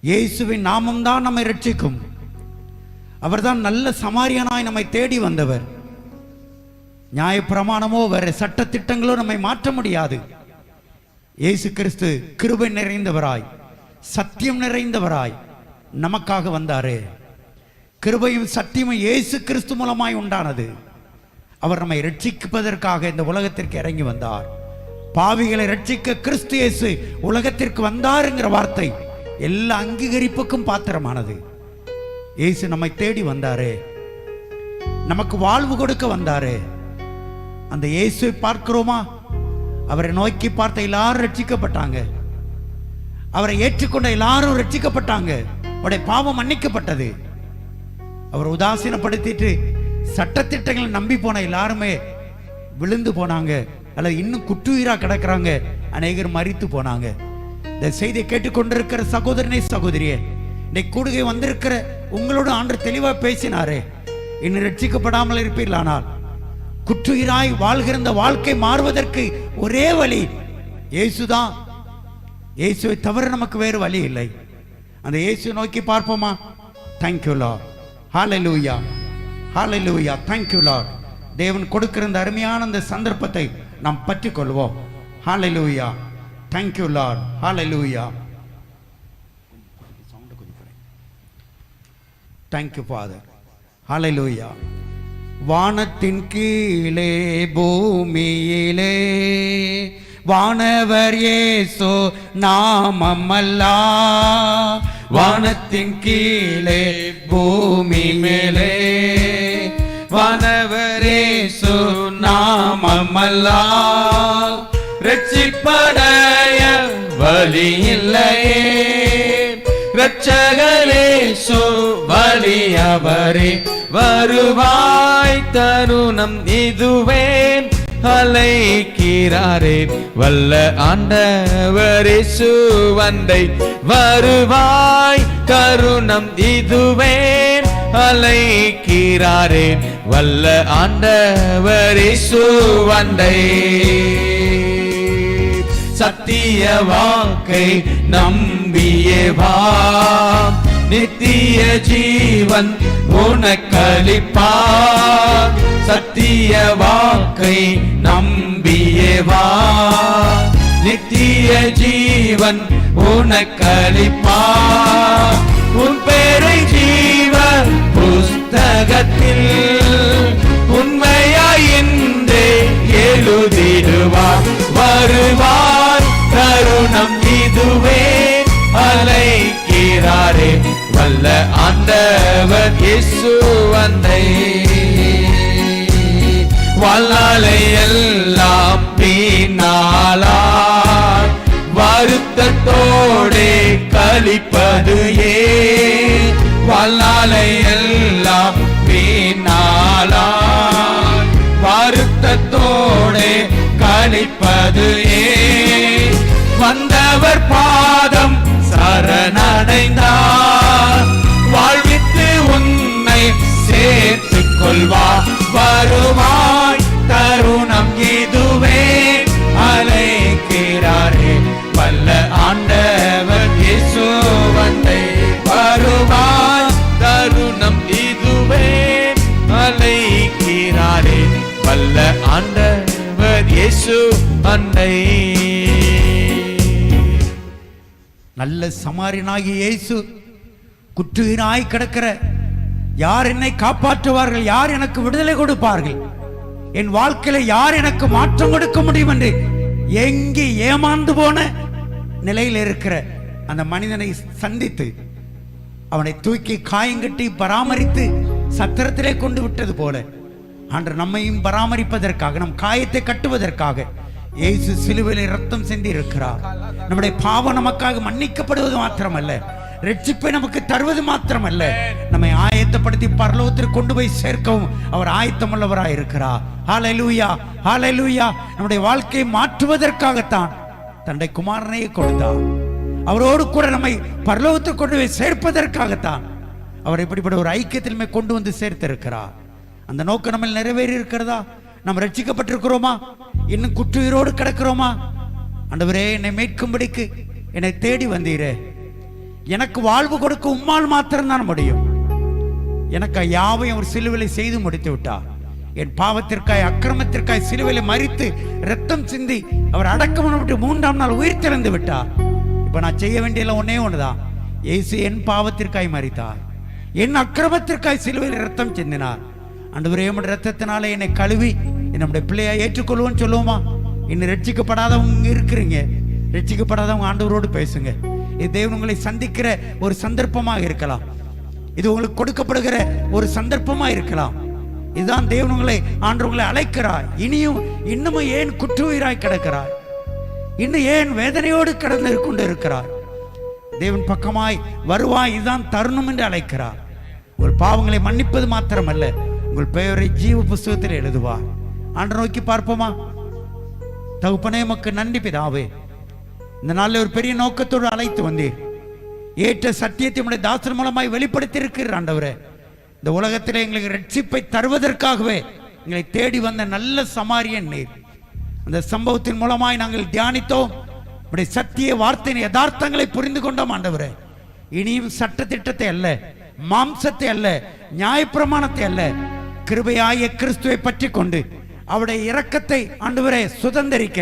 இயேசுவின் நாமம்தான் நம்மை ரட்சிக்கும். அவர்தான் நல்ல சமாரியனாய் நம்மை தேடி வந்தவர். நியாயப்பிரமாணமோ வேற சட்ட திட்டங்களோ நம்மை மாற்ற முடியாது. இயேசு கிறிஸ்து கிருபை நிறைந்தவராய், சத்தியம் நிறைந்தவராய் நமக்காக வந்தாரே. கிருபையும் சத்தியமும் இயேசு கிறிஸ்து மூலமாய் உண்டானது. அவர் நம்மை ரட்சிப்பதற்காக இந்த உலகத்திற்கு இறங்கி வந்தார். பாவிகளை ரட்சிக்க கிறிஸ்து இயேசு உலகத்திற்கு வந்தாருங்கிற வார்த்தை எல்லா அங்கீகரிப்புக்கும் பாத்திரமானது. இயேசு நம்மை தேடி வந்தாரே, நமக்கு வாழ்வு கொடுக்க வந்தாரே. அந்த இயேசுவை பார்க்கிறோமா? அவரை நோக்கி பார்த்த எல்லாரும் ரட்சிக்கப்பட்டாங்க. அவரை ஏற்றுக்கொண்ட எல்லாரும் ரட்சிக்கப்பட்டாங்க. அவருடைய பாவம் மன்னிக்கப்பட்டது. அவர் உதாசீனப்படுத்திட்டு சட்டத்திட்டங்களை நம்பி போன எல்லாருமே விழுந்து போனாங்க, அல்லது இன்னும் குற்றுயிரா கிடக்கிறாங்க. அநேகர் மரித்து போனாங்க. இந்த செய்தியை கேட்டுக்கொண்டிருக்கிற சகோதரனே, சகோதரியே, இன்னைக்கு கூடுகை வந்திருக்கிற உங்களோட ஆண்டவர் தெளிவா பேசினாரே. இன்னும் ரட்சிக்கப்படாமல் இருப்பீர்களானால், குற்றுயிராய் வாழ்கிற இந்த வாழ்க்கை மாறுவதற்கு ஒரே வழி இயேசுதான். இயேசுவை தவிர நமக்கு வேறு வழி இல்லை. அந்த இயேசு நோக்கி பார்ப்போமா? தேங்க்யூ லார்ட், ஹல்லேலூயா, ஹல்லேலூயா, தேங்க்யூ லார்ட். தேவன் கொடுக்கிற இந்த அருமையான இந்த சந்தர்ப்பத்தை நாம் பற்றிக் கொள்வோம். ஹல்லேலூயா, தேங்க்யூ லார்ட், ஹல்லேலூயா, தேங்க்யூ ஃபாதர், ஹல்லேலூயா. வானத்தின் கீழே பூமியிலே வானவர் இயேசு நாமமல்லா. வானத்தின் கீழே பூமி மேலே வானவர் இயேசு நாமமல்லா. ரட்சிப்படைய வழி இல்லையே, ரட்சகர் இயேசு வழி அவரே. வருவாய் தருணம் இதுவே, அழைக்கிறாரே வல்ல ஆண்டவர் இயேசு வந்தை. வருவாய் தருணம் இதுவே, அழைக்கிறாரே வல்ல ஆண்டவர் இயேசு வந்தை. சத்திய வாக்கை நம்பியே வா, நித்திய ஜீவன் உனக்களிப்பார். சத்திய வாக்கை நம்பியே வா, நித்திய ஜீவன் உனக்களிப்பார். உன் பேரை ஜீவ புஸ்தகத்தில் உண்மையாய் இன்றே எழுதிடுவார். வருவார் தருணம் இதுவே, அழைக்கிறாரே வல்ல ஆண்டவர் இயேசு வந்தை. வாழ்நாளை எல்லாம் பின்னாளாய் வருத்தத்தோடே கழிப்பது ஏன்? வாழ்நாளை எல்லாம் பின்னாளாய் வருத்தத்தோடே கழிப்பது ஏன்? வந்தவர் பாதம் சரணடைந்தார், வாழ்வித்து உன்னை சேர்த்துக் கொள்வார். வருவாய் தருணம் இதுவே, அழைக்கிறாரே வல்ல நல்ல ஆண்டவர் இயேசு அன்னை. நல்ல சமாரியனாகிய இயேசு குற்றுயிராய் கிடக்கிற, யார் என்னை காப்பாற்றுவார்கள், யார் எனக்கு விடுதலை கொடுப்பார்கள், என் வாழ்க்கையில யார் எனக்கு மாற்றம் கொடுக்க முடியும் என்று எங்கே ஏமாந்து போன நிலையில் இருக்கிற அந்த மனிதனை சந்தித்து அவனை தூக்கி காயங்கட்டி பராமரித்து சத்திரத்திலே கொண்டு விட்டது போல ஆண்டவர் நம்மையும் பராமரிப்பதற்காக, நம் காயத்தை கட்டுவதற்காக இயேசு சிலுவையிலே ரத்தம் சிந்தி இருக்கிறார். நம்முடைய பாவம் நமக்காக மன்னிக்கப்படுவது மாத்திரமல்ல, ரட்சிப்பை நமக்கு தருவது மாத்திரமல்ல, நம்மை ஆயத்தப்படுத்தி பரலோகத்திற்கு கொண்டு போய் சேர்க்கவும் அவர் ஆயத்தமுள்ளவராய் இருக்கிறார். ஹல்லேலூயா, ஹல்லேலூயா. நம்முடைய வாழ்க்கையை மாற்றுவதற்காகத்தான் தன்னுடைய குமாரனையே கொடுத்தார். அவரோடு கூட நம்மை பரலோகத்திற்கு கொண்டு போய் சேர்ப்பதற்காகத்தான் அவர் இப்படிப்பட்ட ஒரு ஐக்கியத்திலுமே கொண்டு வந்து சேர்த்திருக்கிறார். அந்த நோக்கம் நம்ம நிறைவேறி இருக்கிறதா? நாம் ரட்சிக்கப்பட்டிருக்கிறோமா? இன்னும் குற்றுயிரோடு கிடக்கிறோமா? ஆண்டவரே, என்னை மீட்கும்படிக்கு என்னை தேடி வந்தீரே, எனக்கு வாழ்வு கொடுக்க உம்மால் மாத்திரம்தான் முடியும். எனக்கு யாவையும் ஒரு சிலுவையிலே செய்து முடித்து விட்டார். என் பாவத்திற்காய் அக்கிரமத்திற்காய் சிலுவையிலே மரித்து ரத்தம் சிந்தி அவர் அடக்கம் பண்ணப்பட்டு 3ஆம் நாள் உயிர் திறந்து விட்டார். இப்ப நான் செய்ய வேண்டிய ஒன்னே ஒண்ணுதான். இயேசு என் பாவத்திற்காய் மரித்தார், என் அக்கிரமத்திற்காய் சிலுவையில் ரத்தம் சிந்தினார். ஆண்டவரே, உம்முடைய ரத்தத்தினால என்னை கழுவி நம்முடைய பிள்ளையா ஏற்றுக்கொள்வோன்னு சொல்லுவோமா? இன்னும் ரட்சிக்கப்படாதவங்க இருக்கிறீங்க, ரட்சிக்கப்படாதவங்க ஆண்டவரோடு பேசுங்க. இது தேவன் உங்களை சந்திக்கிற ஒரு சந்தர்ப்பமாக இருக்கலாம், இது உங்களுக்கு கொடுக்கப்படுகிற ஒரு சந்தர்ப்பமா இருக்கலாம். இதுதான் தேவன் உங்களை ஆண்டவர்களை அழைக்கிறார். இன்னமும் ஏன் குற்றுயிராய் கிடக்கிறாய்? இன்னும் ஏன் வேதனையோடு கடந்து கொண்டு இருக்கிறார்? தேவன் பக்கமாய் வருவாய், இதுதான் தருணம் என்று அழைக்கிறார். உங்கள் பாவங்களை மன்னிப்பது மாத்திரமல்ல, உங்கள் பெயரை ஜீவ புஸ்தகத்தில் எழுதுவார். ஆண்டவரை நோக்கி பார்ப்போமா? தகப்பனே, உமக்கு நன்றி பிதாவே, இந்த நாளில் ஒரு பெரிய நோக்கத்தோடு அழைத்து வந்தீர். ஏற்ற சத்தியத்தை உடைய தாசன் மூலமாய் வெளிப்படுத்தி இருக்கிற ஆண்டவரே, இந்த உலகத்தில் எங்களுக்கு ரட்சிப்பை தருவதற்காகவே எங்களை தேடி வந்த நல்ல சமாரியன் நீர். அந்த சம்பவத்தின் மூலமாய் நாங்கள் தியானித்தோம், உடைய சத்திய வார்த்தையின் யதார்த்தங்களை புரிந்து கொண்டோம். ஆண்டவரே, இனியும் சட்ட திட்டத்தை அல்ல, மாம்சத்தை அல்ல, நியாயப்பிரமாணத்தை அல்ல, கிருபையாய கிறிஸ்துவை பற்றி கொண்டு அவருடைய இரக்கத்தை ஆண்டவரே சுதந்தரிக்க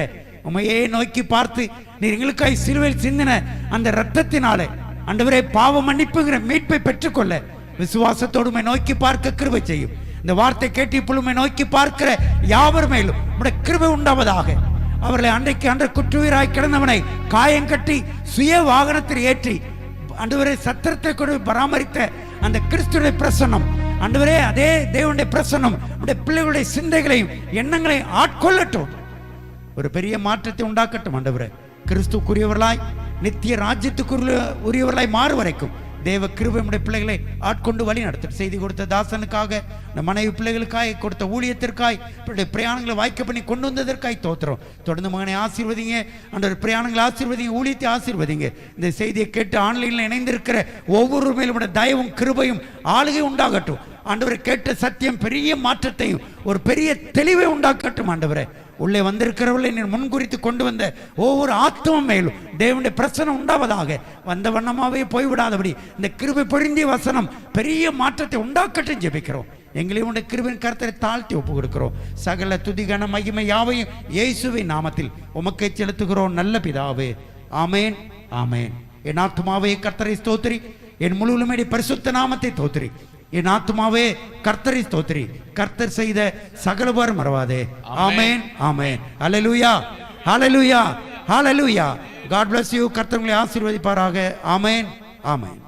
உமையே நோக்கி பார்த்து நீர் எங்களுக்காய் சிலுவையில் சிந்தின அந்த இரத்தத்தினாலே ஆண்டவரே பாவ மன்னிப்புங்கிற மீட்பை பெற்றுக்கொள்ள விசுவாசத்தோடு நோக்கி பார்க்க கிருபை செய்யும். இந்த வார்த்தை கேட்டு இப்பொழுது நோக்கி பார்க்கிற யாவர் மேலும் உடைய கிருபை உண்டாவதாக. அவர்களை அன்றைக்கு குற்றுயிராய் கிடந்தவனை காயங்கட்டி சுய வாகனத்தில் ஏற்றி ஆண்டவரே சத்திரத்தை கொண்டு பராமரித்த அந்த கிறிஸ்துடைய பிரசன்னம், ஆண்டவரே அதே தேவனுடைய பிரசன்னம் உடைய பிள்ளைகளுடைய சிந்தைகளையும் எண்ணங்களையும் ஆட்கொள்ளட்டும், ஒரு பெரிய மாற்றத்தை உண்டாக்கட்டும். ஆண்டவரே, கிறிஸ்துக்குரியவர்களாய் நித்திய ராஜ்யத்துக்கு உரியவர்களாய் மாறு வரைக்கும் தேவ கிருபை உடைய பிள்ளைகளை ஆட்கொண்டு வழி நடத்தும். செய்தி கொடுத்த தாசனுக்காக, மனைவி பிள்ளைகளுக்காய் கொடுத்த ஊழியத்திற்காய், பிரயாணங்களை வாய்க்க பண்ணி கொண்டு வந்ததற்காய் தோத்துறோம். தொடர்ந்து மகனை ஆசீர்வதிங்க ஆண்டவர், பிரயாணங்களை ஆசீர்வதிங்க, ஊழியத்தை ஆசீர்வதிங்க. இந்த செய்தியை கேட்டு ஆன்லைனில் இணைந்திருக்கிற ஒவ்வொரு மேலும் தயவும் கிருபையும் ஆளுகை உண்டாகட்டும். ஆண்டவரை கேட்ட சத்தியம் பெரிய மாற்றத்தையும் ஒரு பெரிய தெளிவை உண்டாக்கட்டும். ஆண்டவரை, உள்ளே வந்திருக்கிறவர்களை நீர் முன்குறித்து கொண்டு வந்த ஒவ்வொரு ஆத்மம் மேலும் தேவனுடைய பிரசனம் உண்டாவதாக. வந்த வண்ணமாவே போய்விடாதபடி இந்த கிருபை பொருந்திய வசனம் பெரிய மாற்றத்தை உண்டாக்கட்டும் ஜெபிக்கிறோம். எங்களையும் உடைய கிருபையின் கருத்தை தாழ்த்தி ஒப்பு கொடுக்கிறோம். சகல துதிகன மகிமை யாவையும் இயேசுவின் நாமத்தில் உமக்கை செலுத்துகிறோம் நல்ல பிதாவே. ஆமேன், ஆமேன். என் ஆத்துமாவே கர்த்தரை ஸ்தோத்திரி, என் முழுவதுமே பரிசுத்த நாமத்தை தோத்திரி. என் ஆத்துமாவே கர்த்தரை ஸ்தோத்திரி, கர்த்தர் செய்த சகலபாரம் மறவாதே. ஆமென், ஆமென். ஹல்லேலூயா, ஹல்லேலூயா, ஹல்லேலூயா. God bless you. கர்த்தர் உங்களை ஆசீர்வதிப்பாராக. ஆமென், ஆமென்.